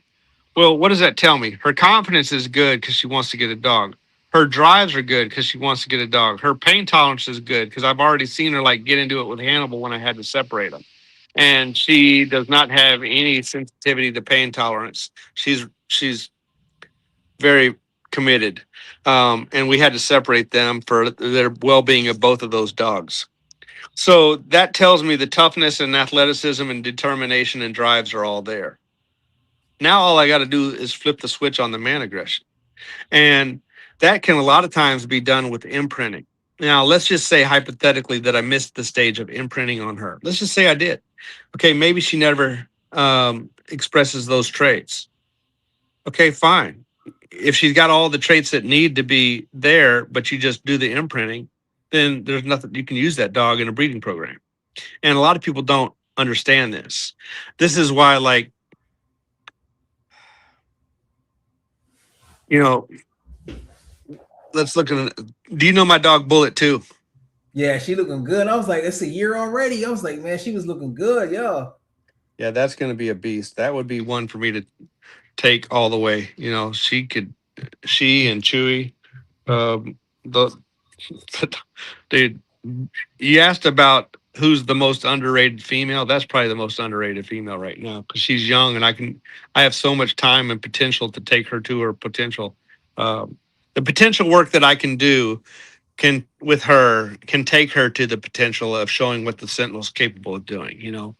Well, what does that tell me? Her confidence is good because she wants to get a dog. Her drives are good because she wants to get a dog. Her pain tolerance is good because I've already seen her get into it with Hannibal when I had to separate them. And she does not have any sensitivity to pain tolerance. She's very committed. And we had to separate them for their well-being of both of those dogs. So that tells me the toughness and athleticism and determination and drives are all there. Now all I got to do is flip the switch on the man aggression. And that can a lot of times be done with imprinting. Now, let's just say hypothetically that I missed the stage of imprinting on her. Let's just say I did. Okay, maybe she never expresses those traits. Okay, fine. If she's got all the traits that need to be there, but you just do the imprinting, then there's nothing, you can use that dog in a breeding program. And a lot of people don't understand this. This is why, like, you know, let's look at, do you know my dog Bullet too? Yeah, she looking good. I was like, it's a year already. I was like, man, she was looking good, yo. Yeah, that's going to be a beast. That would be one for me to take all the way. You know, she and Chewy, the dude. You asked about who's the most underrated female. That's probably the most underrated female right now because she's young and I have so much time and potential to take her to her potential. The potential work that I can do can take her to the potential of showing what the Sentinel's capable of doing. You know,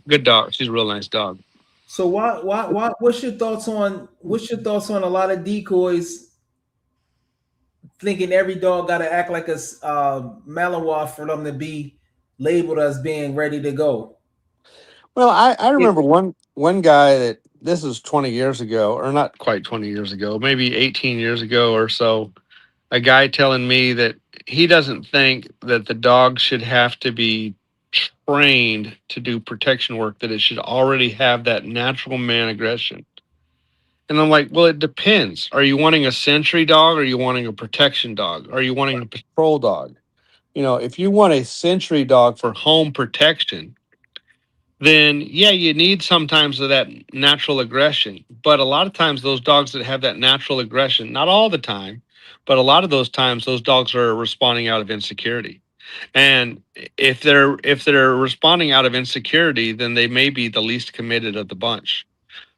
good dog. She's a real nice dog. So what's your thoughts on a lot of decoys thinking every dog got to act like a Malinois for them to be labeled as being ready to go? Well, I remember one guy that this was 20 years ago, or not quite 20 years ago, maybe 18 years ago or so. A guy telling me that he doesn't think that the dog should have to be trained to do protection work, that it should already have that natural man aggression. And I'm like, well, it depends. Are you wanting a sentry dog? Or are you wanting a protection dog? Are you wanting a patrol dog? You know, if you want a sentry dog for home protection, then yeah, you need sometimes of that natural aggression. But a lot of times those dogs that have that natural aggression, not all the time, but a lot of those times those dogs are responding out of insecurity. And if they're responding out of insecurity, then they may be the least committed of the bunch.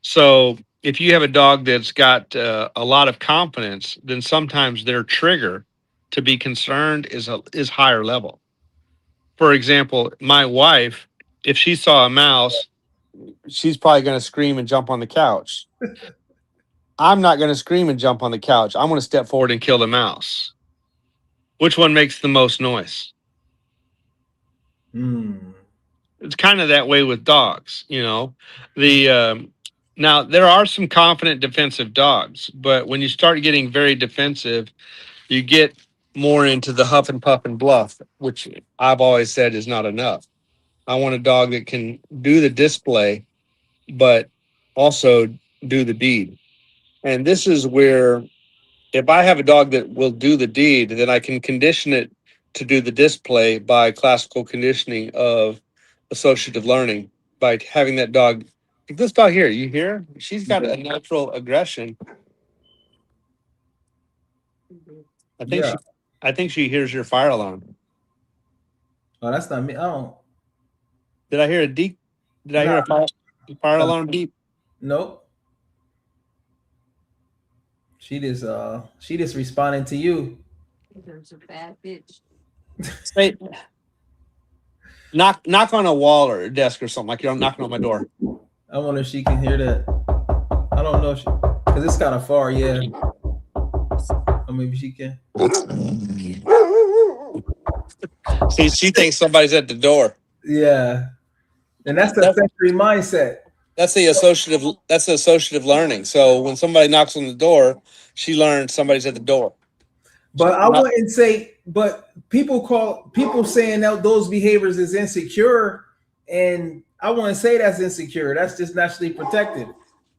So if you have a dog that's got a lot of confidence, then sometimes their trigger to be concerned is higher level. For example, my wife, if she saw a mouse, she's probably going to scream and jump on the couch. I'm not going to scream and jump on the couch. I'm going to step forward and kill the mouse. Which one makes the most noise? It's kind of that way with dogs, you know. Now there are some confident defensive dogs, but when you start getting very defensive, you get more into the huff and puff and bluff, which I've always said is not enough. I want a dog that can do the display, but also do the deed. And this is where, if I have a dog that will do the deed, then I can condition it to do the display by classical conditioning of associative learning, by having that dog, like this dog here, you hear? She's got a natural aggression. I think she hears your fire alarm. Oh, that's not me. Oh, did I hear a deep? Did I hear a fire alarm deep? Nope. She just responding to you. There's a bad bitch. Say, knock on a wall or a desk or something, like you're knocking on my door. I wonder if she can hear that. I don't know if because it's kind of far. Yeah. Or maybe she can. See, she thinks somebody's at the door. Yeah. And that's the sensory mindset. That's the associative learning. So when somebody knocks on the door, she learns somebody's at the door. But I wouldn't say, but people saying that those behaviors is insecure, and I wouldn't say that's insecure. That's just naturally protected.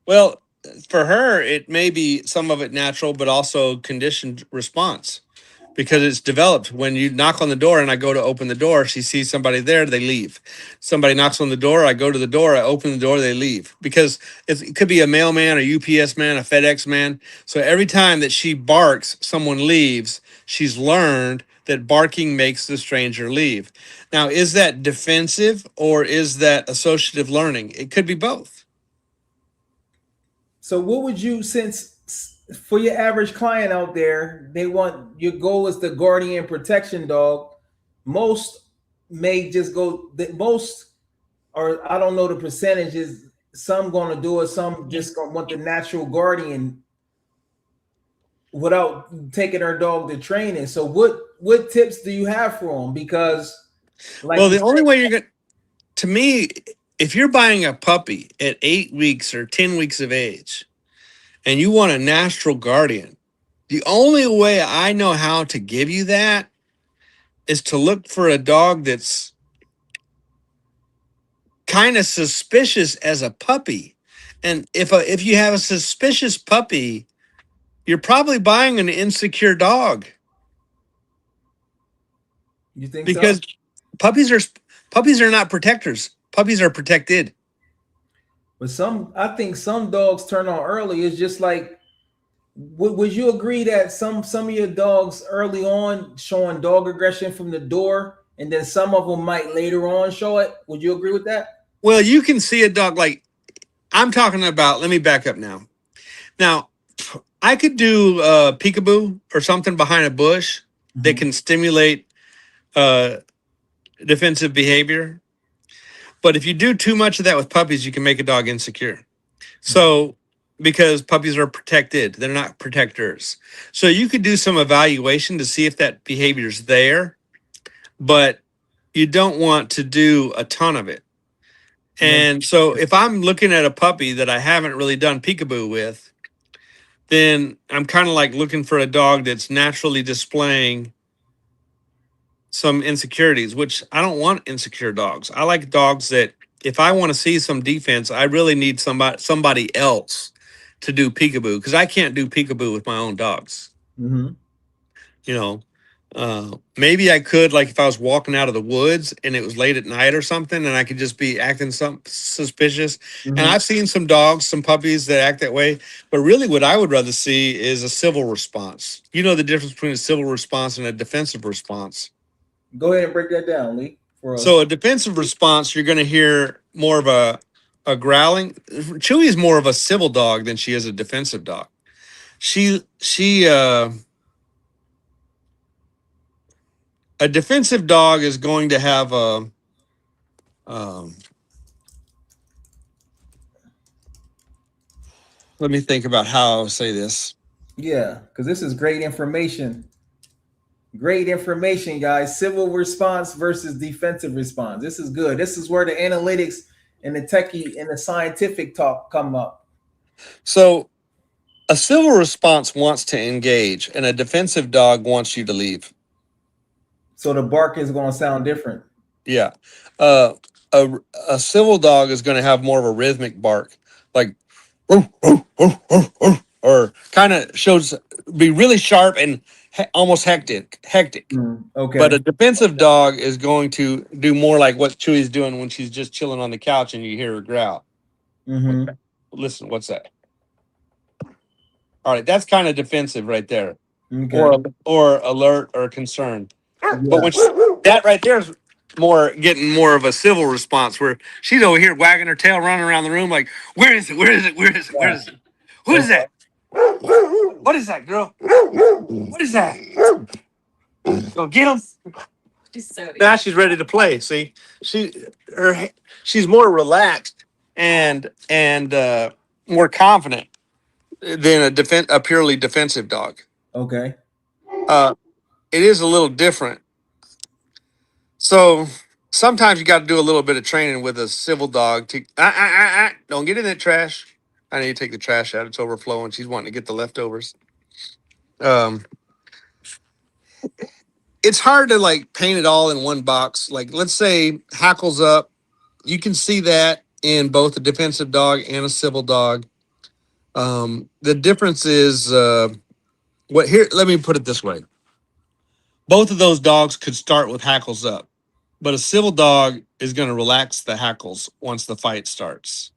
Well, for her, it may be some of it natural, but also conditioned response, because it's developed. When you knock on the door and I go to open the door, she sees somebody there, they leave. Somebody knocks on the door, I go to the door, I open the door, they leave. Because it could be a mailman, a UPS man, a FedEx man. So every time that she barks, someone leaves. She's learned that barking makes the stranger leave. Now, is that defensive or is that associative learning? It could be both. So what would you, since for your average client out there, your goal is the guardian protection dog. Most may just go, most, or I don't know the percentages, some gonna do it, some just gonna want the natural guardian without taking their dog to training. So what tips do you have for them? Because like Well, you the only said, way you're going to me, if you're buying a puppy at 8 weeks or 10 weeks of age and you want a natural guardian, the only way I know how to give you that is to look for a dog that's kind of suspicious as a puppy. And if you have a suspicious puppy, you're probably buying an insecure dog you think so? because puppies are puppies are not protectors. Puppies are protected. But I think some dogs turn on early. It's just like, would you agree that some of your dogs early on showing dog aggression from the door, and then some of them might later on show it? Would you agree with that? Well, you can see a dog like I'm talking about. Let me back up now. Now, I could do peekaboo or something behind a bush that Mhm. can stimulate uh, defensive behavior. But if you do too much of that with puppies, you can make a dog insecure. So, because puppies are protected, they're not protectors. So you could do some evaluation to see if that behavior is there, but you don't want to do a ton of it. Make And so if I'm looking at a puppy that I haven't really done peekaboo with, then I'm kind of like looking for a dog that's naturally displaying some insecurities, which I don't want insecure dogs. I like dogs that if I want to see some defense, I really need somebody else to do peekaboo because I can't do peekaboo with my own dogs. Mhm. You know, maybe I could like if I was walking out of the woods and it was late at night or something, and I could just be acting some suspicious. And Mhm. I've seen some dogs, some puppies that act that way. But really, what I would rather see is a civil response. You know the difference between a civil response and a defensive response. Go ahead and break that down, Lee, for So us. a defensive response, you're going to hear more of a growling. Chewy is more of a civil dog than she is a defensive dog. She a defensive dog is going to have a um, let me think about how I'll say this. Yeah, because this is great information. Great information, guys. Civil response versus defensive response. This is good. This is where the analytics and the techie and the scientific talk come up. So a civil response wants to engage, and a defensive dog wants you to leave. So the bark is going to sound different. Yeah. Uh, a a civil dog is going to have more of a rhythmic bark, like or kind of shows be really sharp and almost hectic. Hectic. But Okay. a defensive dog is going to do more like what Chewy's doing when she's just chilling on the couch and you hear her growl. Mm-hmm. Listen, what's that? All right, that's kind of defensive right there, Okay. or alert or concerned. But Yeah. when that right there is more getting more of a civil response where she's over here wagging her tail, running around the room like, "Where is it? Where is it? Where is it? Where is it? What is Okay. that? What is that, girl? What is that? Go get him!" She's so Now she's ready to play. See, she her she's more relaxed and more confident than a purely defensive dog. Okay. Uh, it is a little different. So sometimes you got to do a little bit of training with a civil dog. To don't get in that trash. I need to take the trash out. It's overflowing. She's wanting to get the leftovers. Um, it's hard to like paint it all in one box. Like let's say hackles up. You can see that in both a defensive dog and a civil dog. The difference is what here. Let me put it this way: both of those dogs could start with hackles up, but a civil dog is going to relax the hackles once the fight starts,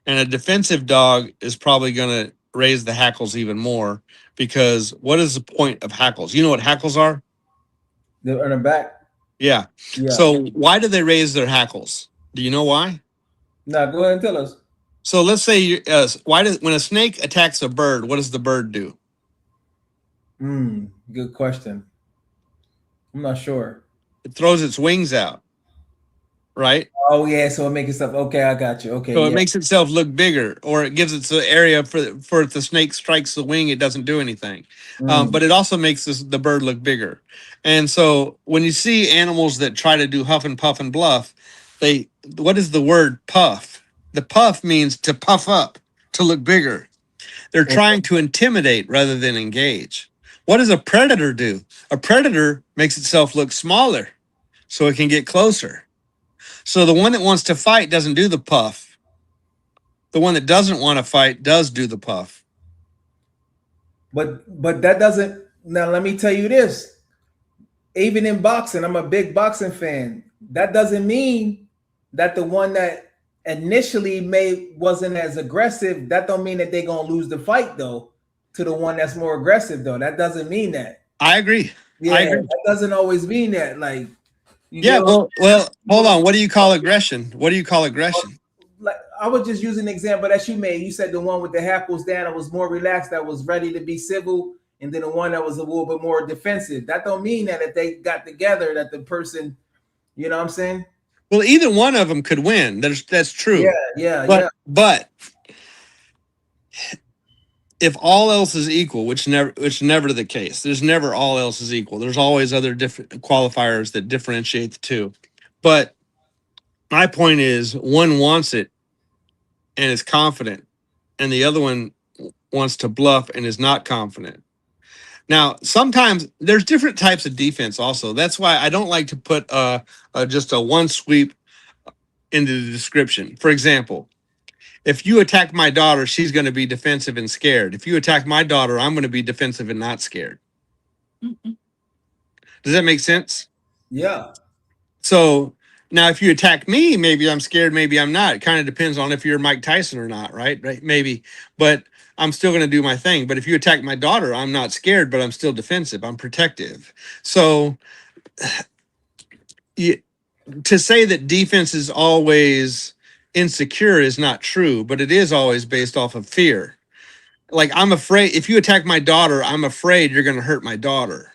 and a defensive dog is probably going to raise the hackles even more because what is the point of hackles? You know what hackles are? They're in the back. Yeah. Yeah. So why do they raise their hackles? Do you know why? Now go ahead and tell us. So let's say why does when a snake attacks a bird, what does the bird do? Good question. I'm not sure. It throws its wings out. right? Oh yeah, so it makes itself okay. I got you. Okay, So it yeah. makes itself look bigger, or it gives it the area for if the snake strikes the wing, it doesn't do anything. Mm. But it also makes the bird look bigger. And so when you see animals that try to do huff and puff and bluff, what is the word puff? The puff means to puff up, to look bigger. They're trying to intimidate rather than engage. What does a predator do? A predator makes itself look smaller so it can get closer. So the one that wants to fight doesn't do the puff. The one that doesn't want to fight does do the puff. But that doesn't. Now let me tell you this. Even in boxing, I'm a big boxing fan. That doesn't mean that the one that initially wasn't as aggressive. That don't mean that they're gonna lose the fight though. To the one that's more aggressive though. That doesn't mean that. I agree. Yeah, I agree. that doesn't always mean that. Like, Yeah. Well, hold on. What do you call aggression? What do you call aggression? like I was just using an example that you made. You said the one with the hackles down that was more relaxed, that was ready to be civil, and then the one that was a little bit more defensive. That don't mean that if they got together that the person, you know what I'm saying? Well, either one of them could win. That's true. Yeah. But if all else is equal, which never the case. There's never all else is equal. There's always other different qualifiers that differentiate the two. But my point is, one wants it and is confident, and the other one wants to bluff and is not confident. Now, sometimes there's different types of defense also. That's why I don't like to put just a one sweep into the description. For example, if you attack my daughter, she's going to be defensive and scared. If you attack my daughter, I'm going to be defensive and not scared. Does that make sense? Yeah. So now if you attack me, maybe I'm scared, maybe I'm not. It kind of depends on if you're Mike Tyson or not, right? Maybe. But I'm still going to do my thing. But if you attack my daughter, I'm not scared, but I'm still defensive. I'm protective. So to say that defense is always insecure is not true, but it is always based off of fear. Like, I'm afraid if you attack my daughter, I'm afraid you're going to hurt my daughter.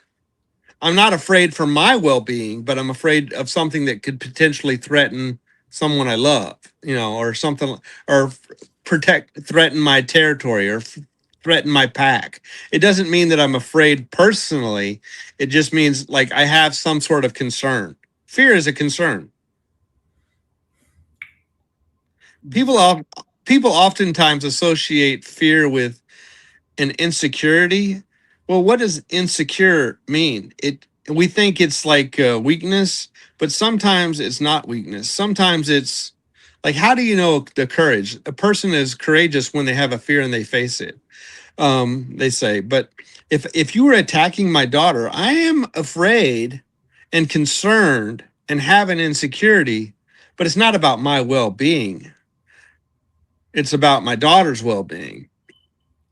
I'm not afraid for my well-being, but I'm afraid of something that could potentially threaten someone I love, or something, or threaten my territory, or threaten my pack. It doesn't mean that I'm afraid personally. It just means like I have some sort of concern. Fear is a concern. People oftentimes associate fear with an insecurity. Well, what does insecure mean? We think it's like weakness, but sometimes it's not weakness. Sometimes it's like, how do you know the courage? A person is courageous when they have a fear and they face it. They say, but if you were attacking my daughter, I am afraid and concerned and have an insecurity, but it's not about my well-being. It's about my daughter's well-being.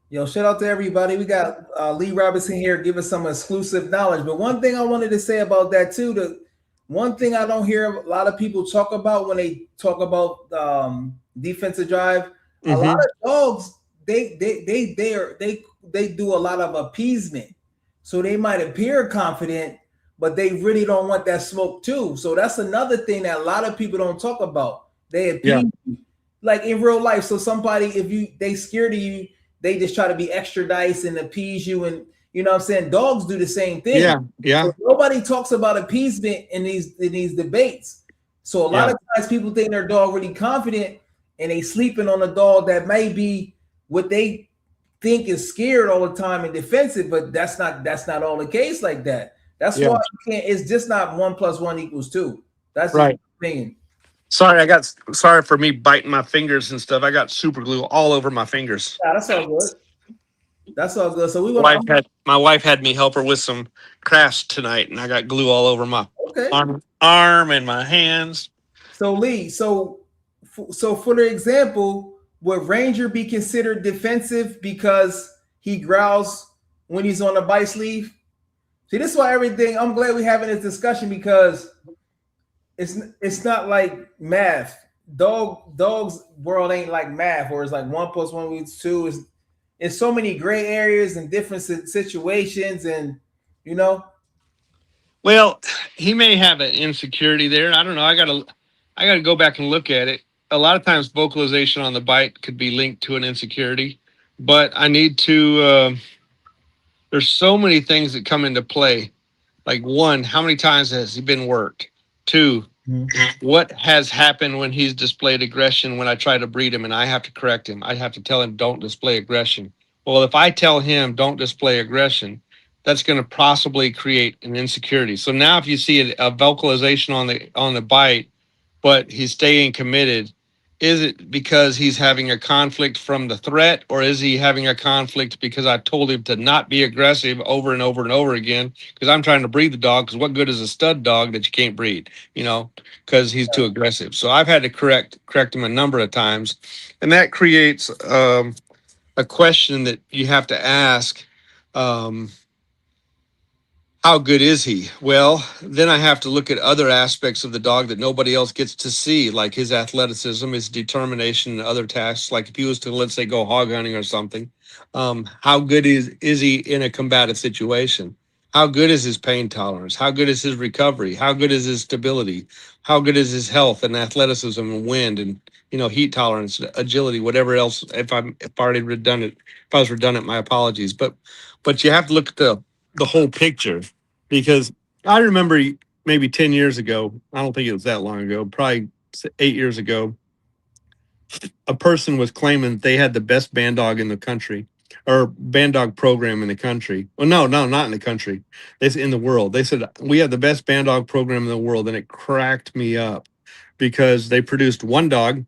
Yo, shout out to everybody. We got Lee Robinson here giving some exclusive knowledge. But one thing I wanted to say about that too, the one thing I don't hear a lot of people talk about when they talk about defensive drive, a lot of dogs they do a lot of appeasement. So they might appear confident, but they really don't want that smoke too. So that's another thing that a lot of people don't talk about. They appease you. Like in real life. So somebody, if they scared of you, they just try to be extra nice and appease you, and you know what I'm saying? Dogs do the same thing. Yeah. So nobody talks about appeasement in these debates. So a lot of times people think their dog really confident and they sleeping on a dog that may be what they think is scared all the time and defensive, but that's not all the case like that. That's why you can't, it's just not 1 + 1 = 2. That's just my opinion. Sorry for me biting my fingers and stuff. I got super glue all over my fingers. Yeah, that's all good. That's all good. So My wife had me help her with some crafts tonight, and I got glue all over my arm and my hands. So Lee, so for the example, would Ranger be considered defensive because he growls when he's on a bite sleeve? See, this is why everything. I'm glad we're having this discussion because it's not like math. Dogs world ain't like math, where it's like 1 + 1 = 2. It's so many gray areas and different situations, and you know. Well, he may have an insecurity there. I don't know. I got to go back and look at it. A lot of times, vocalization on the bite could be linked to an insecurity, but I need to. There's so many things that come into play. Like one, how many times has he been worked? Two, what has happened when he's displayed aggression when I try to breed him and I have to correct him? I have to tell him don't display aggression. Well, if I tell him don't display aggression, that's going to possibly create an insecurity. So now if you see a vocalization on the bite, but he's staying committed, is it because he's having a conflict from the threat, or is he having a conflict because I told him to not be aggressive over and over and over again? Because I'm trying to breed the dog. Because what good is a stud dog that you can't breed? You know, because he's too aggressive. So I've had to correct him a number of times, and that creates a question that you have to ask. Um, how good is he? Well, then I have to look at other aspects of the dog that nobody else gets to see, like his athleticism, his determination, and other tasks. Like if he was to, let's say, go hog hunting or something, how good is he in a combative situation? How good is his pain tolerance? How good is his recovery? How good is his stability? How good is his health and athleticism and wind and heat tolerance, agility, whatever else? If I already redundant, if I was redundant, my apologies. But you have to look at the whole picture, because I remember maybe 10 years ago, I don't think it was that long ago, probably 8 years ago, a person was claiming that they had the best band dog in the country, or band dog program in the country. Well, no, not in the country. They said in the world. They said, we have the best band dog program in the world. And it cracked me up because they produced one dog.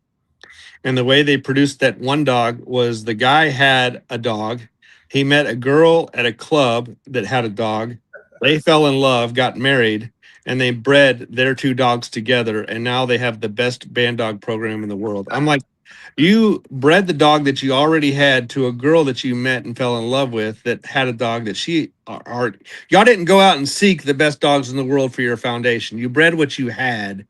And the way they produced that one dog was the guy had a dog. He met a girl at a club that had a dog. They fell in love, got married, and they bred their two dogs together. And now they have the best band dog program in the world. I'm like, you bred the dog that you already had to a girl that you met and fell in love with that had a dog that y'all didn't go out and seek the best dogs in the world for your foundation. You bred what you had.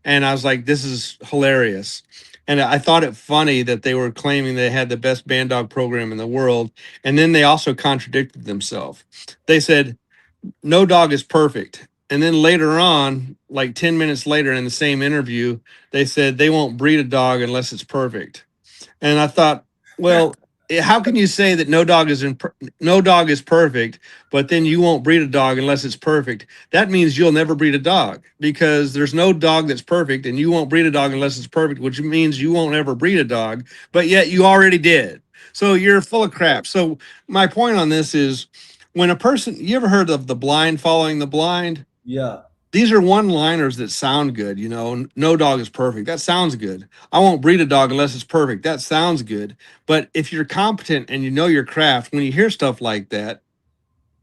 And I was like, this is hilarious. And I thought it funny that they were claiming they had the best band dog program in the world. And then they also contradicted themselves. They said, no dog is perfect. And then later on, like 10 minutes later in the same interview, they said they won't breed a dog unless it's perfect. And I thought, well, how can you say that no dog is perfect, but then you won't breed a dog unless it's perfect? That means you'll never breed a dog, because there's no dog that's perfect, and you won't breed a dog unless it's perfect, which means you won't ever breed a dog, but yet you already did. So you're full of crap. So my point on this is, when a person, you ever heard of the blind following the blind? Yeah. These are one-liners that sound good. No dog is perfect. That sounds good. I won't breed a dog unless it's perfect. That sounds good. But if you're competent and you know your craft, when you hear stuff like that,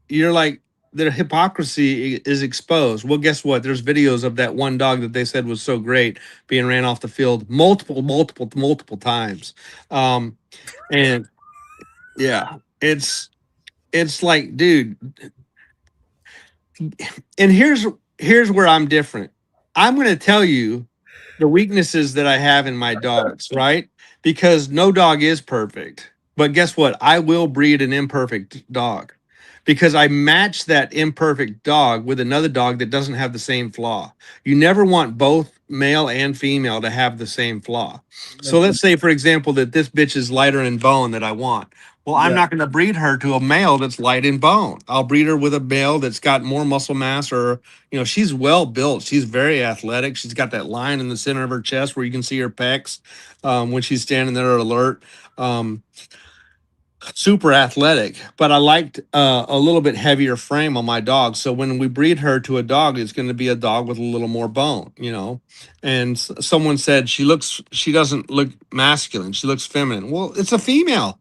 you're like, their hypocrisy is exposed. Well, guess what? There's videos of that one dog that they said was so great being ran off the field multiple times. And yeah, it's like, dude, and here's where I'm different. I'm going to tell you the weaknesses that I have in my dogs, right? Because no dog is perfect. But guess what? I will breed an imperfect dog, because I match that imperfect dog with another dog that doesn't have the same flaw. You never want both male and female to have the same flaw. So let's say, for example, that this bitch is lighter in bone that I want. Well, I'm not going to breed her to a male that's light in bone. I'll breed her with a male that's got more muscle mass, or, she's well built. She's very athletic. She's got that line in the center of her chest where you can see her pecs when she's standing there alert. Super athletic, but I liked a little bit heavier frame on my dog. So when we breed her to a dog, it's going to be a dog with a little more bone, And someone said she doesn't look masculine. She looks feminine. Well, it's a female.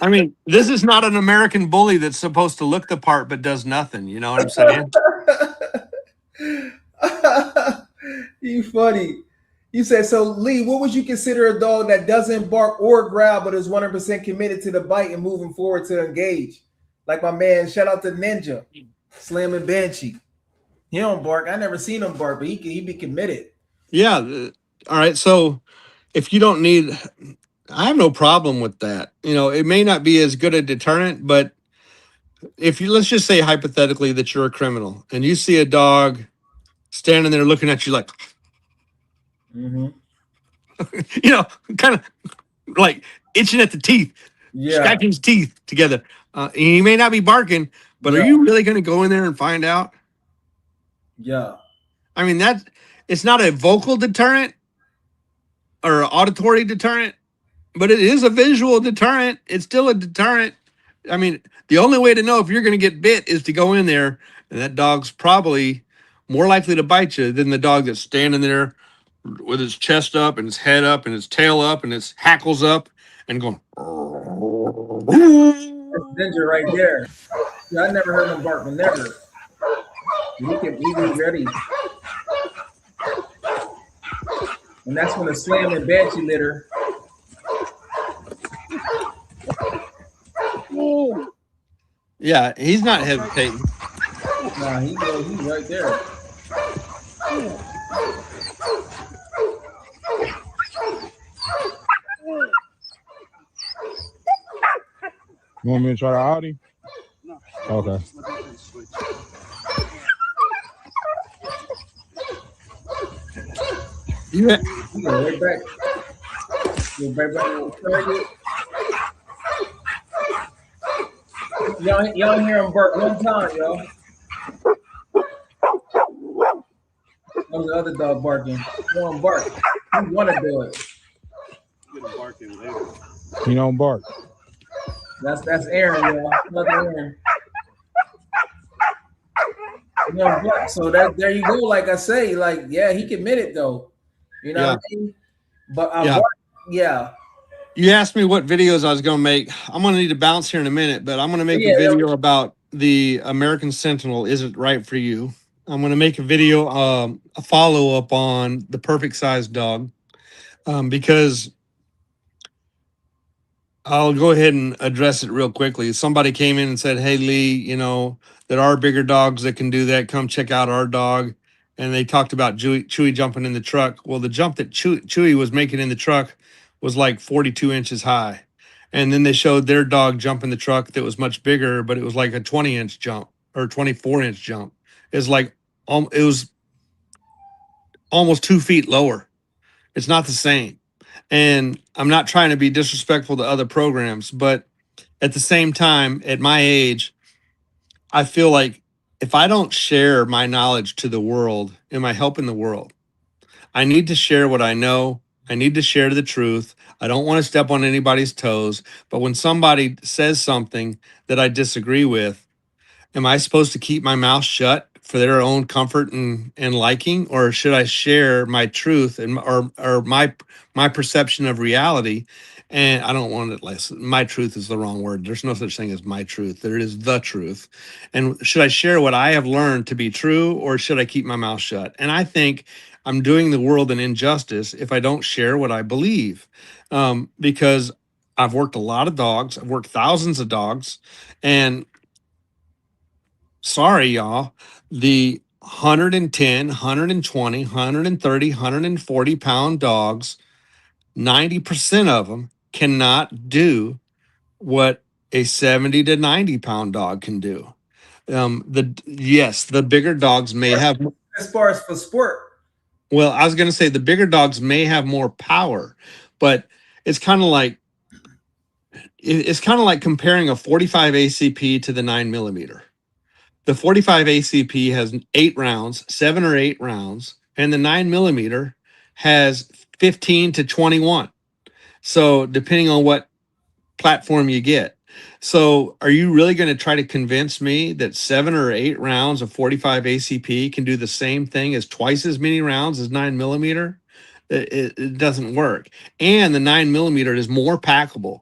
I mean, this is not an American bully that's supposed to look the part but does nothing. You know what I'm saying? You funny. You said, so Lee, what would you consider a dog that doesn't bark or growl but is 100% committed to the bite and moving forward to engage? Like my man, shout out to Ninja, Slim and Banshee. He don't bark. I never seen him bark, but he be committed. Yeah. All right. So if you don't need, I have no problem with that. It may not be as good a deterrent, but if you let's just say hypothetically that you're a criminal and you see a dog standing there looking at you like, Mm-hmm. you know, kind of like itching at the teeth, Yeah, scratching his teeth together. He may not be barking, but are yeah, you really going to go in there and find out? yeah. I mean, it's not a vocal deterrent or auditory deterrent, but it is a visual deterrent. It's still a deterrent. I mean, the only way to know if you're going to get bit is to go in there, and that dog's probably more likely to bite you than the dog that's standing there with his chest up and his head up and his tail up and his hackles up and going. That's Ginger right there. Yeah, I never heard him bark, but never. He was ready. And that's when the slam and banshee litter. Yeah, he's not hesitating. Nah, he's right there. You want me to try the Audi? No. Okay. Yeah. He go right back. Go right back to the target. Y'all hear him bark one time, y'all. That was the other dog barking. One bark. He want to do it. He don't bark. That's Aaron, y'all. Another Aaron. You know, bark. So there you go. Like I say, like yeah, he committed though. You know what I mean? But yeah. You asked me what videos I was going to make. I'm going to need to bounce here in a minute, but I'm going to make a video about the American Sentinel. Is it right for you? I'm going to make a video, a follow up on the perfect size dog, because I'll go ahead and address it real quickly. Somebody came in and said, "Hey Lee, you know, there are bigger dogs that can do that. Come check out our dog." And they talked about Chewy jumping in the truck. Well, the jump that Chewy was making in the truck was like 42 inches high. And then they showed their dog jump in the truck that was much bigger, but it was like a 20-inch jump or 24-inch jump. It's like it was almost 2 feet lower. It's not the same. And I'm not trying to be disrespectful to other programs, but at the same time, at my age, I feel like if I don't share my knowledge to the world, am I helping the world? I need to share what I know. I need to share the truth. I don't want to step on anybody's toes. But when somebody says something that I disagree with, am I supposed to keep my mouth shut for their own comfort and liking, or should I share my truth and or my perception of reality? And I don't want it less. My truth is the wrong word. There's no such thing as my truth. There is the truth. And should I share what I have learned to be true, or should I keep my mouth shut? And I think I'm doing the world an injustice if I don't share what I believe, because I've worked a lot of dogs. I've worked thousands of dogs, and sorry, y'all, the 110, 120, 130, 140 pound dogs, 90% of them cannot do what a 70 to 90 pound dog can do. The bigger dogs may have, As far as for sport. well, I was going to say the bigger dogs may have more power, but it's kind of like comparing a 45 ACP to the 9mm. The 45 ACP has 8 rounds, 7 or 8 rounds, and the 9mm has 15 to 21. So depending on what platform you get. So are you really going to try to convince me that 7 or 8 rounds of 45 ACP can do the same thing as twice as many rounds as 9mm? It doesn't work. And the 9mm is more packable,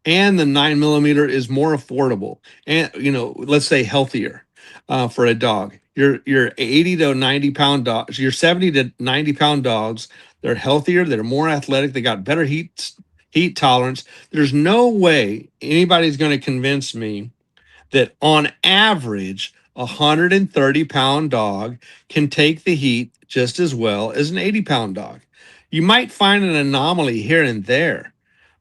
and the 9mm is more affordable, and let's say healthier for a dog. Your 80 to 90 pound dogs, your 70 to 90 pound dogs, they're healthier, they're more athletic, they got better heat tolerance. There's no way anybody's going to convince me that on average a 130 pound dog can take the heat just as well as an 80 pound dog. You might find an anomaly here and there,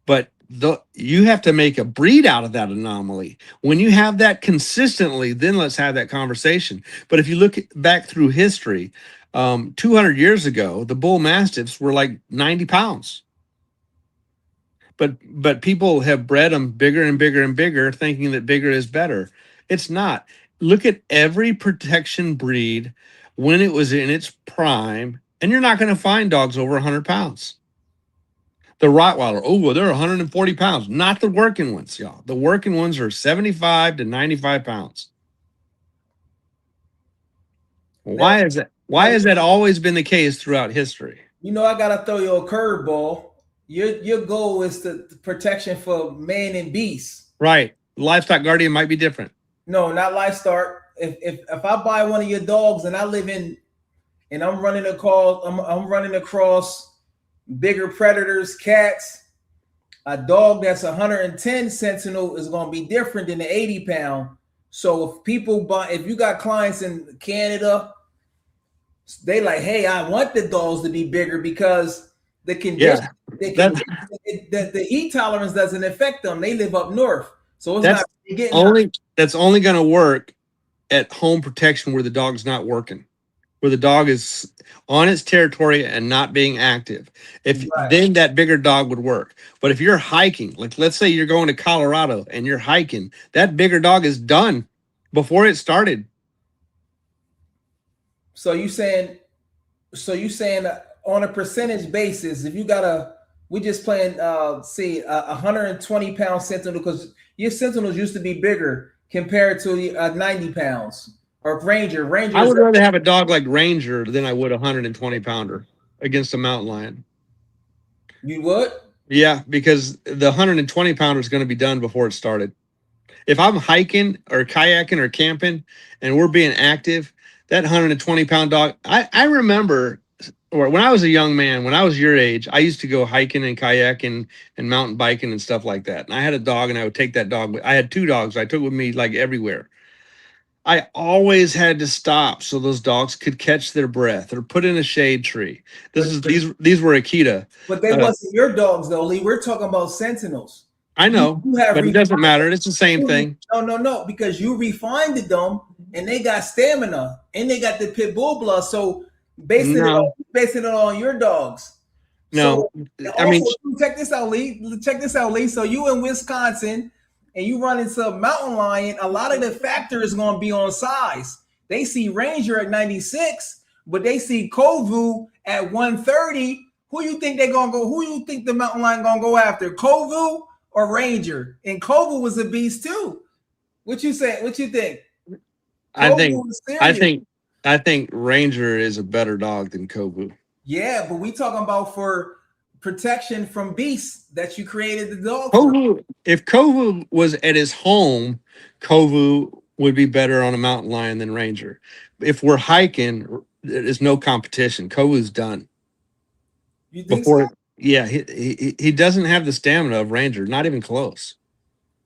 but you have to make a breed out of that anomaly. When you have that consistently, then let's have that conversation. But if you look back through history, 200 years ago, the bull mastiffs were like 90 pounds. But people have bred them bigger and bigger and bigger, thinking that bigger is better. It's not. Look at every protection breed when it was in its prime, and you're not going to find dogs over 100 pounds. The Rottweiler, oh, well, they're 140 pounds. Not the working ones, y'all. The working ones are 75 to 95 pounds. Why is that? Why has that always been the case throughout history? You know, I gotta throw you a curveball. Your goal is the protection for man and beast. Right. Livestock Guardian might be different. No, not livestock. If I buy one of your dogs and I live in, and I'm running across bigger predators, cats, a dog that's 110 Sentinel is going to be different than the 80 pound. So if you got clients in Canada, they like, hey, I want the dogs to be bigger because the condition, the heat tolerance doesn't affect them. They live up north, so it's not getting only. That's only going to work at home protection where the dog's not working, where the dog is on its territory and not being active. Then that bigger dog would work. But if you're hiking, like let's say you're going to Colorado and you're hiking, that bigger dog is done before it started. So you saying on a percentage basis, if you got we just playing 120 pound Sentinel, because your Sentinels used to be bigger compared to 90 pounds. Or Ranger. I would rather have a dog like Ranger than I would a 120 pounder against a mountain lion. You would? Yeah, because the 120 pounder is going to be done before it started. If I'm hiking or kayaking or camping and we're being active, that 120 pound dog, I remember when I was a young man, when I was your age, I used to go hiking and kayaking and mountain biking and stuff like that. And I had a dog and I would take that dog. I had 2 dogs I took with me like everywhere. I always had to stop so those dogs could catch their breath or put in a shade tree. These were Akita. But they wasn't your dogs though, Lee. We're talking about Sentinels. I know, but it doesn't matter. It's the same thing. No, because you refined them and they got stamina and they got the pit bull blood. So basing it on your dogs. No, so, I mean, check this out, Lee. So you in Wisconsin and you run into a mountain lion, a lot of the factor is going to be on size. They see Ranger at 96, but they see Kovu at 130. Who you think they're going to go? Who you think the mountain lion going to go after? Kovu or Ranger? And Kovu was a beast too. What you say? What you think? I think Ranger is a better dog than Kovu. Yeah, but we talking about for protection from beasts that you created the dog. If Kovu was at his home, Kovu would be better on a mountain lion than Ranger. If we're hiking, there's no competition. Kovu's done. You think so? Yeah, he doesn't have the stamina of Ranger, not even close.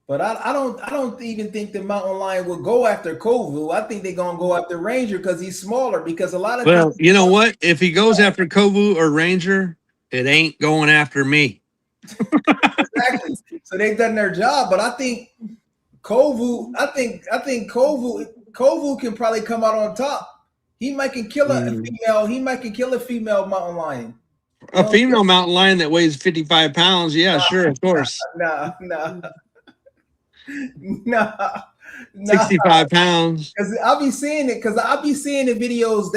But I don't even think the mountain lion will go after Kovu. I think they're gonna go after Ranger because he's smaller. Because a lot of you know what? If he goes after Kovu or Ranger, it ain't going after me. Exactly. So they've done their job. But I think Kovu. I think Kovu can probably come out on top. He might can kill a female. He might can kill a female mountain lion. A female mountain lion that weighs 55 pounds. Yeah, sure, of course. Nah. 65 pounds. Because I'll be seeing it. Because I'll be seeing the videos.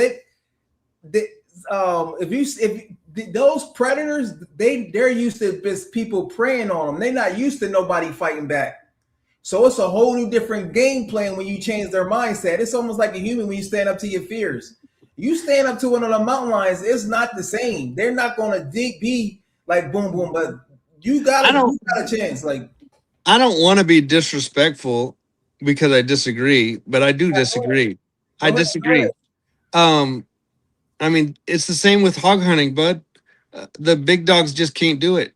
If those predators, they're used to just people preying on them. They're not used to nobody fighting back. So it's a whole new different game plan when you change their mindset. It's almost like a human when you stand up to your fears. You stand up to one of the mountain lions, it's not the same. They're not going to be like boom, boom, but you got a chance. Like, I don't want to be disrespectful because I disagree, but I do disagree. I disagree. I mean, it's the same with hog hunting, bud. The big dogs just can't do it.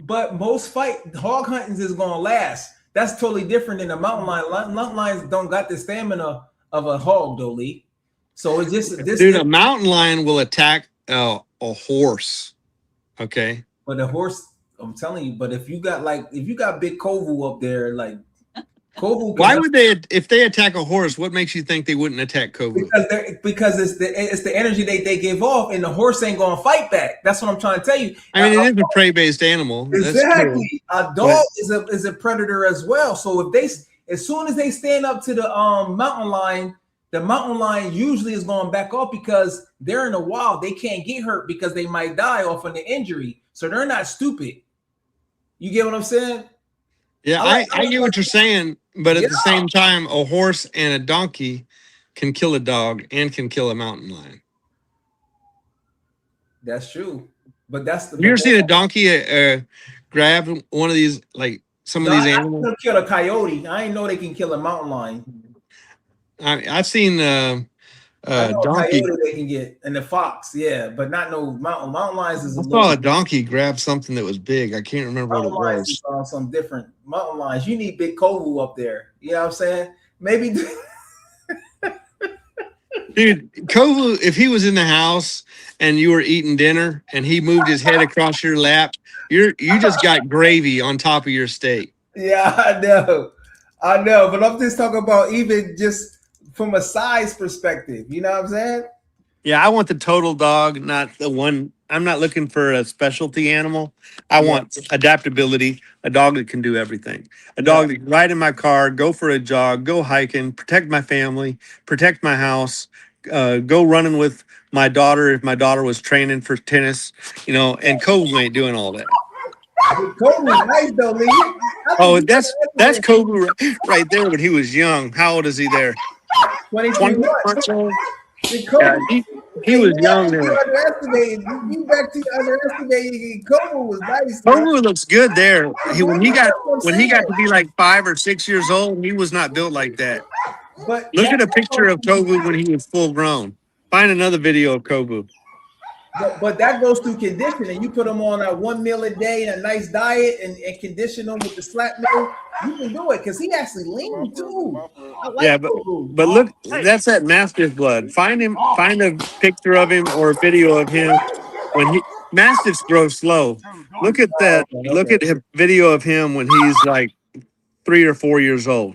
But most hog hunting is going to last. That's totally different than a mountain lion. Mountain lions don't got the stamina of a hog, though, Lee. So it's just a mountain lion will attack a horse. Okay. But a horse I'm telling you. But if you got big Kovu up there, like Kovu can Why help would they, if they attack a horse? What makes you think they wouldn't attack Kovu? because it's the energy they give off, and the horse ain't gonna fight back. That's what I'm trying to tell you. I mean, it is a prey-based animal. That's true. Exactly. A But dog is a predator as well. So as soon as they stand up to the mountain lion, the mountain lion usually is going back off because they're in the wild. They can't get hurt because they might die off of the injury. So they're not stupid. You get what I'm saying? yeah, I get what you're saying. But Yeah, at the same time, a horse and a donkey can kill a dog and can kill a mountain lion. that's true. But that's the Have you ever seen a donkey grab one of these, like some of these I animals? can kill a coyote. I ain't know they can kill a mountain lion. I've seen I know a donkey. coyote they can get and the fox, yeah, but not no mountain lions is a I little saw a donkey grab something that was big. I can't remember what it mountain lions was. is some different mountain lions. You need big Kovu up there. You know what I'm saying? Maybe Dude, Kovu, if he was in the house and you were eating dinner and he moved his head across your lap, you just got gravy on top of your steak. yeah, I know, but I'm just talking about even just from a size perspective. You know what I'm saying? Yeah, I want the total dog, not the one. I'm not looking for a specialty animal. I Yeah. want adaptability, a dog that can do everything. A Yeah. dog that can ride in my car, go for a jog, go hiking, protect my family, protect my house, go running with my daughter if my daughter was training for tennis, and Kovu ain't doing all that. Kovu's nice though, Lee. Oh, that's Kovu right there when he was young. How old is he there? 23 20 months. months old? Kovu, Yeah, he was young there. You back to underestimating. Kovu was nice. Kovu looks good there. When he got That's what I'm saying. to be like 5 or 6 years old, he was not built like that. But Look at a picture of Kovu when he was full grown. Find another video of Kovu. But that goes through conditioning. You put them on a 1 meal a day and a nice diet and condition them with the slap meal. You can do it because he actually lean too. I like Yeah, Kovu. but look, that's that Mastiff blood. Find a picture of him or a video of him when Mastiffs grow slow. Look at that. Okay. Look at a video of him when he's like 3 or 4 years old.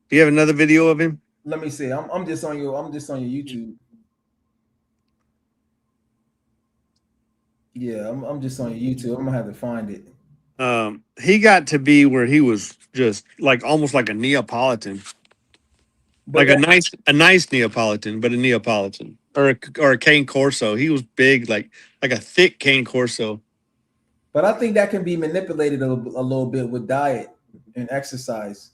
Do you have another video of him? Let me see. I'm just on your YouTube. Yeah, I'm just on your YouTube. I'm gonna have to find it. He got to be where he was just like almost like a Neapolitan, But like a nice Neapolitan, but a Neapolitan or a cane corso. He was big, like a thick cane corso. But I think that can be manipulated a little bit with diet and exercise.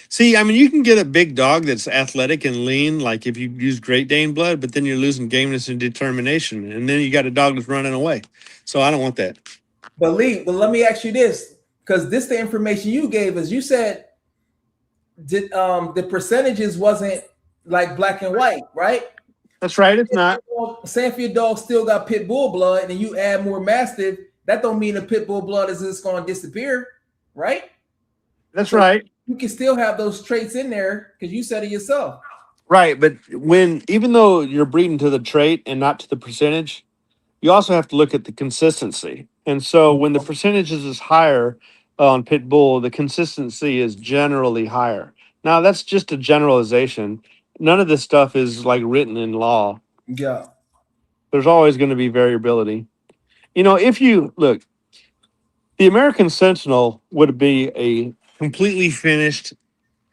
See, I mean, you can get a big dog that's athletic and lean, like if you use Great Dane blood, but then you're losing gameness and determination, and then you got a dog that's running away. So I don't want that. But Lee, let me ask you this, because this the information you gave us. You said the percentages wasn't like black and white, right? That's right. It's not. Say if your dog still got pit bull blood and you add more mastiff, that don't mean the pit bull blood is just going to disappear, right? That's right. You can still have those traits in there because you said it yourself. Right, but even though you're breeding to the trait and not to the percentage, you also have to look at the consistency. And so when the percentages is higher on pit bull, the consistency is generally higher. Now that's just a generalization. None of this stuff is like written in law. Yeah. There's always going to be variability. If you look, the American Sentinel would be a completely finished,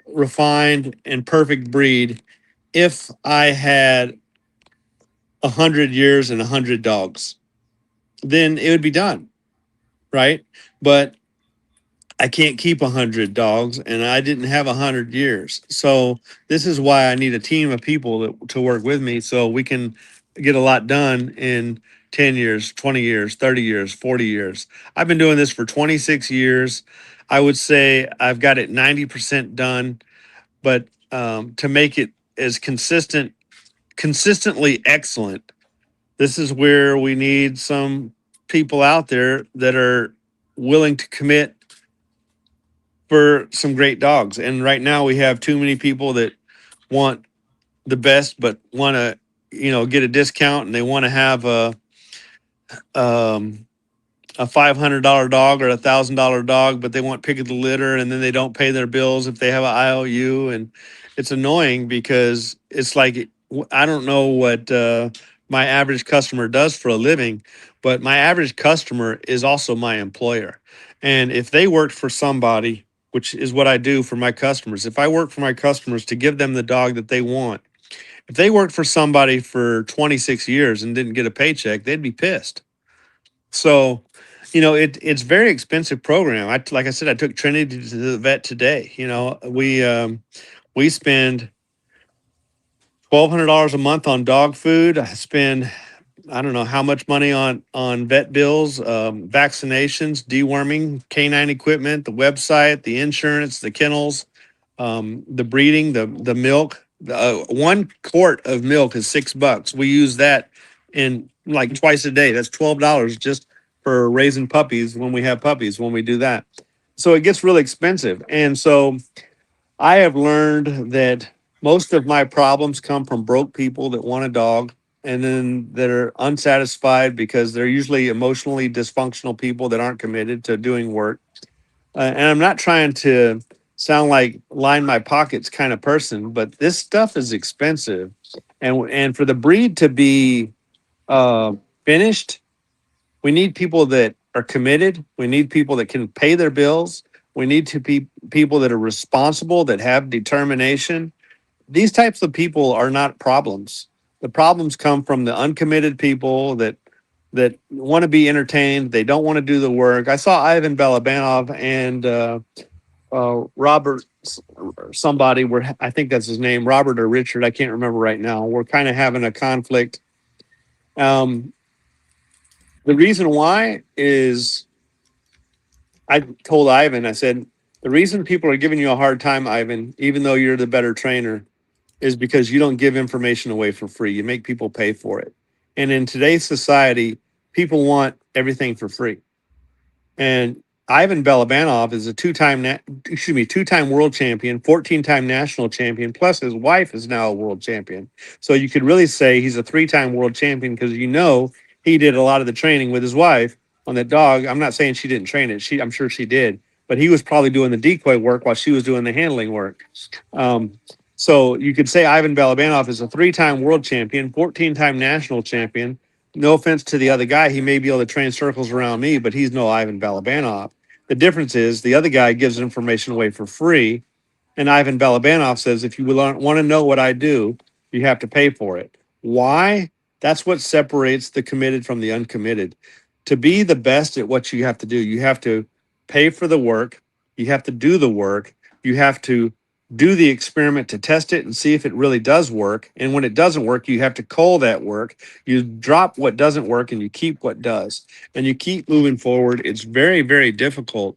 refined, and perfect breed if I had 100 years and 100 dogs. Then it would be done, right? But I can't keep 100 dogs, and I didn't have 100 years. So this is why I need a team of people to work with me so we can get a lot done in 10 years, 20 years, 30 years, 40 years. I've been doing this for 26 years. I would say I've got it 90% done, but to make it as consistently excellent, this is where we need some people out there that are willing to commit for some great dogs. And right now we have too many people that want the best, but want to, get a discount, and they want to have a a $500 dog or $1,000 dog, but they want pick of the litter, and then they don't pay their bills if they have an IOU, and it's annoying because it's like I don't know what my average customer does for a living, but my average customer is also my employer, and if they worked for somebody, which is what I do for my customers, if I work for my customers to give them the dog that they want, if they worked for somebody for 26 years and didn't get a paycheck, they'd be pissed. So, it's very expensive program. Like I said, I took Trinity to the vet today. We spend $1,200 a month on dog food. I spend I don't know how much money on vet bills, vaccinations, deworming, canine equipment, the website, the insurance, the kennels, the breeding, the milk. 1 quart of milk is $6. We use that in like twice a day. That's $12 just for raising puppies when we have puppies when we do that. So it gets really expensive, and so I have learned that most of my problems come from broke people that want a dog and then that are unsatisfied because they're usually emotionally dysfunctional people that aren't committed to doing work. And I'm not trying to sound like line my pockets kind of person, but this stuff is expensive. And for the breed to be uh, finished, we need people that are committed. We need people that can pay their bills. We need to be people that are responsible, that have determination. These types of people are not problems. The problems come from the uncommitted people that want to be entertained. They don't want to do the work. I saw Ivan Balabanov and Robert, somebody, where I think that's his name, Robert or Richard. I can't remember right now. We're kind of having a conflict. The reason why is I told Ivan, I said, the reason people are giving you a hard time, Ivan, even though you're the better trainer, is because you don't give information away for free. You make people pay for it. And in today's society, people want everything for free. And Ivan Balabanov is a two-time world champion, 14-time national champion, plus his wife is now a world champion. So you could really say he's a 3-time world champion because he did a lot of the training with his wife on that dog. I'm not saying she didn't train it. I'm sure she did, but he was probably doing the decoy work while she was doing the handling work. So you could say Ivan Balabanov is a 3-time world champion, 14-time national champion. No offense to the other guy, he may be able to train circles around me, but he's no Ivan Balabanov. The difference is the other guy gives information away for free, and Ivan Balabanov says, if you want to know what I do, you have to pay for it. Why? That's what separates the committed from the uncommitted. To be the best at what you have to do, you have to pay for the work, you have to do the work, you have to do the experiment to test it and see if it really does work. And when it doesn't work, you have to cull that work. You drop what doesn't work and you keep what does. And you keep moving forward. It's very, very difficult.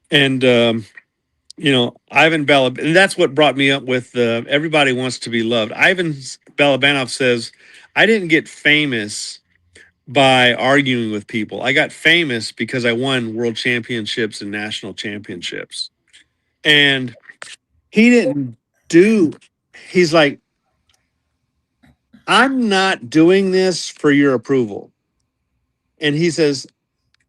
And, Ivan Balabanov, and that's what brought me up with everybody wants to be loved. Ivan Balabanov says, I didn't get famous by arguing with people. I got famous because I won world championships and national championships. And he didn't do, he's like, I'm not doing this for your approval. And he says,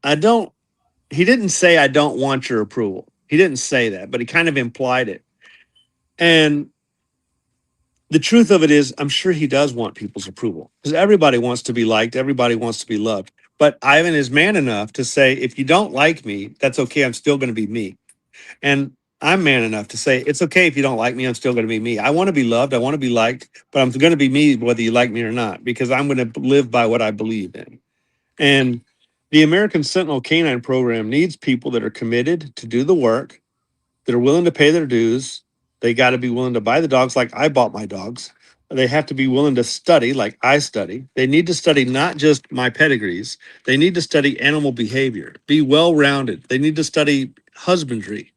he didn't say, I don't want your approval. He didn't say that, but he kind of implied it. And the truth of it is, I'm sure he does want people's approval because everybody wants to be liked. Everybody wants to be loved. But Ivan is man enough to say, if you don't like me, that's okay. I'm still going to be me. And I'm man enough to say, it's okay if you don't like me. I'm still going to be me. I want to be loved. I want to be liked, but I'm going to be me whether you like me or not, because I'm going to live by what I believe in. And the American Sentinel Canine Program needs people that are committed to do the work, that are willing to pay their dues. They got to be willing to buy the dogs like I bought my dogs. They have to be willing to study like I study. They need to study not just my pedigrees. They need to study animal behavior, be well-rounded. They need to study husbandry.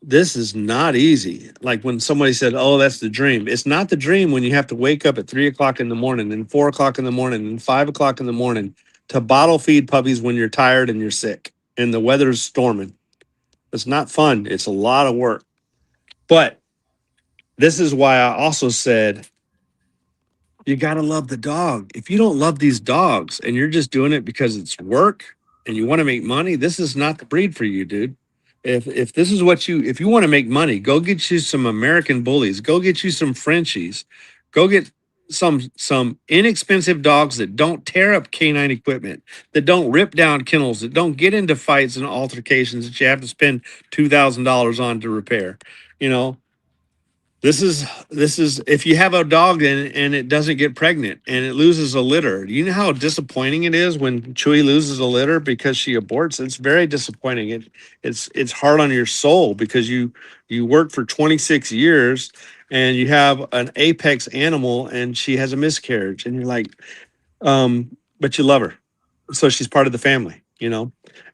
This is not easy. Like when somebody said, oh, that's the dream. It's not the dream when you have to wake up at 3 o'clock in the morning and 4 o'clock in the morning and 5 o'clock in the morning to bottle feed puppies when you're tired and you're sick and the weather's storming. It's not fun. It's a lot of work. But this is why I also said You got to love the dog. If you don't love these dogs and you're just doing it because it's work and you want to make money, this is not the breed for you, dude. If this is what if you want to make money, go get you some American bullies, go get you some Frenchies, go get some inexpensive dogs that don't tear up canine equipment, that don't rip down kennels, that don't get into fights and altercations that you have to spend $2,000 on to repair. You know, this is if you have a dog and it doesn't get pregnant and it loses a litter. You know how disappointing it is when Chewy loses a litter because she aborts. It's very disappointing. It's hard on your soul because you work for 26 years and you have an apex animal and she has a miscarriage and you're like, but you love her, so she's part of the family, you know.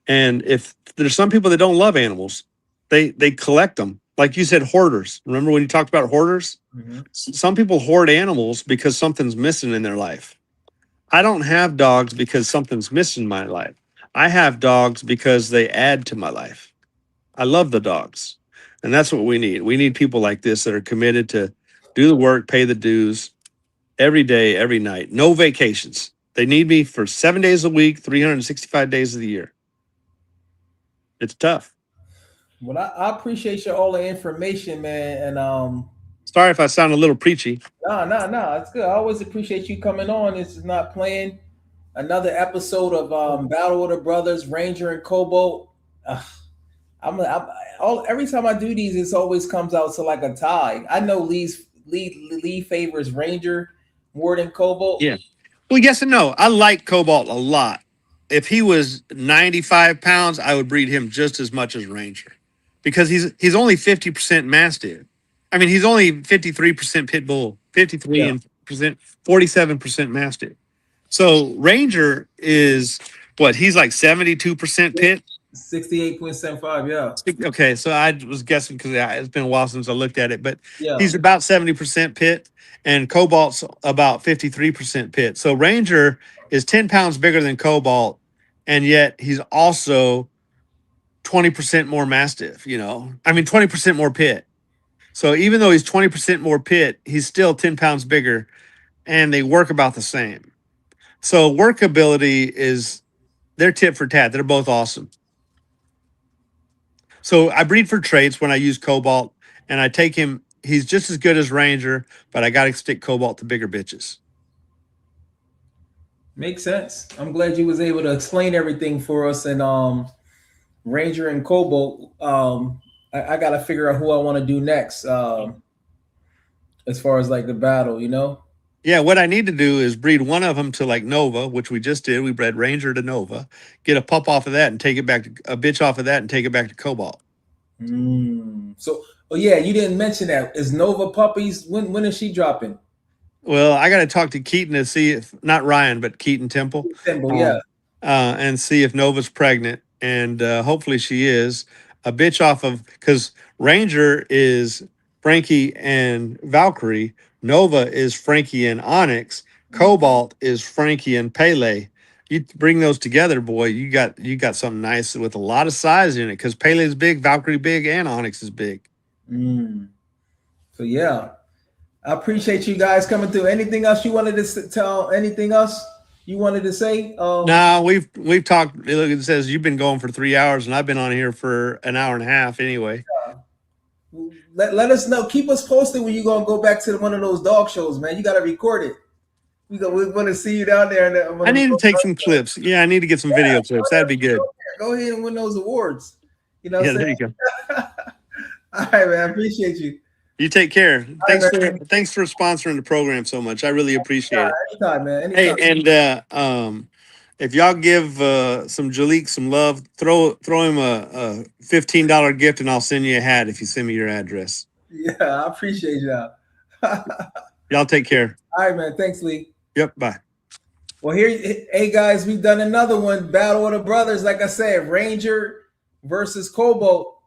And if there's some people that don't love animals, they collect them, like you said, hoarders. Remember when you talked about hoarders? Mhm. Some people hoard animals because something's missing in their life. I don't have dogs because something's missing in my life. I have dogs because they add to my life. I love the dogs, and that's what we need. We need people like this that are committed to do the work, pay the dues every day, every night, no vacations. They need me for 7 days a week, 365 days of the year. It's tough. Well, I appreciate you all the information, man. And Sorry if I sound a little preachy. no, it's good. I always appreciate you coming on. This is not playing another episode of Battle of the Brothers, Ranger and Cobalt. Uh, I'm all every time I do these, it always comes out to like a tie. I know Lee favors Ranger more than Cobalt. Yeah. Well, yes and no. I like Cobalt a lot. If he was 95 pounds, I would breed him just as much as Ranger because he's only 50% Mastiff. I mean, he's only 53% Pit Bull, 53 Yeah. and percent, 47% Mastiff. So Ranger is what? He's like 72% Pit. 68.75, yeah. Okay, so I was guessing because it's been a while since I looked at it, but Yeah. he's about 70% Pit, and Cobalt's about 53% Pit. So Ranger is 10 pounds bigger than Cobalt, and yet he's also 20% more Mastiff, you know? I mean, 20% more Pit. So even though he's 20% more Pit, he's still 10 pounds bigger, and they work about the same. So workability is they're tit for tat. They're both awesome. So I breed for traits when I use Cobalt, and I take him. He's just as good as Ranger, but I got to stick Cobalt to bigger bitches. Makes sense. I'm glad you was able to explain everything for us. And Ranger and Cobalt. I got to figure out who I want to do next. As far as like the battle, you know. Yeah, what I need to do is breed one of them to like Nova, which we just did. We bred Ranger to Nova, get a pup off of that, and take it back to a bitch off of that, and take it back to Cobalt. So, oh yeah, you didn't mention that. Is Nova puppies? When is she dropping? Well, I got to talk to Keaton to see if not Ryan, but Keaton Temple, Yeah. and see if Nova's pregnant, and hopefully she is. A bitch off of because Ranger is Frankie and Valkyrie. Nova is Frankie and Onyx. Cobalt is Frankie and Pele. You bring those together, boy, you got something nice with a lot of size in it because Pele's big, Valkyrie big, and Onyx is big. So yeah, I appreciate you guys coming through. Anything else you wanted to tell? Anything else you wanted to say? No, we've talked. Look, it says you've been going for 3 hours, and I've been on here for an hour and a half anyway. Let us know. Keep us posted when you're gonna go back to one of those dog shows, man. You got to record it. We want to see you down there. I need to take some clips. Yeah, I need to get some video clips. That'd be good. Go ahead and win those awards. You know. Yeah, there you go. All right, man. I appreciate you. You take care. Thanks for sponsoring the program so much. I really appreciate it. Anytime, man. Anytime. Hey, and if y'all give some Jalik some love, throw him a $15 gift, and I'll send you a hat if you send me your address. Yeah, I appreciate y'all. Y'all take care. All right, man. Thanks, Lee. Yep. Bye. Well, hey guys, we've done another one. Battle of the Brothers. Like I said, Ranger versus Cobalt.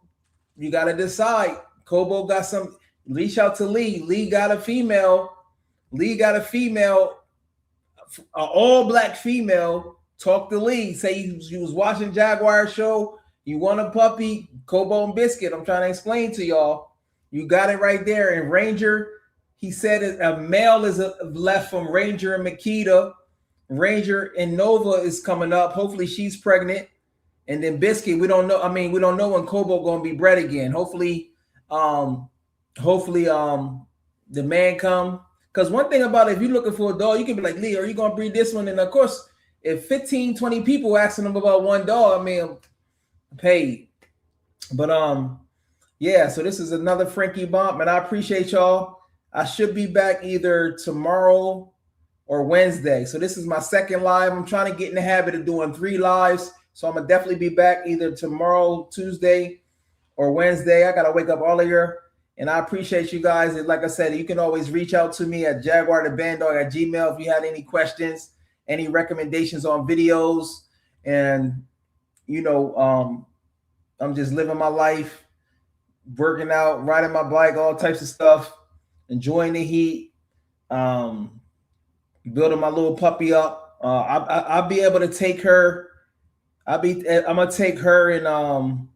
You got to decide. Cobalt got some. Reach out to Lee. Lee got a female. All black female. Talk to Lee. Say you was watching Jaguar show. You want a puppy, Cobalt and Biscuit. I'm trying to explain to y'all. You got it right there. And Ranger, He said a male is left from Ranger and Makita. Ranger and Nova is coming up. Hopefully she's pregnant. And then Biscuit, we don't know. I mean, we don't know when Cobalt gonna be bred again. Hopefully the man come. Because one thing about it, if you're looking for a dog, you can be like, Lee, are you gonna breed this one? And of course, if 15, 20 people asking them about one dog, I mean, I'm paid. But yeah, so this is another Frankie Bomp, and I appreciate y'all. I should be back either tomorrow or Wednesday. So this is my second live. I'm trying to get in the habit of doing 3 lives. So I'm gonna definitely be back either tomorrow, Tuesday, or Wednesday. I gotta wake up earlier, and I appreciate you guys. And like I said, you can always reach out to me at jaguarthebandog@gmail if you had any questions, any recommendations on videos, and I'm just living my life, working out, riding my bike, all types of stuff, enjoying the heat, building my little puppy up. I'll be able to take her. I'm gonna take her and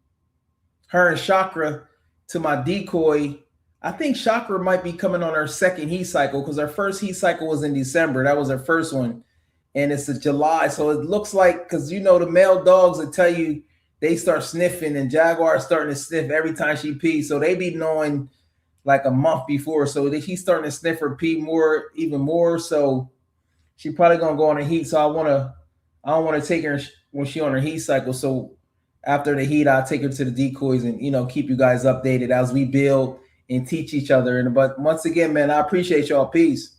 Chakra to my decoy. I think Chakra might be coming on her second heat cycle because her first heat cycle was in December. That was her first one, and it's in July. So it looks like, because the male dogs will tell you they start sniffing, and Jaguar's starting to sniff every time she pees. So they be knowing like a month before. So he's starting to sniff her pee even more. So she probably gonna go on a heat. So I don't want to take her when she on her heat cycle. So after the heat, I'll take her to the decoys and keep you guys updated as we build and teach each other. But once again, man, I appreciate y'all. Peace.